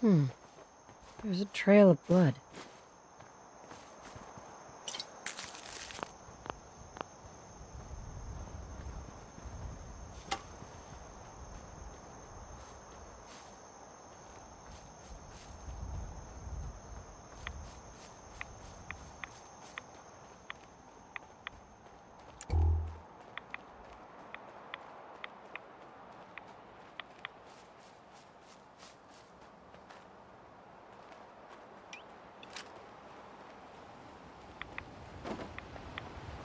There's a trail of blood.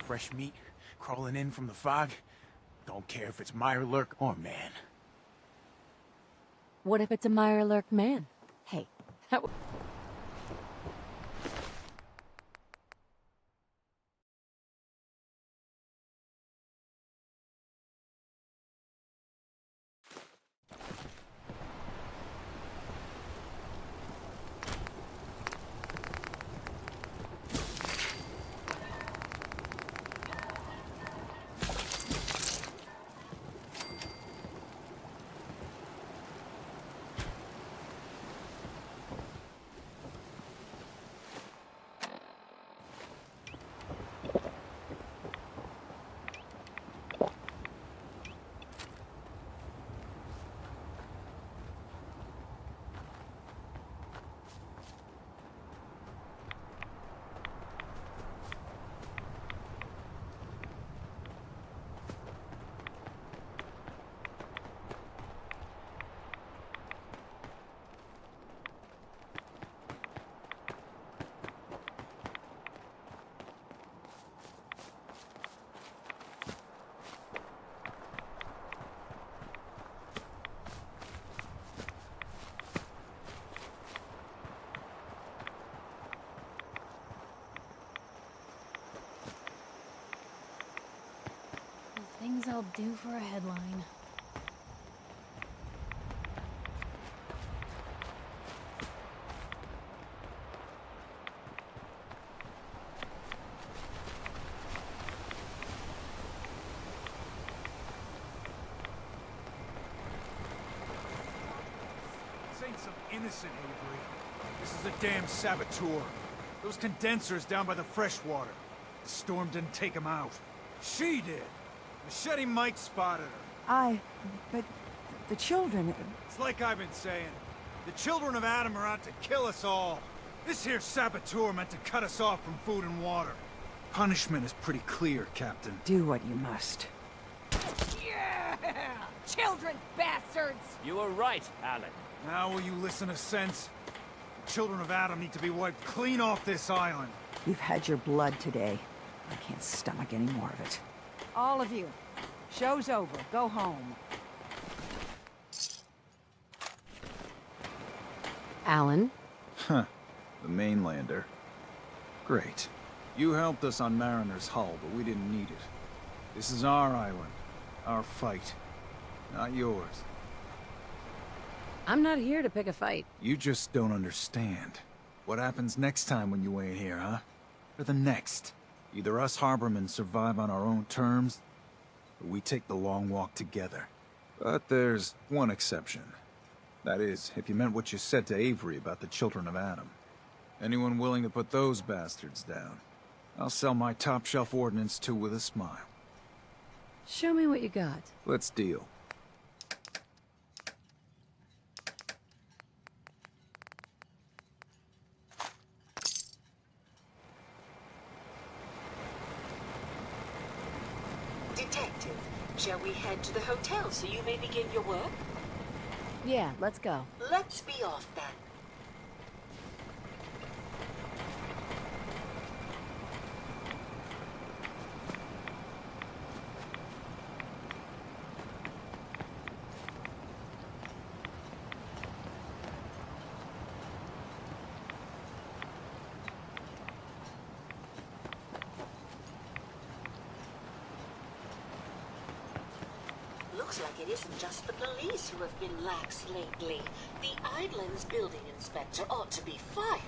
Fresh meat crawling in from the fog. Don't care if it's Mirelurk or man. What if it's a Mirelurk man? Hey, that would... Things I'll do for a headline. This ain't some innocent Avery. This is a damn saboteur. Those condensers down by the freshwater. The storm didn't take them out. She did. Machete Mike spotted her. But the children... It's like I've been saying. The children of Adam are out to kill us all. This here saboteur meant to cut us off from food and water. Punishment is pretty clear, Captain. Do what you must. Yeah! Children, bastards! You were right, Alan. Now will you listen to sense? The children of Adam need to be wiped clean off this island. You've had your blood today. I can't stomach any more of it. All of you. Show's over. Go home. Alan? Huh. The mainlander. Great. You helped us on Mariner's hull, but we didn't need it. This is our island. Our fight. Not yours. I'm not here to pick a fight. You just don't understand. What happens next time when you ain't here, huh? Or the next? Either us harbormen survive on our own terms, or we take the long walk together. But there's one exception. That is, if you meant what you said to Avery about the children of Adam. Anyone willing to put those bastards down, I'll sell my top-shelf ordnance to with a smile. Show me what you got. Let's deal. Detective, shall we head to the hotel so you may begin your work? Yeah, let's go. Let's be off then. Looks like it isn't just the police who have been lax lately. The Island's building inspector ought to be fired.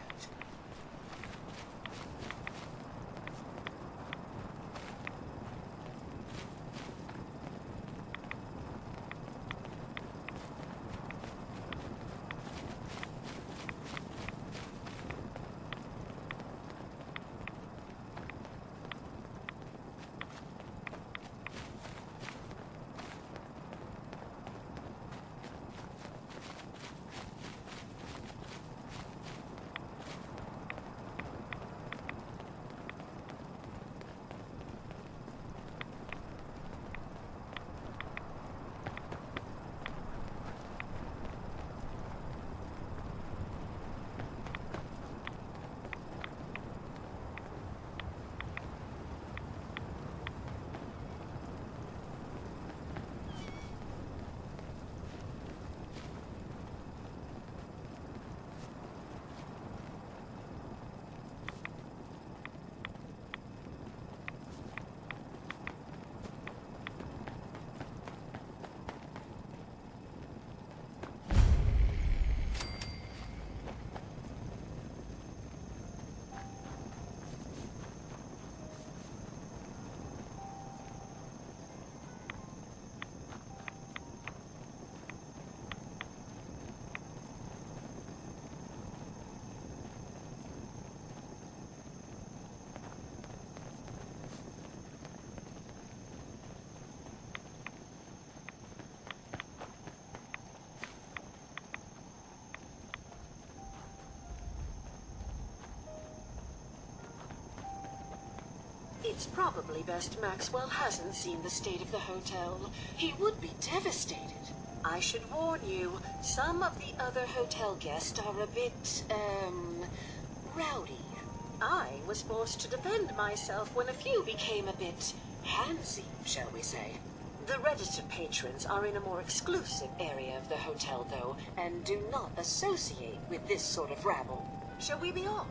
It's probably best Maxwell hasn't seen the state of the hotel. He would be devastated. I should warn you, some of the other hotel guests are a bit, rowdy. I was forced to defend myself when a few became a bit handsy, shall we say. The registered patrons are in a more exclusive area of the hotel, though, and do not associate with this sort of rabble. Shall we be off?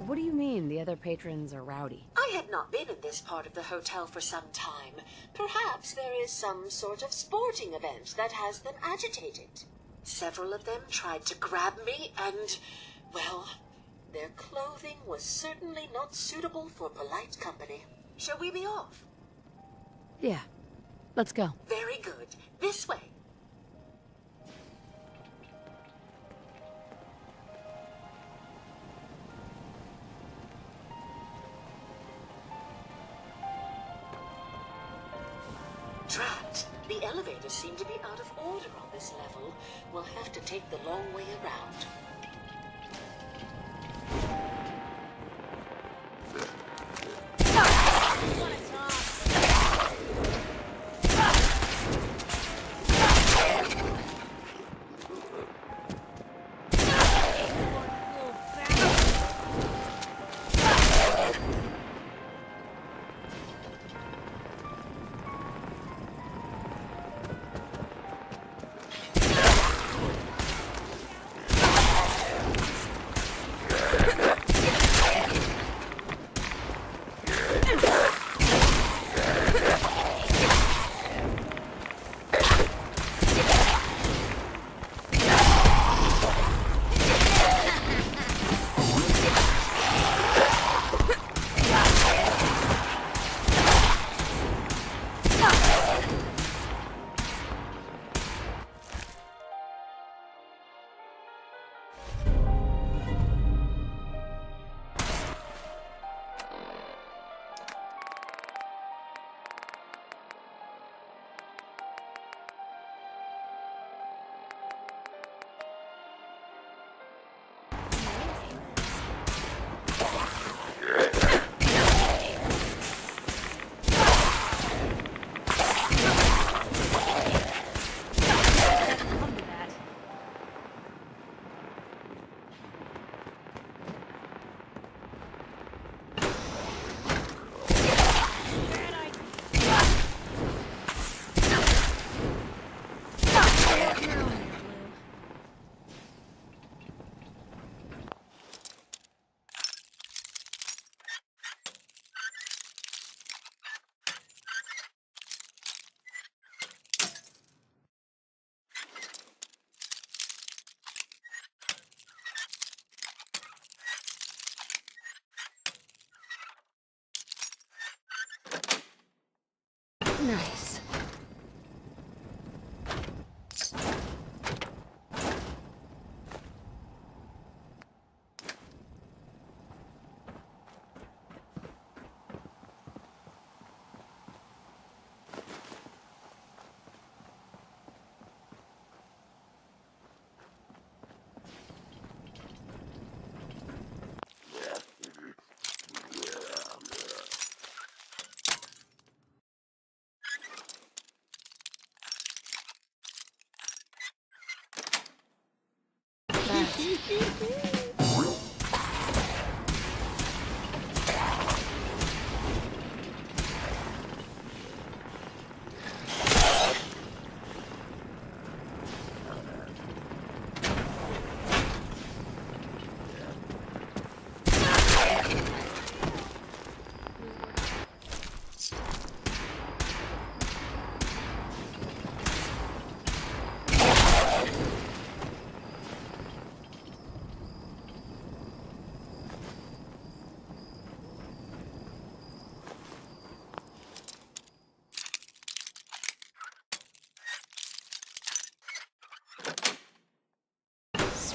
What do you mean the other patrons are rowdy? I have not been in this part of the hotel for some time. Perhaps there is some sort of sporting event that has them agitated. Several of them tried to grab me and, well, their clothing was certainly not suitable for polite company. Shall we be off? Yeah. Let's go. Very good. This way. Drat. The elevators seem to be out of order on this level. We'll have to take the long way around. Nice.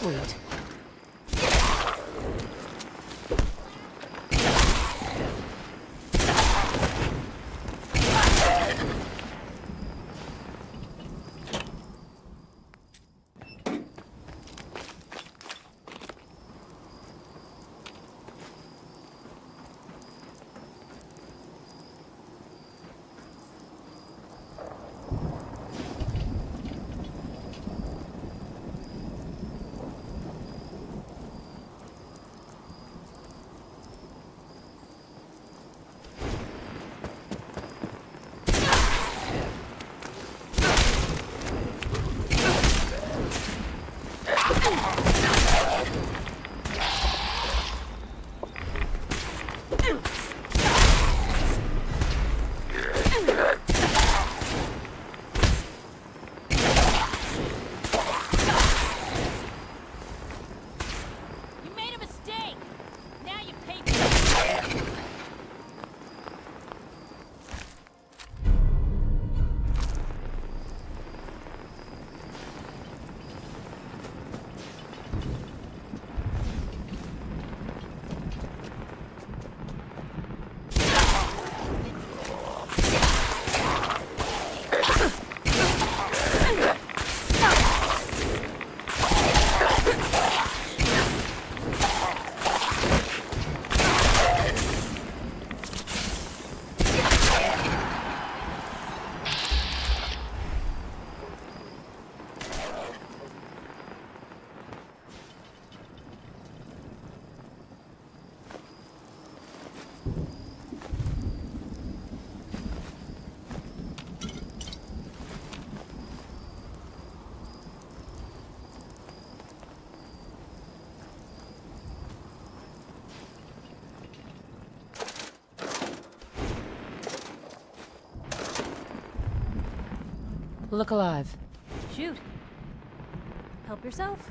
Sweet. look alive. Shoot. Help yourself.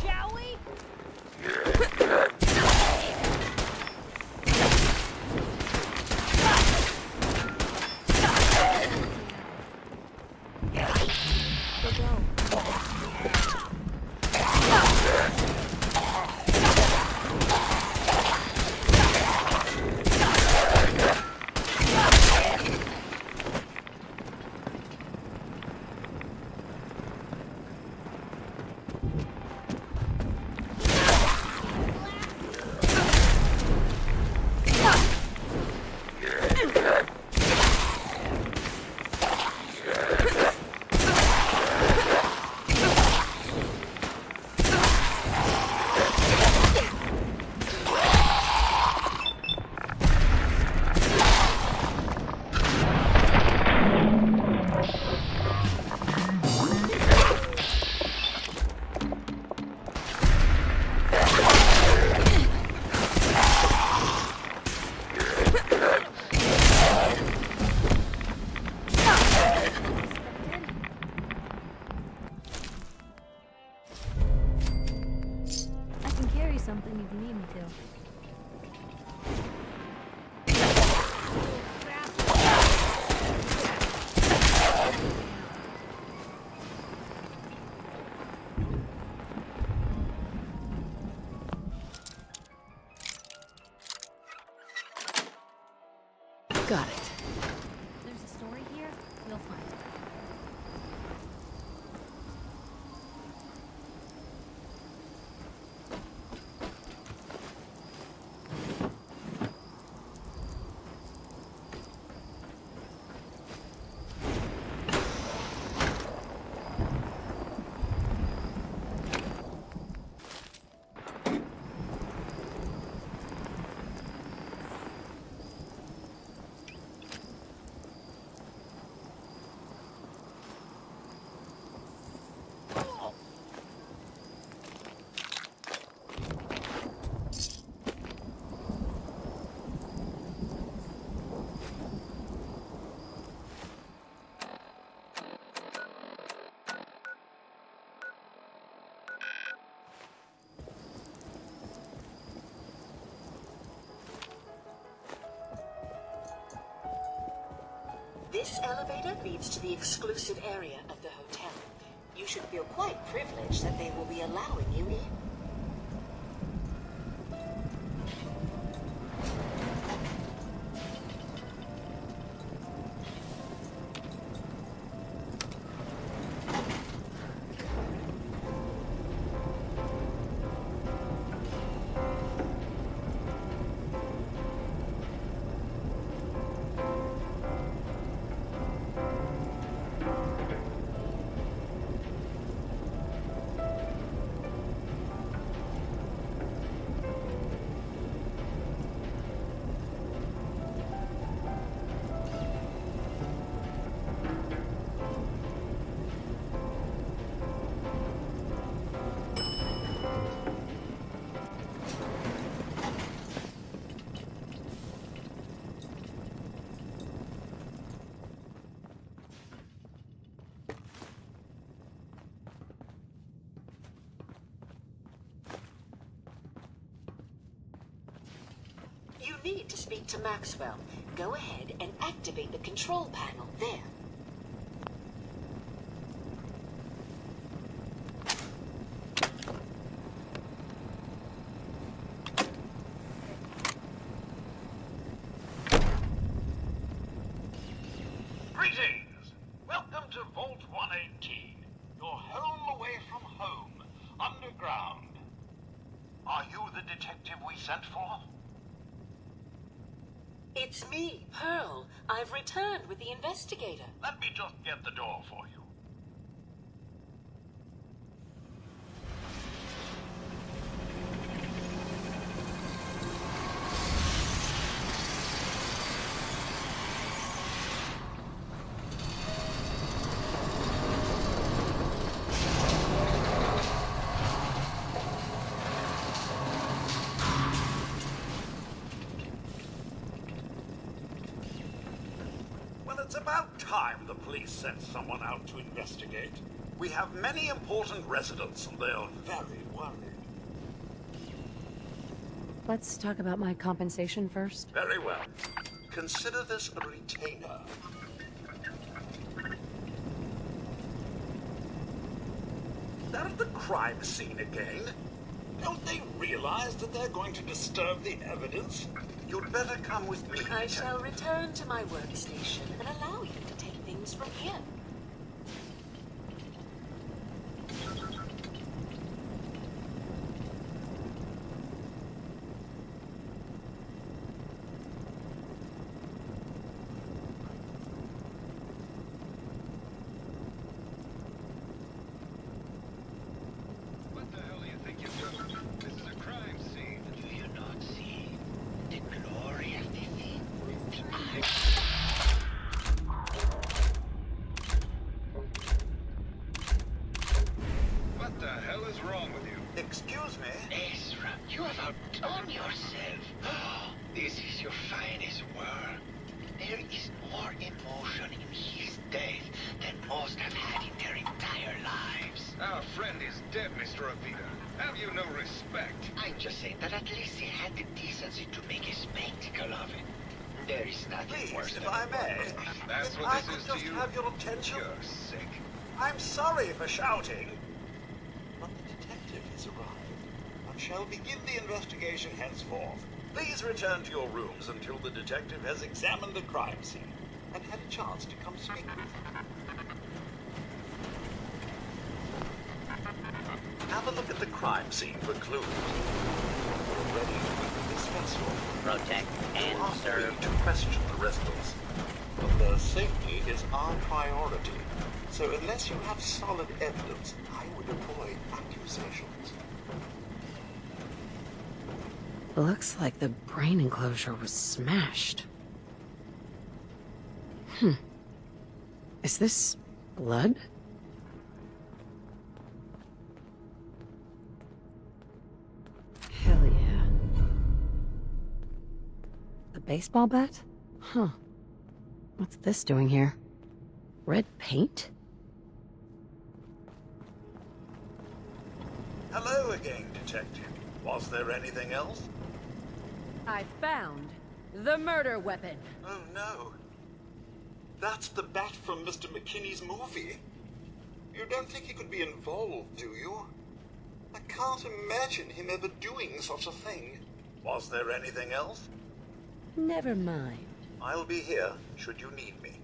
Shall we? Something if you need me to. Got it. There's a story here. We'll find it. This elevator leads to the exclusive area of the hotel. You should feel quite privileged that they will be allowing you in. You need to speak to Maxwell. Go ahead and activate the control panel there. Greetings! Welcome to Vault 118. Your home away from home. Underground. Are you the detective we sent for? It's me, Pearl. I've returned with the investigator. Let me just get the door for you. It's about time the police sent someone out to investigate. We have many important residents and they're very worried. Let's talk about my compensation first. Very well. Consider this a retainer. They're at the crime scene again. Don't they realize that they're going to disturb the evidence? You'd better come with me. I shall return to my workstation and allow you to take things from here. What the hell do you think you're doing? This is a crime scene. Do you not see the glory of the thing with the eyes? What the hell is wrong with you? Excuse me? Ezra, you have outdone yourself. This is your finest work. There is more emotion in his death than most have had in their entire lives. Our friend is dead, Mr. Avita. Have you no respect? I'm just saying that at least he had the decency to make a spectacle of it. There is nothing worse than I may. That's what this is to you. Have your attention? You're sick. I'm sorry for shouting. But the detective has arrived and shall begin the investigation henceforth. Please return to your rooms until the detective has examined the crime scene and had a chance to come speak with you. Have a look at the crime scene for clues. We're ready with this vessel. Protect and serve. To question the residents. But their safety is our priority. So unless you have solid evidence, I would avoid accusations. Looks like the brain enclosure was smashed. Is this blood? Hell yeah. The baseball bat? Huh. What's this doing here? Red paint? Hello again, Detective. Was there anything else? I found the murder weapon. Oh no. That's the bat from Mr. McKinney's movie. You don't think he could be involved, do you? I can't imagine him ever doing such a thing. Was there anything else? Never mind. I'll be here, should you need me.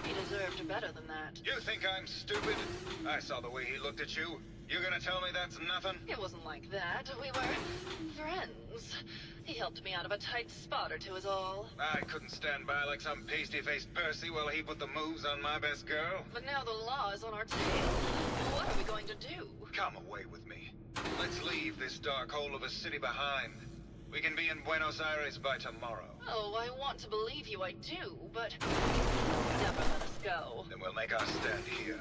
He deserved better than that. You think I'm stupid? I saw the way he looked at you. You gonna tell me that's nothing? It wasn't like that. We were friends. He helped me out of a tight spot or two is all. I couldn't stand by like some pasty-faced Percy while he put the moves on my best girl. But now the law is on our tail. What are we going to do? Come away with me. Let's leave this dark hole of a city behind. We can be in Buenos Aires by tomorrow. Oh, I want to believe you, I do, but never let us go. Then we'll make our stand here.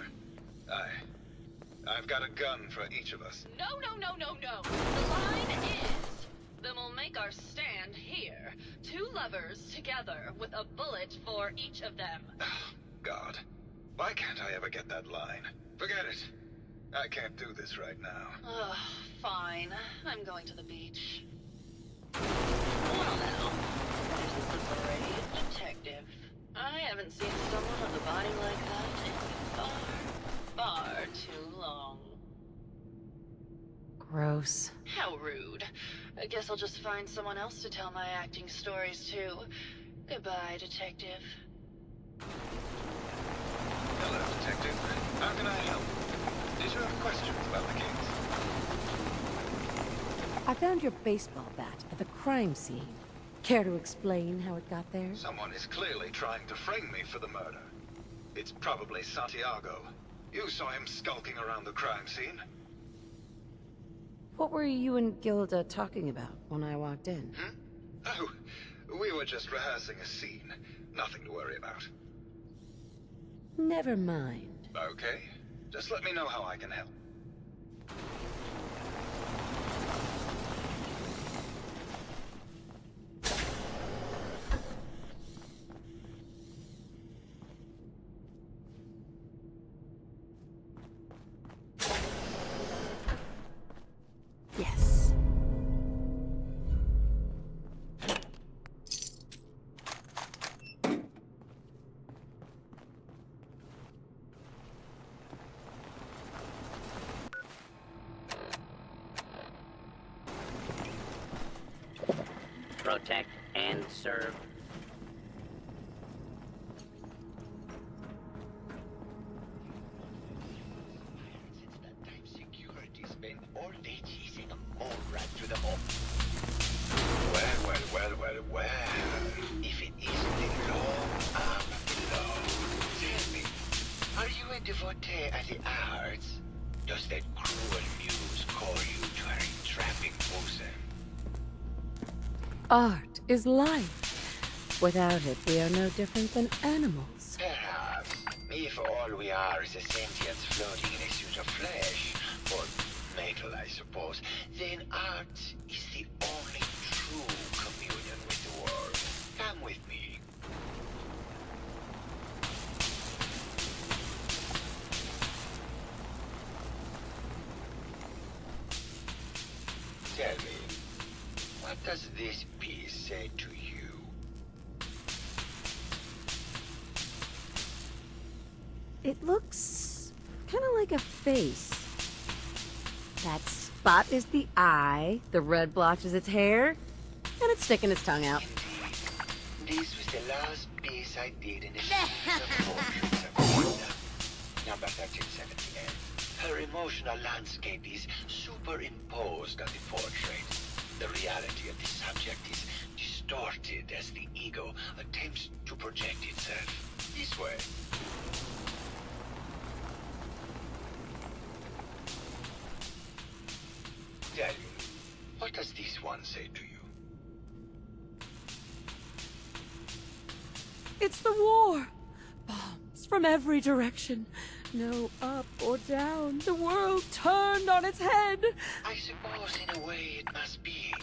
I've got a gun for each of us. No, no, no, no, no. The line is, then we'll make our stand here. 2 lovers together with a bullet for each of them. God, why can't I ever get that line? Forget it. I can't do this right now. Ugh, fine. I'm going to the beach. Well now, this is the brave detective. I haven't seen someone with a body like that in far too long. Gross. How rude. I guess I'll just find someone else to tell my acting stories to. Goodbye, detective. Hello, detective. How can I help? Did you have questions about the case? I found your baseball bat at the crime scene. Care to explain how it got there? Someone is clearly trying to frame me for the murder. It's probably Santiago. You saw him skulking around the crime scene. What were you and Gilda talking about when I walked in? Oh, we were just rehearsing a scene. Nothing to worry about. Never mind. Okay. Just let me know how I can help. Yes. Protect and serve. Security spent all day chasing them all right to the home. Well. If it isn't the law, I'm the law. Tell me, are you a devotee of the arts? Does that cruel muse call you to her entrapping bosom? Art is life. Without it, we are no different than animals. Perhaps. If all we are is a sentience floating in a suit of flesh, or metal, I suppose, then art is the only true communion with the world. Come with me. Tell me, what does this piece say to you? It looks kind of like a face. That spot is the eye, the red blotch is its hair, and it's sticking its tongue out. This was the last piece I did in a series of portraits of Linda, number 1378. Her emotional landscape is superimposed on the portrait. The reality of the subject is distorted as the ego attempts to project itself. This way. Tell me, what does this one say to you? It's the war! Bombs from every direction. No up or down. The world turned on its head. I suppose in a way it must be.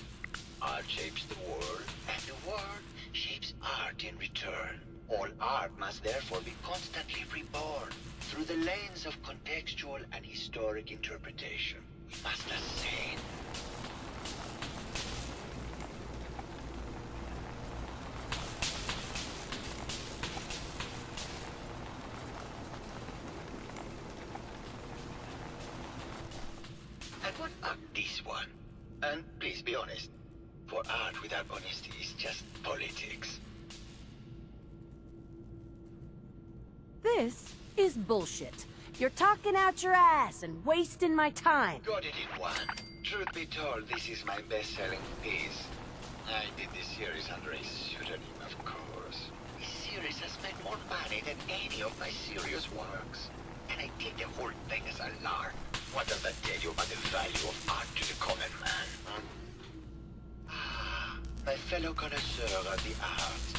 Art shapes the world, and the world shapes art in return. All art must therefore be constantly reborn through the lens of contextual and historic interpretation. We must ascend. this one. And please be honest. For art without honesty is just politics. This is bullshit. You're talking out your ass and wasting my time. Got it in one. Truth be told, this is my best-selling piece. I did this series under a pseudonym, of course. This series has made more money than any of my serious works. And I did the whole thing as a lark. What does that tell you about the value of art to the common man? My fellow connoisseur of the arts.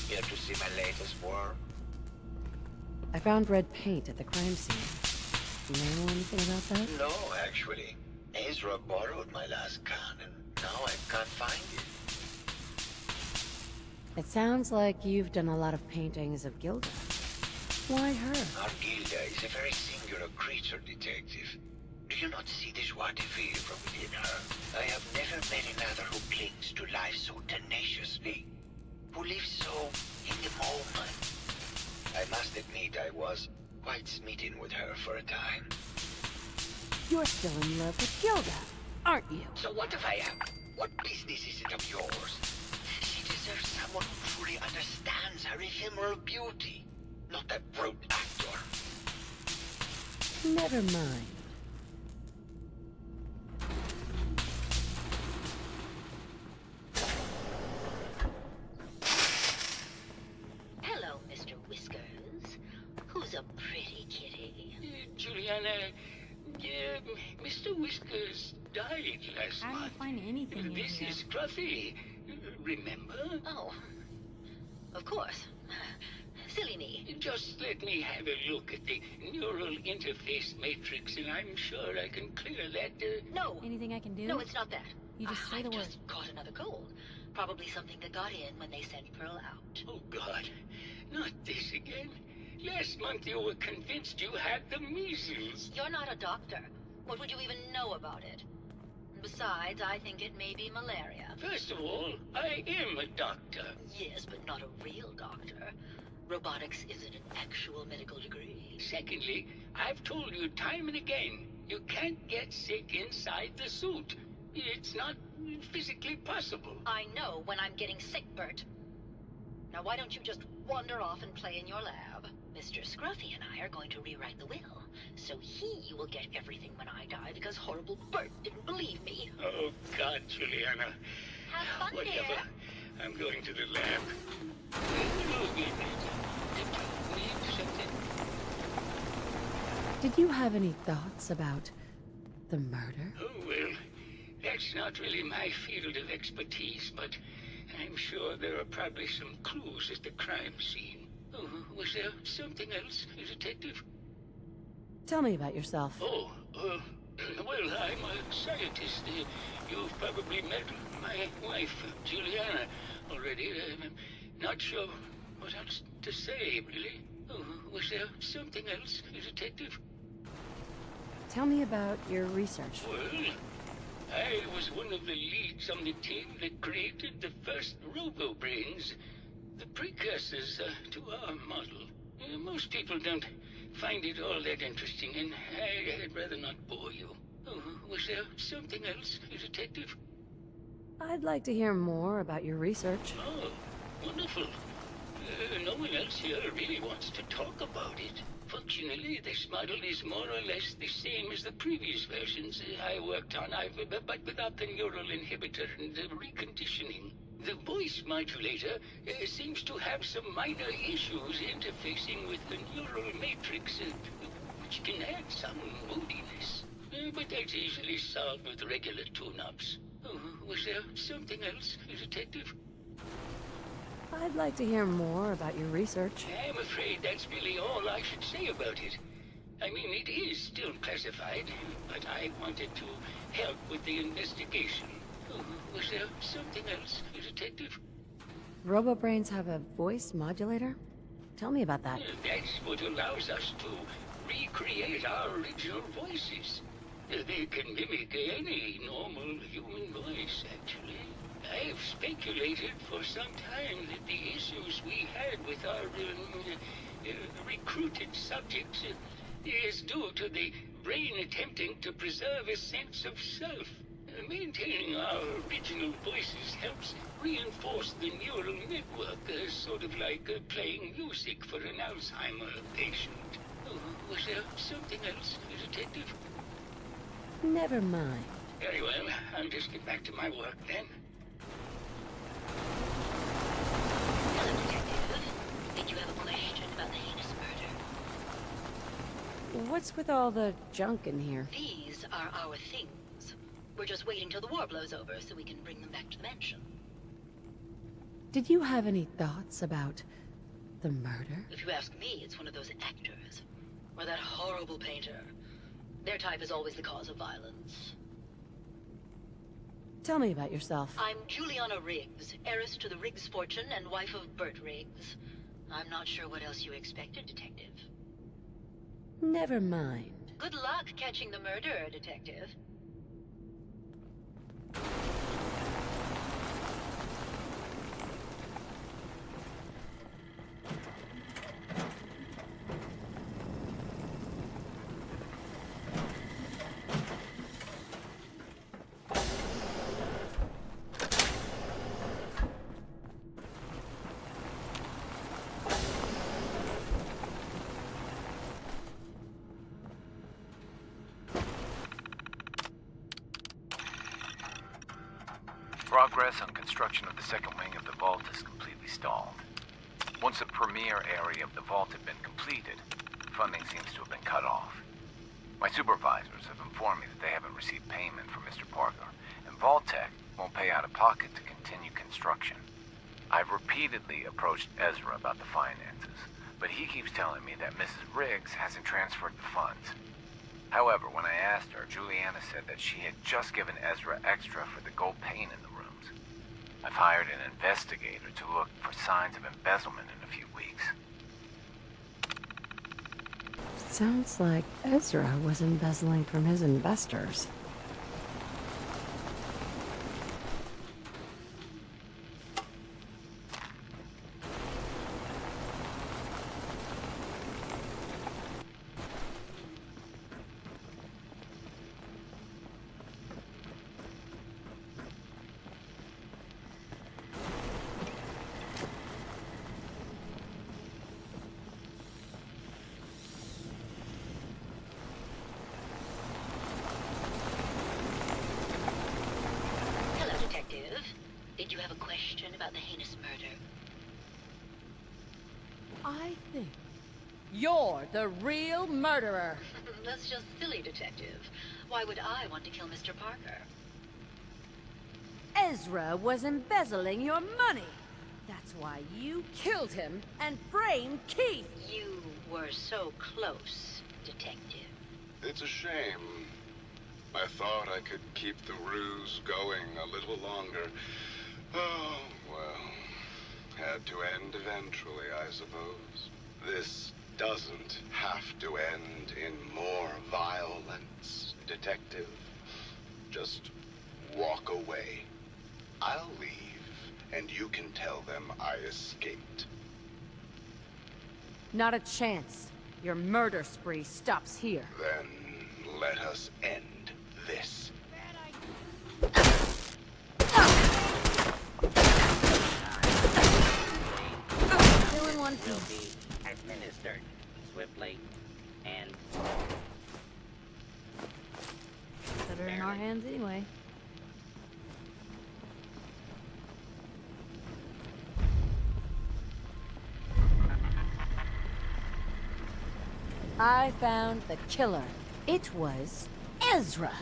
Here to see my latest work? I found red paint at the crime scene. Do you know anything about that? No, actually. Ezra borrowed my last can, and now I can't find it. It sounds like you've done a lot of paintings of Gilda. Why her? Our Gilda is a very singular creature, detective. Do you not see the joie de vivre from within her? I have never met another who clings to life so tenaciously, who lives so in the moment. I must admit I was quite smitten with her for a time. You're still in love with Gilda, aren't you? So what if I am? What business is it of yours? She deserves someone who truly understands her ephemeral beauty, not that brute actor. Never mind. Hello, Mr. Whiskers. Who's a pretty kitty? Juliana, Mr. Whiskers died last month. I didn't find anything in This here. is Scruffy. Remember? Oh, of course. Silly me. Just let me have a look at the neural interface matrix, and I'm sure I can clear that. No. Anything I can do? No, it's not that. You just say the I've word. just caught another cold. Probably something that got in when they sent Pearl out. Oh, God. Not this again. Last month you were convinced you had the measles. You're not a doctor. What would you even know about it? Besides, I think it may be malaria. First of all, I am a doctor. Yes, but not a real doctor. Robotics isn't an actual medical degree. Secondly, I've told you time and again, you can't get sick inside the suit. It's not physically possible. I know when I'm getting sick, Bert. Now why don't you just wander off and play in your lab? Mr. Scruffy and I are going to rewrite the will, so he will get everything when I die because horrible Bert didn't believe me. Oh, God, Juliana. Have fun, Whatever. dear. I'm going to the lab. Did you have any thoughts about the murder? Oh, well, that's not really my field of expertise, but I'm sure there are probably some clues at the crime scene. Oh, was there something else, Detective? Tell me about yourself. Oh, well, I'm a scientist. You've probably met my wife, Juliana, already. I'm not sure what else to say, really. Oh, was there something else, Detective? Tell me about your research. Well, I was one of the leads on the team that created the first robo-brains, the precursors to our model. Most people don't find it all that interesting, and I'd rather not bore you. Oh, was there something else, Detective? I'd like to hear more about your research. Oh, wonderful. No one else here really wants to talk about it. Functionally, this model is more or less the same as the previous versions I worked on, but without the neural inhibitor and the reconditioning. The voice modulator seems to have some minor issues interfacing with the neural matrix, which can add some moodiness. But that's easily solved with regular tune-ups. Oh, was there something else, Detective? I'd like to hear more about your research. I'm afraid that's really all I should say about it. I mean, it is still classified, but I wanted to help with the investigation. Oh, was there something else, Detective? Robobrains have a voice modulator? Tell me about that. That's what allows us to recreate our original voices. They can mimic any normal human voice, actually. I've speculated for some time that the issues we had with our recruited subjects is due to the brain attempting to preserve a sense of self. Maintaining our original voices helps reinforce the neural network, sort of like playing music for an Alzheimer patient. Oh, was there something else, Detective? Never mind. Very well, I'll just get back to my work then. Hello, Detective. Did you have a question about the heinous murder? What's with all the junk in here? These are our things. We're just waiting till the war blows over so we can bring them back to the mansion. Did you have any thoughts about the murder? If you ask me, it's one of those actors. Or that horrible painter. Their type is always the cause of violence. Tell me about yourself. I'm Juliana Riggs, heiress to the Riggs fortune and wife of Bert Riggs. I'm not sure what else you expected, Detective. Never mind. Good luck catching the murderer, Detective. Progress on construction of the second wing of the vault is completely stalled. Once the premier area of the vault had been completed, funding seems to have been cut off. My supervisors have informed me that they haven't received payment from Mr. Parker, and Vault-Tec won't pay out of pocket to continue construction. I've repeatedly approached Ezra about the finances, but he keeps telling me that Mrs. Riggs hasn't transferred the funds. However, when I asked her, Juliana said that she had just given Ezra extra for the gold paint in the rooms. I've hired an investigator to look for signs of embezzlement in a few weeks. Sounds like Ezra was embezzling from his investors. Did you have a question about the heinous murder? I think you're the real murderer. That's just silly, Detective. Why would I want to kill Mr. Parker? Ezra was embezzling your money. That's why you killed him and framed Keith. You were so close, Detective. It's a shame. I thought I could keep the ruse going a little longer. Oh, well. Had to end eventually, I suppose. This doesn't have to end in more violence, Detective. Just walk away. I'll leave, and you can tell them I escaped. Not a chance. Your murder spree stops here. Then let us end this. Two in one piece. Administered swiftly and Better in our hands anyway. I found the killer. It was Ezra.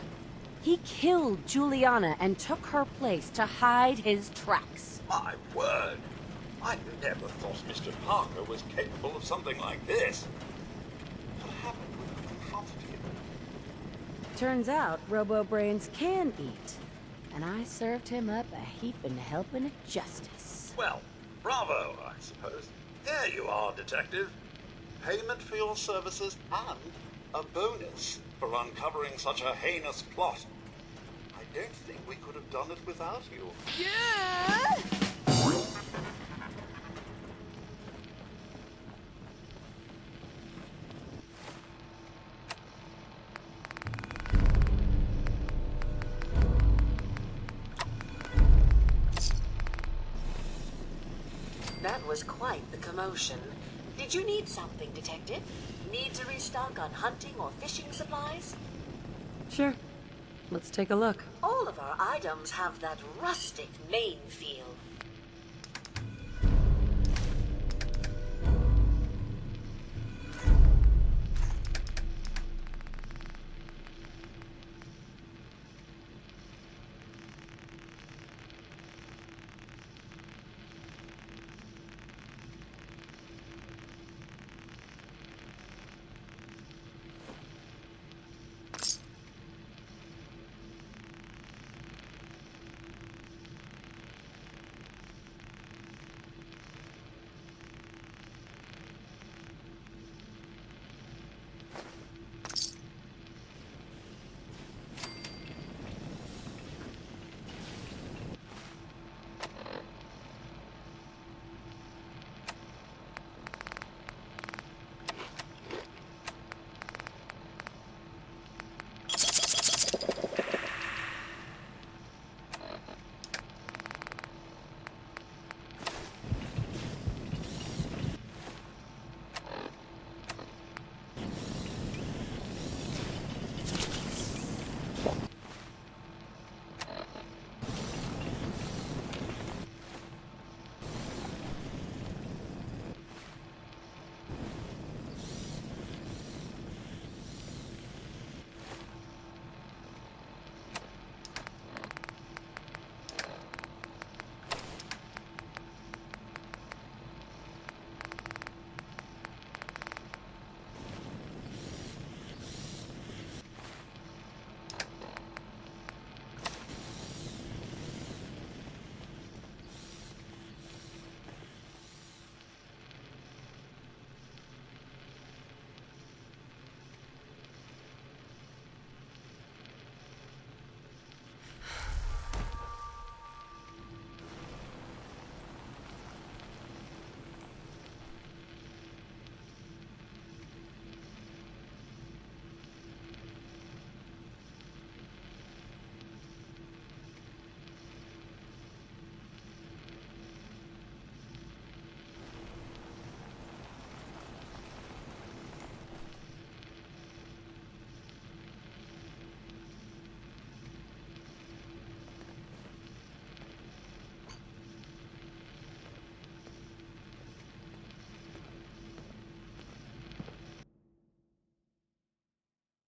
He killed Juliana and took her place to hide his tracks. My word! I never thought Mr. Parker was capable of something like this. What happened when you confronted him? Turns out Robo-Brains can eat. And I served him up a heaping helping of justice. Well, bravo, I suppose. There you are, Detective. Payment for your services and a bonus for uncovering such a heinous plot. I don't think we could have done it without you. Yeah! That was quite the commotion. Did you need something, Detective? Need to restock on hunting or fishing supplies? Sure. Let's take a look. All of our items have that rustic main feel.